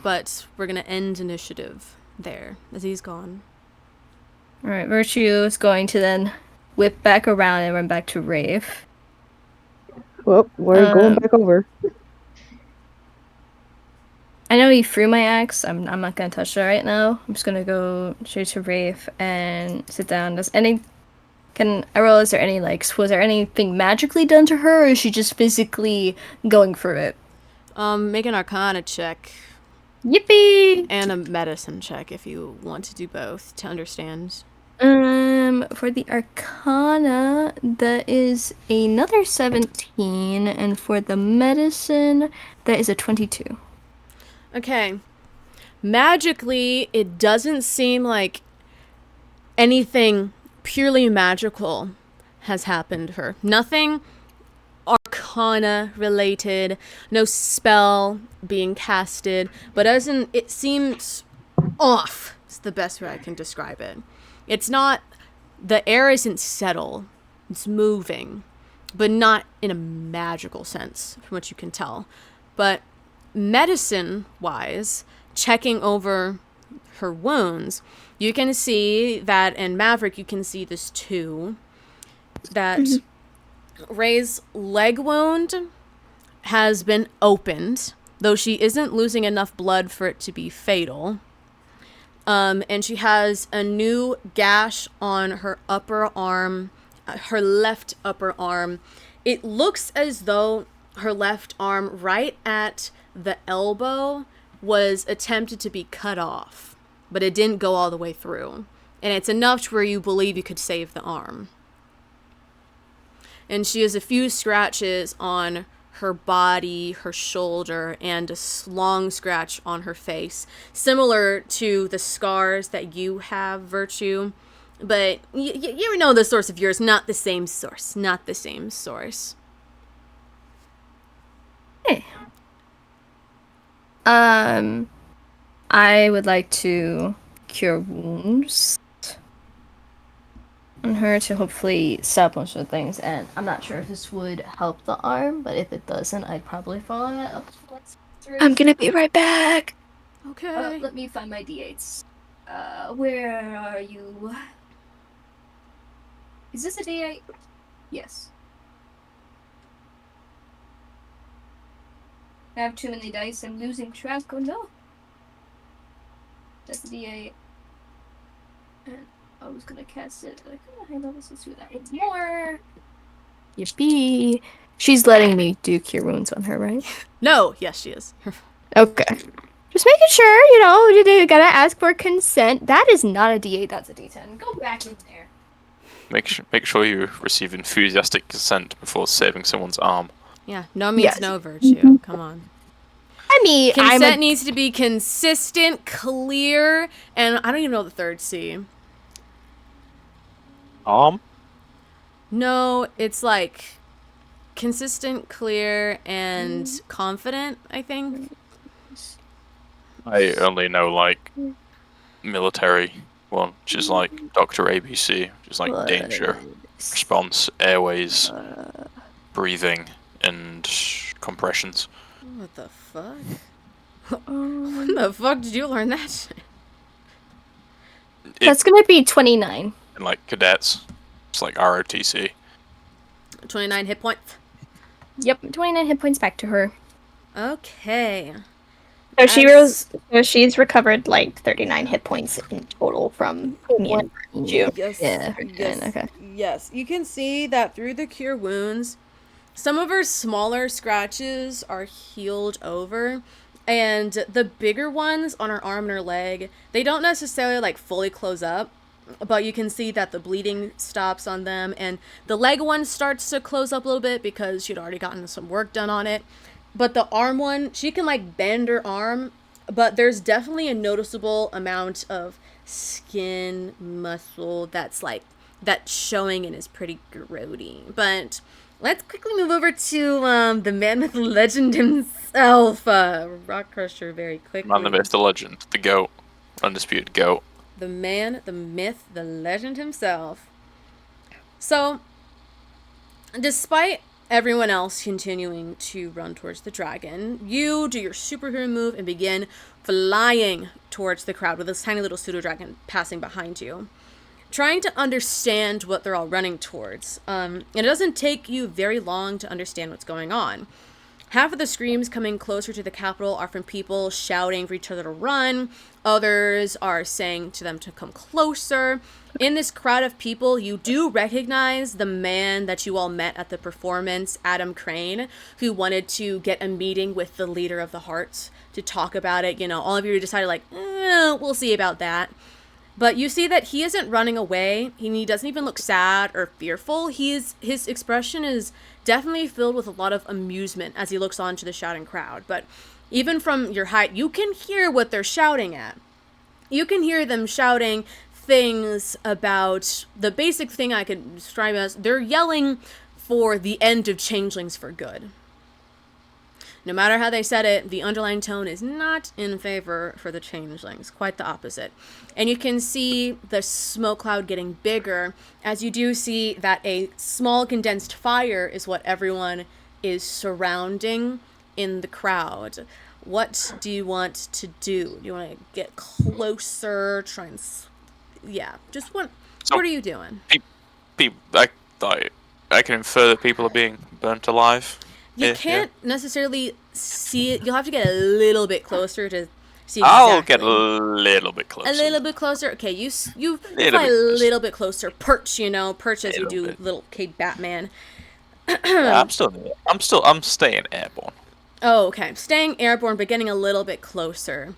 But we're going to end initiative there, as he's gone. Alright, Virtue is going to then whip back around and run back to Rave. Well, we're going back over. I know he threw my axe. I'm not gonna touch that right now. I'm just gonna go straight to Rafe and sit down. Can I roll? Is there any was there anything magically done to her, or is she just physically going through it? Make an Arcana check Yippee! and a Medicine check if you want to do both to understand. For the Arcana, that is another 17, and for the Medicine, that is a 22. Okay. Magically, it doesn't seem like anything purely magical has happened to her. Nothing Arcana related, no spell being casted, but it seems off. It's the best way I can describe it. It's not, the air isn't settled. It's moving, but not in a magical sense, from what you can tell. But medicine-wise, checking over her wounds, you can see that, and Maverick, you can see this too, that Ray's leg wound has been opened, though she isn't losing enough blood for it to be fatal. And she has a new gash on her upper arm, her left upper arm. It looks as though her left arm, right at the elbow, was attempted to be cut off, but it didn't go all the way through. And it's enough to where you believe you could save the arm. And she has a few scratches on her body, her shoulder, and a long scratch on her face, similar to the scars that you have, Virtue. But you know the source of yours, not the same source. Not the same source. Hey. I would like to cure wounds on her to hopefully stop most of the things, and I'm not sure if this would help the arm, but if it doesn't, I'd probably follow that up. I'm gonna be right back. Okay. Let me find my D8s. Where are you? Is this a D8? Yes. I have too many dice. I'm losing track. Oh no. That's a D8. And I was gonna cast it. Like, oh, high levels. Let's do that once more. Yippee. She's letting me do cure wounds on her, right? No. Yes, she is. Okay. Just making sure, you gotta ask for consent. That is not a D8, that's a D10. Go back in there. Make sure you receive enthusiastic consent before saving someone's arm. Yeah. No means Yes. no, Virtue. Come on. I mean, Consent needs to be consistent, clear, and I don't even know the third C. Arm? No, it's like consistent, clear, and confident, I think. I only know, like, military one, which is like Dr. ABC, which is like danger, response, airways, breathing, and compressions. What the fuck? When the fuck did you learn that? That's gonna be 29. And like cadets, it's like ROTC. 29 hit points. Yep, 29 hit points back to her. Okay. So she's recovered like 39 hit points in total from me and Ju. Yes. Yeah, Yes. okay. Yes. You can see that through the cure wounds, some of her smaller scratches are healed over, and the bigger ones on her arm and her leg, they don't necessarily like fully close up, but you can see that the bleeding stops on them, and the leg one starts to close up a little bit because she'd already gotten some work done on it. But the arm one, she can like bend her arm, but there's definitely a noticeable amount of skin muscle that's showing and is pretty grody. But let's quickly move over to the man with the legend himself, Rock Crusher, very quickly. Man, the myth, the legend, the goat, undisputed goat. The man, the myth, the legend himself. So, despite everyone else continuing to run towards the dragon, you do your superhero move and begin flying towards the crowd with this tiny little pseudo dragon passing behind you, trying to understand what they're all running towards. And it doesn't take you very long to understand what's going on. Half of the screams coming closer to the capital are from people shouting for each other to run. Others are saying to them to come closer. In this crowd of people, you do recognize the man that you all met at the performance, Adam Crane, who wanted to get a meeting with the leader of the Hearts to talk about it. All of you decided we'll see about that. But you see that he isn't running away. He doesn't even look sad or fearful. His expression is definitely filled with a lot of amusement as he looks on to the shouting crowd. But even from your height, you can hear what they're shouting at. You can hear them shouting things about the basic thing I could describe as they're yelling for the end of changelings for good. No matter how they said it, the underlying tone is not in favor for the changelings, quite the opposite. And you can see the smoke cloud getting bigger as you do see that a small condensed fire is what everyone is surrounding in the crowd. What do you want to do? Do you want to get closer, try and... just what are you doing? I can infer that people are being burnt alive. You can't necessarily see it. You'll have to get a little bit closer to see exactly. I'll get a little bit closer. A little bit closer? Okay, you fly a little bit closer. Perch as you do little Cape Batman. I'm staying airborne. Oh, okay. Staying airborne, but getting a little bit closer.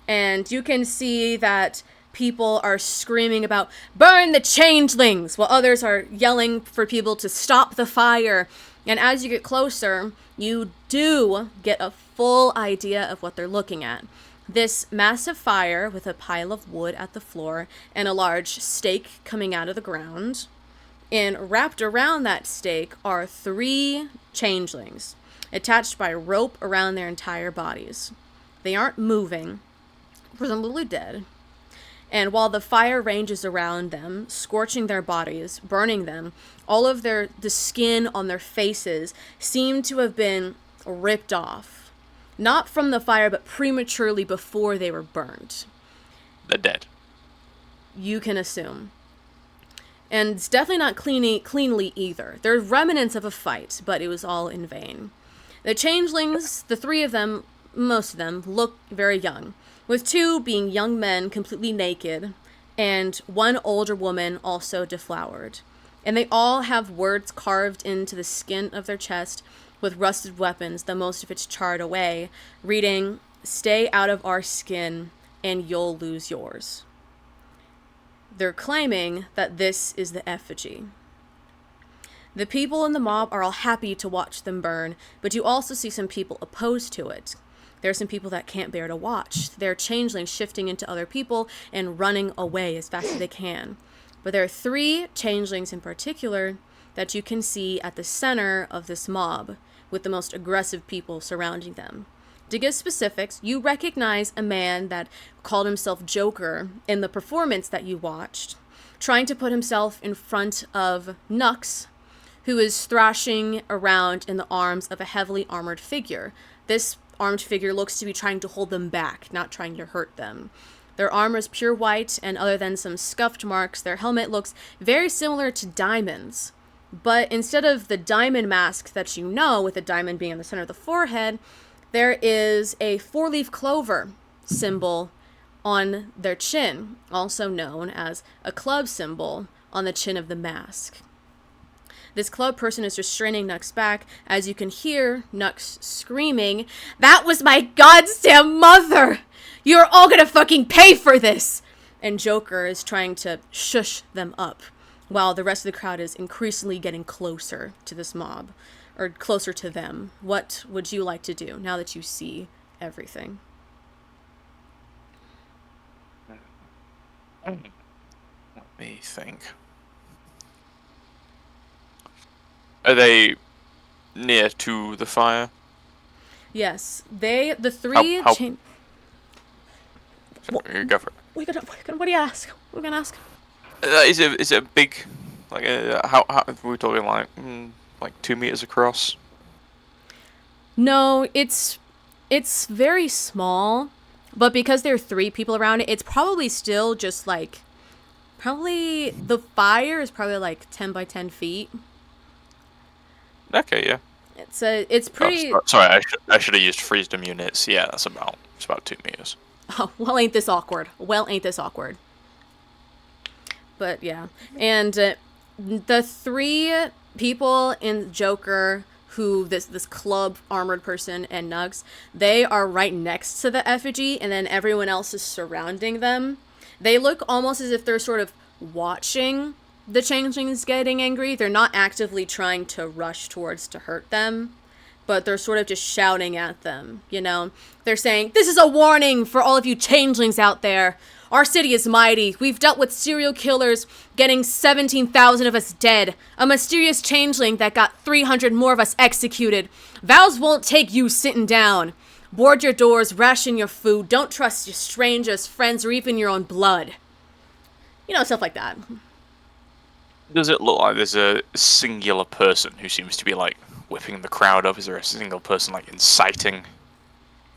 And you can see that people are screaming about, burn the changelings, while others are yelling for people to stop the fire. And as you get closer, you do get a full idea of what they're looking at. This massive fire with a pile of wood at the floor and a large stake coming out of the ground. And wrapped around that stake are 3 changelings, attached by rope around their entire bodies. They aren't moving, presumably dead. And while the fire ranges around them, scorching their bodies, burning them, all of the skin on their faces seem to have been ripped off. Not from the fire, but prematurely before they were burned. They're dead. You can assume. And it's definitely not cleanly either. There's remnants of a fight, but it was all in vain. The changelings, the three of them, most of them, look very young, with two being young men completely naked, and one older woman also deflowered. And they all have words carved into the skin of their chest with rusted weapons, though most of it's charred away, reading, "Stay out of our skin, and you'll lose yours." They're claiming that this is the effigy. The people in the mob are all happy to watch them burn, but you also see some people opposed to it. There are some people that can't bear to watch. They're changelings shifting into other people and running away as fast as they can. But there are three changelings in particular that you can see at the center of this mob, with the most aggressive people surrounding them. To give specifics, you recognize a man that called himself Joker in the performance that you watched, trying to put himself in front of Nux, who is thrashing around in the arms of a heavily armored figure. This armed figure looks to be trying to hold them back, not trying to hurt them. Their armor is pure white, and other than some scuffed marks, their helmet looks very similar to Diamond's. But instead of the diamond mask that you know, with the diamond being in the center of the forehead, there is a four-leaf clover symbol on their chin, also known as a club symbol on the chin of the mask. This club person is restraining Nux back, as you can hear Nux screaming, "That was my goddamn mother! You're all gonna fucking pay for this!" And Joker is trying to shush them up, while the rest of the crowd is increasingly getting closer to this mob, or closer to them. What would you like to do now that you see everything? Let me think. Are they near to the fire? Yes, the three... How go for it. What do you ask? We're gonna ask. Is it a big, like, how we're talking like 2 meters across? No, it's very small, but because there are three people around it, it's probably still just like, probably the fire is probably like 10 by 10 feet. Okay, yeah. It's pretty. Oh, sorry, I should have used freezedom units. Yeah, it's about 2 meters. Oh, well, ain't this awkward? But yeah, and the three people in Joker, who this club armored person and Nugs, they are right next to the effigy, and then everyone else is surrounding them. They look almost as if they're sort of watching the changelings getting angry. They're not actively trying to rush towards to hurt them, but they're sort of just shouting at them, you know? They're saying, "This is a warning for all of you changelings out there. Our city is mighty. We've dealt with serial killers, getting 17,000 of us dead. A mysterious changeling that got 300 more of us executed. Vows won't take you sitting down. Board your doors, ration your food. Don't trust your strangers, friends, or even your own blood." You know, stuff like that. Does it look like there's a singular person who seems to be, like, whipping the crowd up? Is there a single person, like, inciting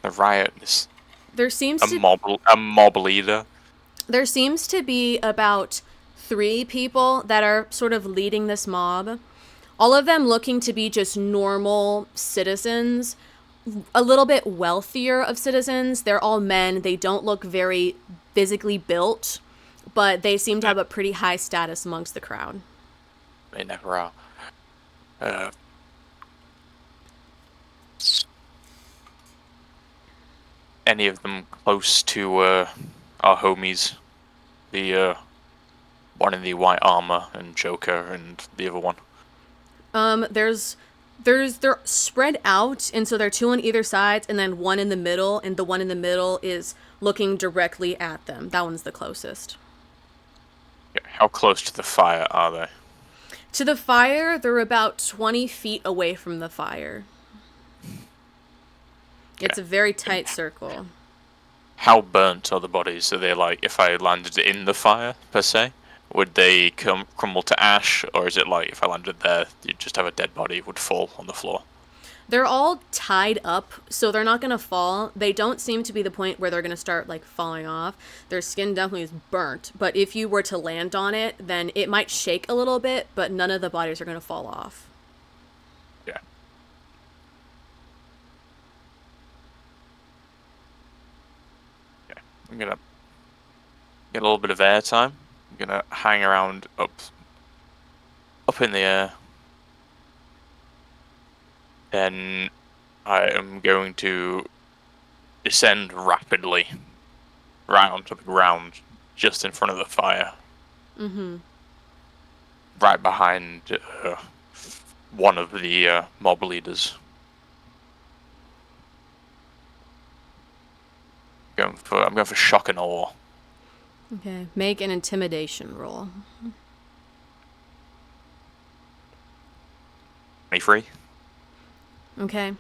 the riot? There seems a mob leader? There seems to be about 3 people that are sort of leading this mob. All of them looking to be just normal citizens, a little bit wealthier of citizens. They're all men. They don't look very physically built, but they seem to have a pretty high status amongst the crowd. They never are. Any of them close to our homies? The one in the white armor and Joker, and the other one. They're spread out, and so there are 2 on either side, and then 1 in the middle, and the one in the middle is looking directly at them. That one's the closest. How close to the fire are they? To the fire, they're about 20 feet away from the fire. It's a very tight circle. How burnt are the bodies? Are they, like, if I landed in the fire, per se? Would they crumble to ash? Or is it like, if I landed there, you'd just have a dead body would fall on the floor? They're all tied up, so they're not gonna fall. They don't seem to be the point where they're gonna start like falling off. Their skin definitely is burnt, but if you were to land on it, then it might shake a little bit, but none of the bodies are gonna fall off. Yeah. Okay. I'm gonna get a little bit of air time. I'm gonna hang around up in the air. Then I am going to descend rapidly right onto the ground, just in front of the fire. Mm-hmm. Right behind one of the mob leaders. I'm going for shock and awe. Okay, make an intimidation roll. 23. Okay.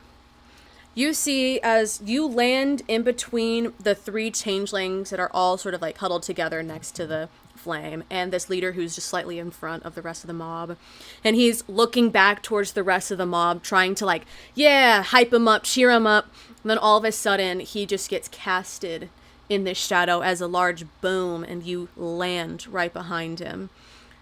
You see, as you land in between the three changelings that are all sort of like huddled together next to the flame, and this leader who's just slightly in front of the rest of the mob, and he's looking back towards the rest of the mob, trying to like, yeah, hype him up, cheer him up, and then all of a sudden he just gets casted in this shadow as a large boom, and you land right behind him.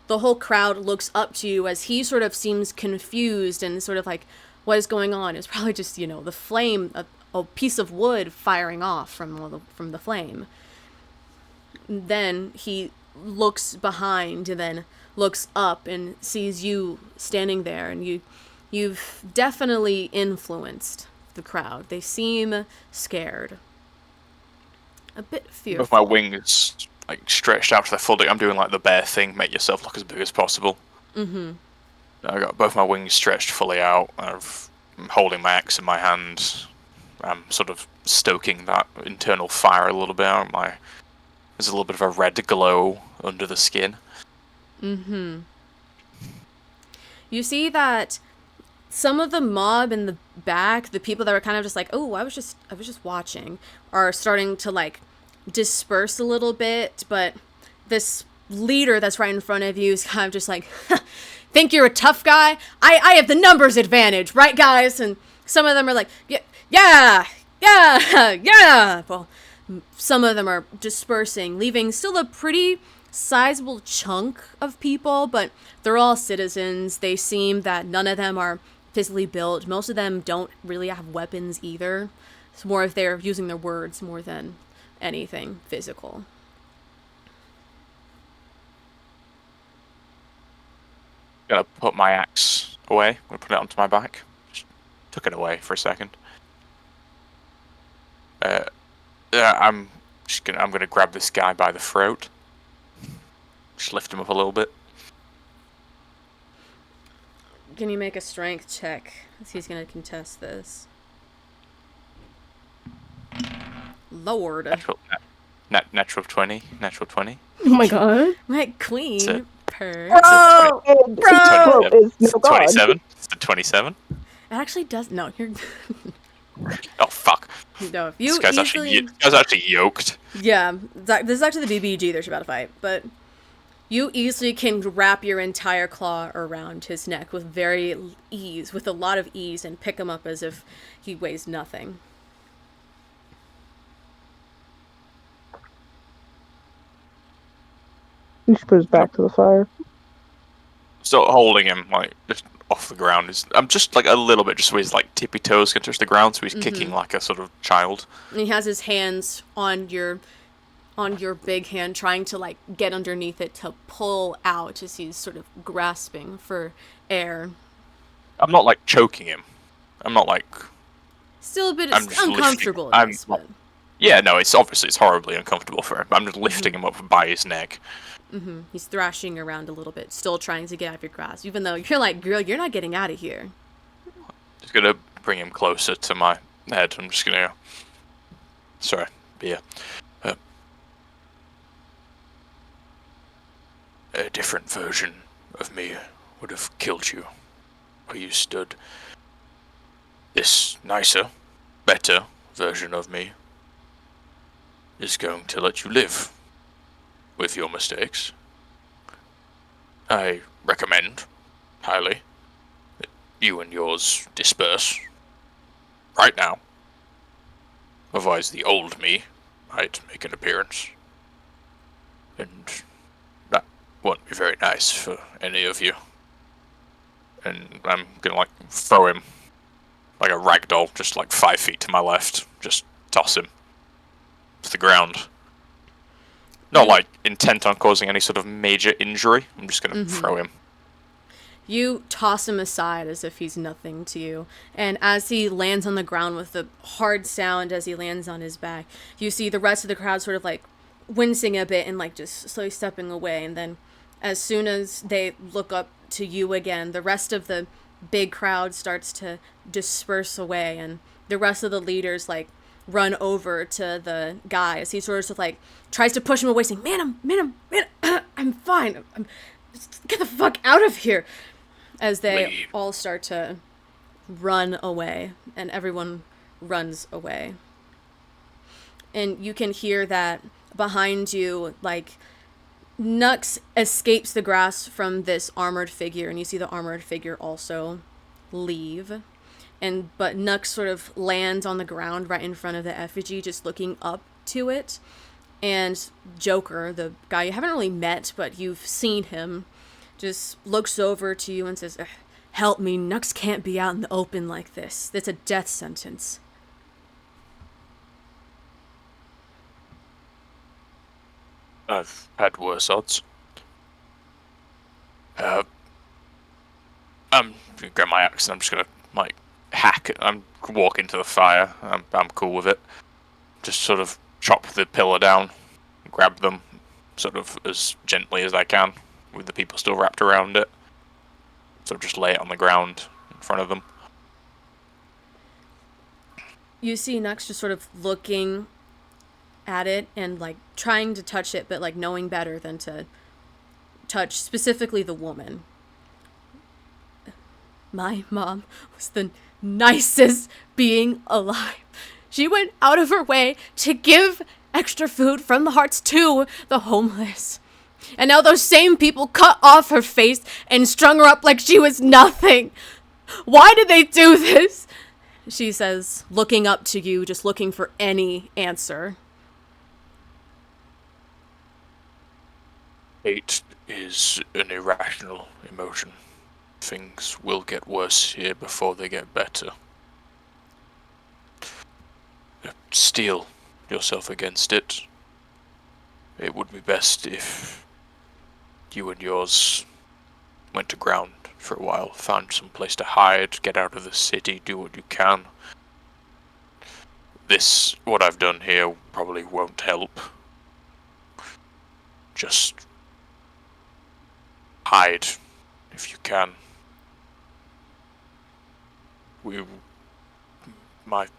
The whole crowd looks up to you as he sort of seems confused and sort of like, what is going on? It's probably just, you know, the flame, a piece of wood firing off from the flame. Then he looks behind and then looks up and sees you standing there, and you've definitely influenced the crowd. They seem scared. A bit fearful. With my wings like stretched out to the full, I'm doing like the bear thing, make yourself look as big as possible. Mm-hmm. I got both my wings stretched fully out. I'm holding my axe in my hand. I'm sort of stoking that internal fire a little bit. There's a little bit of a red glow under the skin. Mm-hmm. You see that some of the mob in the back, the people that were kind of just like, oh, I was just watching, are starting to like disperse a little bit, but this leader that's right in front of you is kind of just like, think you're a tough guy? I have the numbers advantage, right, guys? And some of them are like, yeah. Well, some of them are dispersing, leaving still a pretty sizable chunk of people, but they're all citizens. They seem that none of them are physically built. Most of them don't really have weapons either. It's more if they're using their words more than anything physical. Gonna put my axe away. I'm gonna put it onto my back. Just took it away for a second. I'm gonna grab this guy by the throat. Just lift him up a little bit. Can you make a strength check? As he's gonna contest this. Lord. Natural 20. Natural 20. Oh my god. My queen. It's Purr. Bro is no god. 27. It's a 27. It actually does. No, you're. Oh fuck! No, if you This guy's actually yoked. Yeah, this is actually the BBG they're about to fight, but you easily can wrap your entire claw around his neck with a lot of ease, and pick him up as if he weighs nothing. He just put his back to the fire. Still holding him like just off the ground. I'm just like a little bit, just so his like tippy toes can touch the ground, so he's kicking like a sort of child. And he has his hands on your big hand, trying to like get underneath it to pull out as he's sort of grasping for air. I'm not like choking him. I'm not like. Still a bit I'm just uncomfortable. Yeah, no, it's horribly uncomfortable for him. I'm just lifting him up by his neck. Mm-hmm. He's thrashing around a little bit, still trying to get out of your grasp, even though you're like, girl, you're not getting out of here. Just gonna bring him closer to my head. I'm just gonna. Sorry, beer. A different version of me would have killed you where you stood. This nicer, better version of me is going to let you live with your mistakes. I recommend highly that you and yours disperse right now. Otherwise, the old me might make an appearance. And that wouldn't be very nice for any of you. And I'm gonna, like, throw him like a ragdoll, just like 5 feet to my left. Just toss him to the ground. Not like intent on causing any sort of major injury. I'm just gonna throw him. You toss him aside as if he's nothing to you, and as he lands on the ground with a hard sound as he lands on his back, you see the rest of the crowd sort of like wincing a bit and like just slowly stepping away, and then as soon as they look up to you again, the rest of the big crowd starts to disperse away, and the rest of the leaders like run over to the guy as he sort of like tries to push him away, saying, man, I'm fine. Get the fuck out of here. As they all start to run away, and everyone runs away. And you can hear that behind you, like, Nux escapes the grasp from this armored figure, and you see the armored figure also leave. But Nux sort of lands on the ground right in front of the effigy, just looking up to it. And Joker, the guy you haven't really met, but you've seen him, just looks over to you and says, help me, Nux can't be out in the open like this. That's a death sentence. I've had worse odds. I'm gonna grab my axe and I'm just gonna, like, hack it. I'm walk into the fire. I'm cool with it. Just sort of chop the pillar down, grab them, sort of as gently as I can, with the people still wrapped around it. So just lay it on the ground in front of them. You see Nux just sort of looking at it and like trying to touch it, but like knowing better than to touch specifically the woman. My mom was the nicest being alive. She went out of her way to give extra food from the hearts to the homeless. And now those same people cut off her face and strung her up like she was nothing. Why did they do this? She says, looking up to you, just looking for any answer. Hate is an irrational emotion. Things will get worse here before they get better. Steel yourself against it. It would be best if you and yours went to ground for a while, found some place to hide, get out of the city, do what you can. What I've done here, probably won't help. Just hide if you can.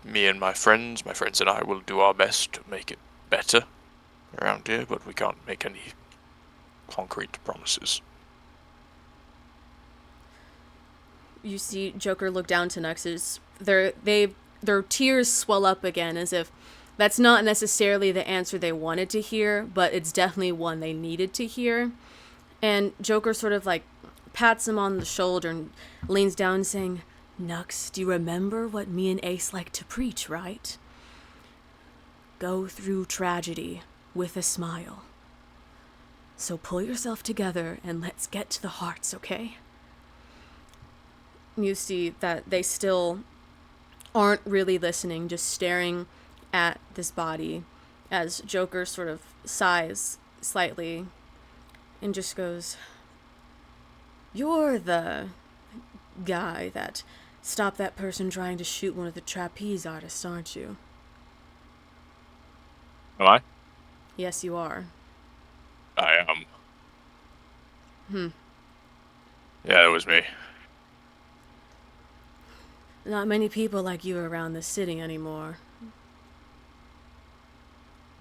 Me and my friends and I will do our best to make it better around here, but we can't make any concrete promises. You see Joker look down to Nux's. Their tears swell up again as if that's not necessarily the answer they wanted to hear, but it's definitely one they needed to hear. And Joker sort of like pats him on the shoulder and leans down saying, Nux, do you remember what me and Ace like to preach, right? Go through tragedy with a smile. So pull yourself together and let's get to the hearts, okay? You see that they still aren't really listening, just staring at this body as Joker sort of sighs slightly and just goes, you're the guy that stopped that person trying to shoot one of the trapeze artists, aren't you? Am I? Yes, you are. I am. Yeah, it was me. Not many people like you around the city anymore.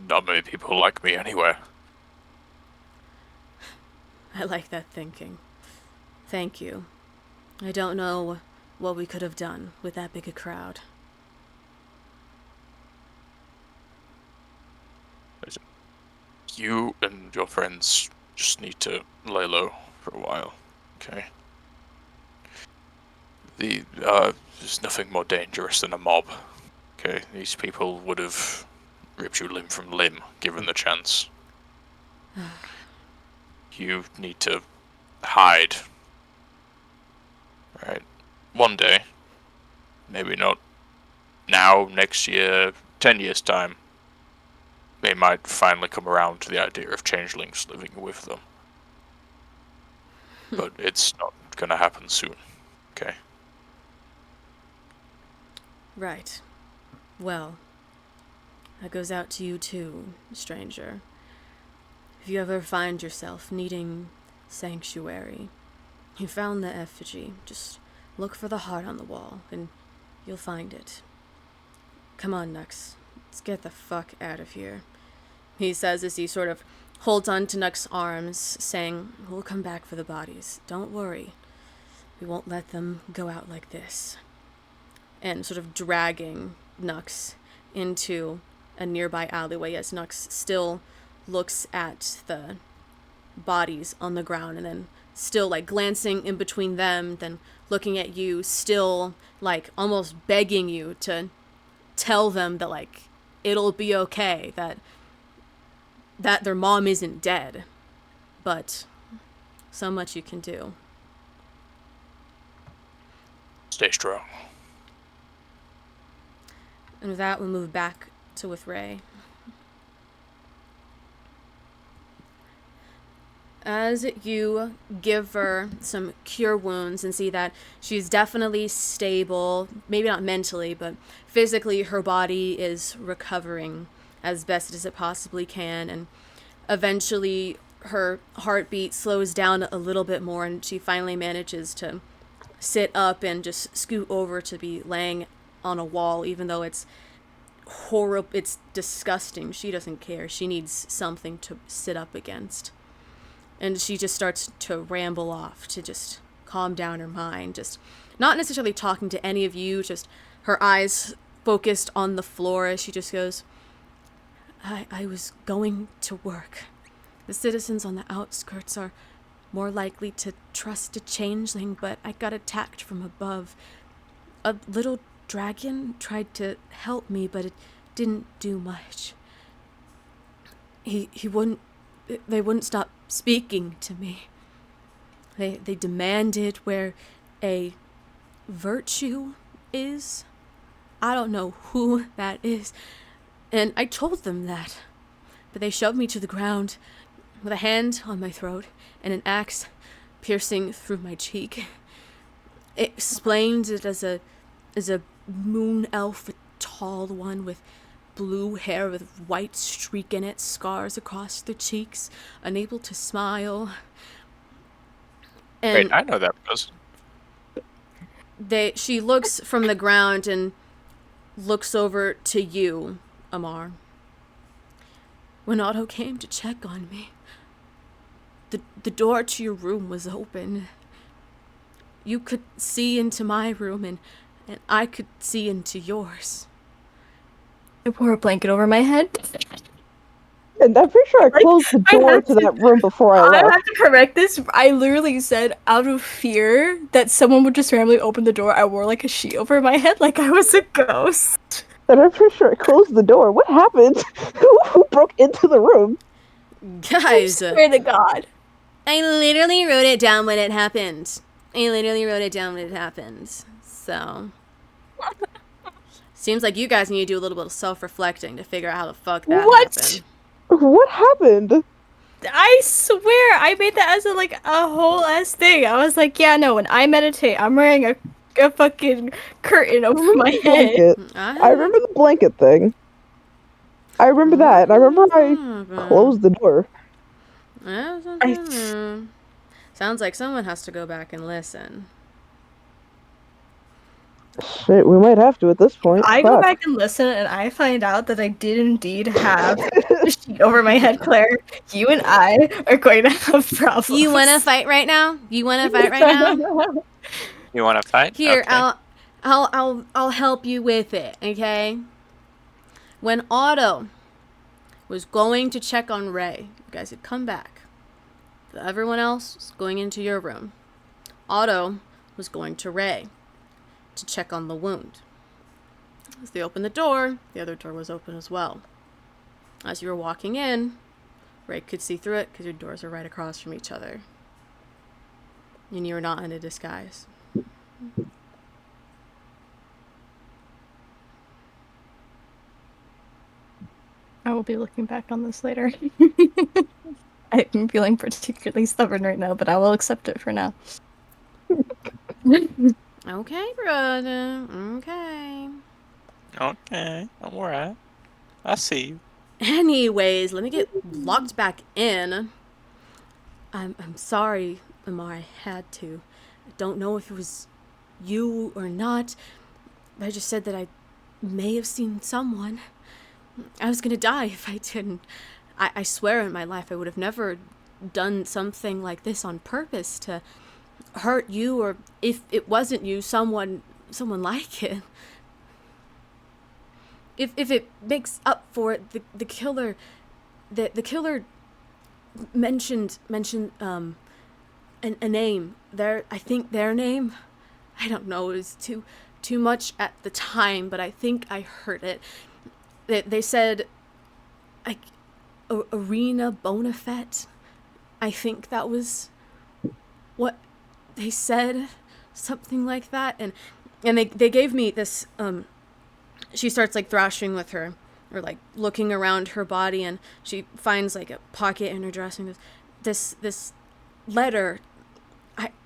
Not many people like me anywhere. I like that thinking. Thank you. I don't know what we could have done with that big a crowd. You and your friends just need to lay low for a while, okay? There's nothing more dangerous than a mob. Okay, these people would have ripped you limb from limb, given the chance. You need to hide. Right? One day. Maybe not now, next year, 10 years' time. They might finally come around to the idea of changelings living with them. But it's not gonna happen soon. Okay? Right. Well, that goes out to you too, stranger. If you ever find yourself needing sanctuary, you found the effigy, just look for the heart on the wall, and you'll find it. Come on, Nux. Let's get the fuck out of here. He says as he sort of holds on to Nux's arms, saying, we'll come back for the bodies. Don't worry. We won't let them go out like this. And sort of dragging Nux into a nearby alleyway as Nux still looks at the bodies on the ground and then still like glancing in between them, then looking at you, still like almost begging you to tell them that like it'll be okay, that their mom isn't dead, but so much you can do. Stay strong. And with that, we'll move back to with Ray. As you give her some cure wounds and see that she's definitely stable, maybe not mentally, but physically her body is recovering as best as it possibly can, and eventually her heartbeat slows down a little bit more and she finally manages to sit up and just scoot over to be laying on a wall, even though it's horrible, it's disgusting. She doesn't care. She needs something to sit up against. And she just starts to ramble off to just calm down her mind, just not necessarily talking to any of you, just her eyes focused on the floor as she just goes, I was going to work. The citizens on the outskirts are more likely to trust a changeling, but I got attacked from above. A little dragon tried to help me, but it didn't do much. They wouldn't stop speaking to me. They demanded where a virtue is. I don't know who that is. And I told them that. But they shoved me to the ground with a hand on my throat and an axe piercing through my cheek. It explained it as a moon elf, a tall one with blue hair with white streak in it, scars across the cheeks, unable to smile. And Wait, I know that person. she looks from the ground and looks over to you, Amar. When Otto came to check on me, the door to your room was open. You could see into my room and I could see into yours. I wore a blanket over my head. And I'm pretty sure I closed the door to that room before I left. I have to correct this. I literally said, out of fear that someone would just randomly open the door, I wore like a sheet over my head like I was a ghost. And I'm pretty sure I closed the door. What happened? Who broke into the room? Guys, I swear to God. I literally wrote it down when it happened. So seems like you guys need to do a little bit of self-reflecting to figure out how the fuck that happened. What happened? I swear, I made that as a whole ass thing. I was like, yeah, no, when I meditate, I'm wearing a fucking curtain over my head. Blanket. I remember the blanket thing. I remember that, and I remember I closed the door. Sounds like someone has to go back and listen. Shit, we might have to at this point. I go back and listen, and I find out that I did indeed have a sheet over my head, Claire. You and I are going to have problems. You want to fight right now? You want to fight right now? You want to fight? Here, Okay. I'll help you with it. Okay. When Otto was going to check on Ray, you guys had come back. Everyone else was going into your room. Otto was going to Ray. to check on the wound. As they opened the door, the other door was open as well. As you were walking in, Ray could see through it because your doors are right across from each other. And you were not in a disguise. I will be looking back on this later. I'm feeling particularly stubborn right now, but I will accept it for now. Okay, brother. Okay. Okay, I'm alright. I see you. Anyways, let me get locked back in. I'm sorry, Amar, I had to. I don't know if it was you or not. I just said that I may have seen someone. I was gonna die if I didn't. I swear in my life I would have never done something like this on purpose to hurt you, or if it wasn't you, someone like it. If it makes up for it, the killer mentioned a name. I think their name. I don't know. It was too much at the time, but I think I heard it. They said, like, Erina Bonafet. I think that was what they said, something like that. And they gave me this. She starts like thrashing with her, or like looking around her body, and she finds like a pocket in her dress, and this letter.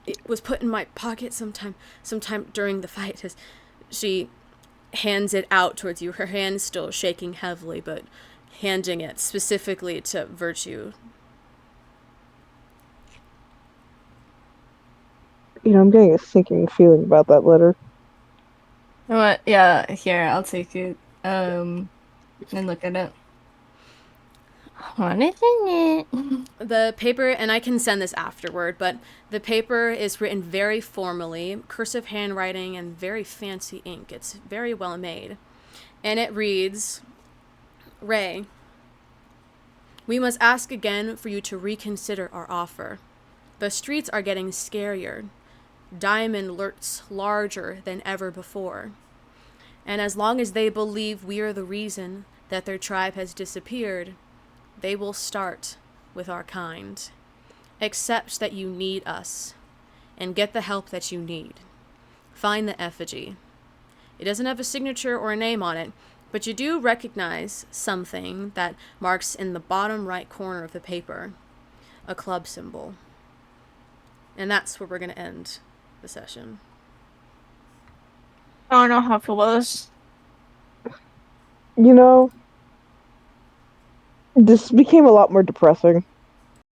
It was put in my pocket sometime during the fight. As she hands it out towards you, her hand still shaking heavily, but handing it specifically to Virtue. I'm getting a sinking feeling about that letter. You know what? Yeah, here, I'll take it. And look at it. What is in it? The paper, and I can send this afterward, but the paper is written very formally, cursive handwriting, and very fancy ink. It's very well made. And it reads, Ray, we must ask again for you to reconsider our offer. The streets are getting scarier. Diamond lurks larger than ever before. And as long as they believe we are the reason that their tribe has disappeared, they will start with our kind. Accept that you need us, and get the help that you need. Find the effigy. It doesn't have a signature or a name on it, but you do recognize something that marks in the bottom right corner of the paper, a club symbol. And that's where we're going to end the session. I don't know how it was. This became a lot more depressing.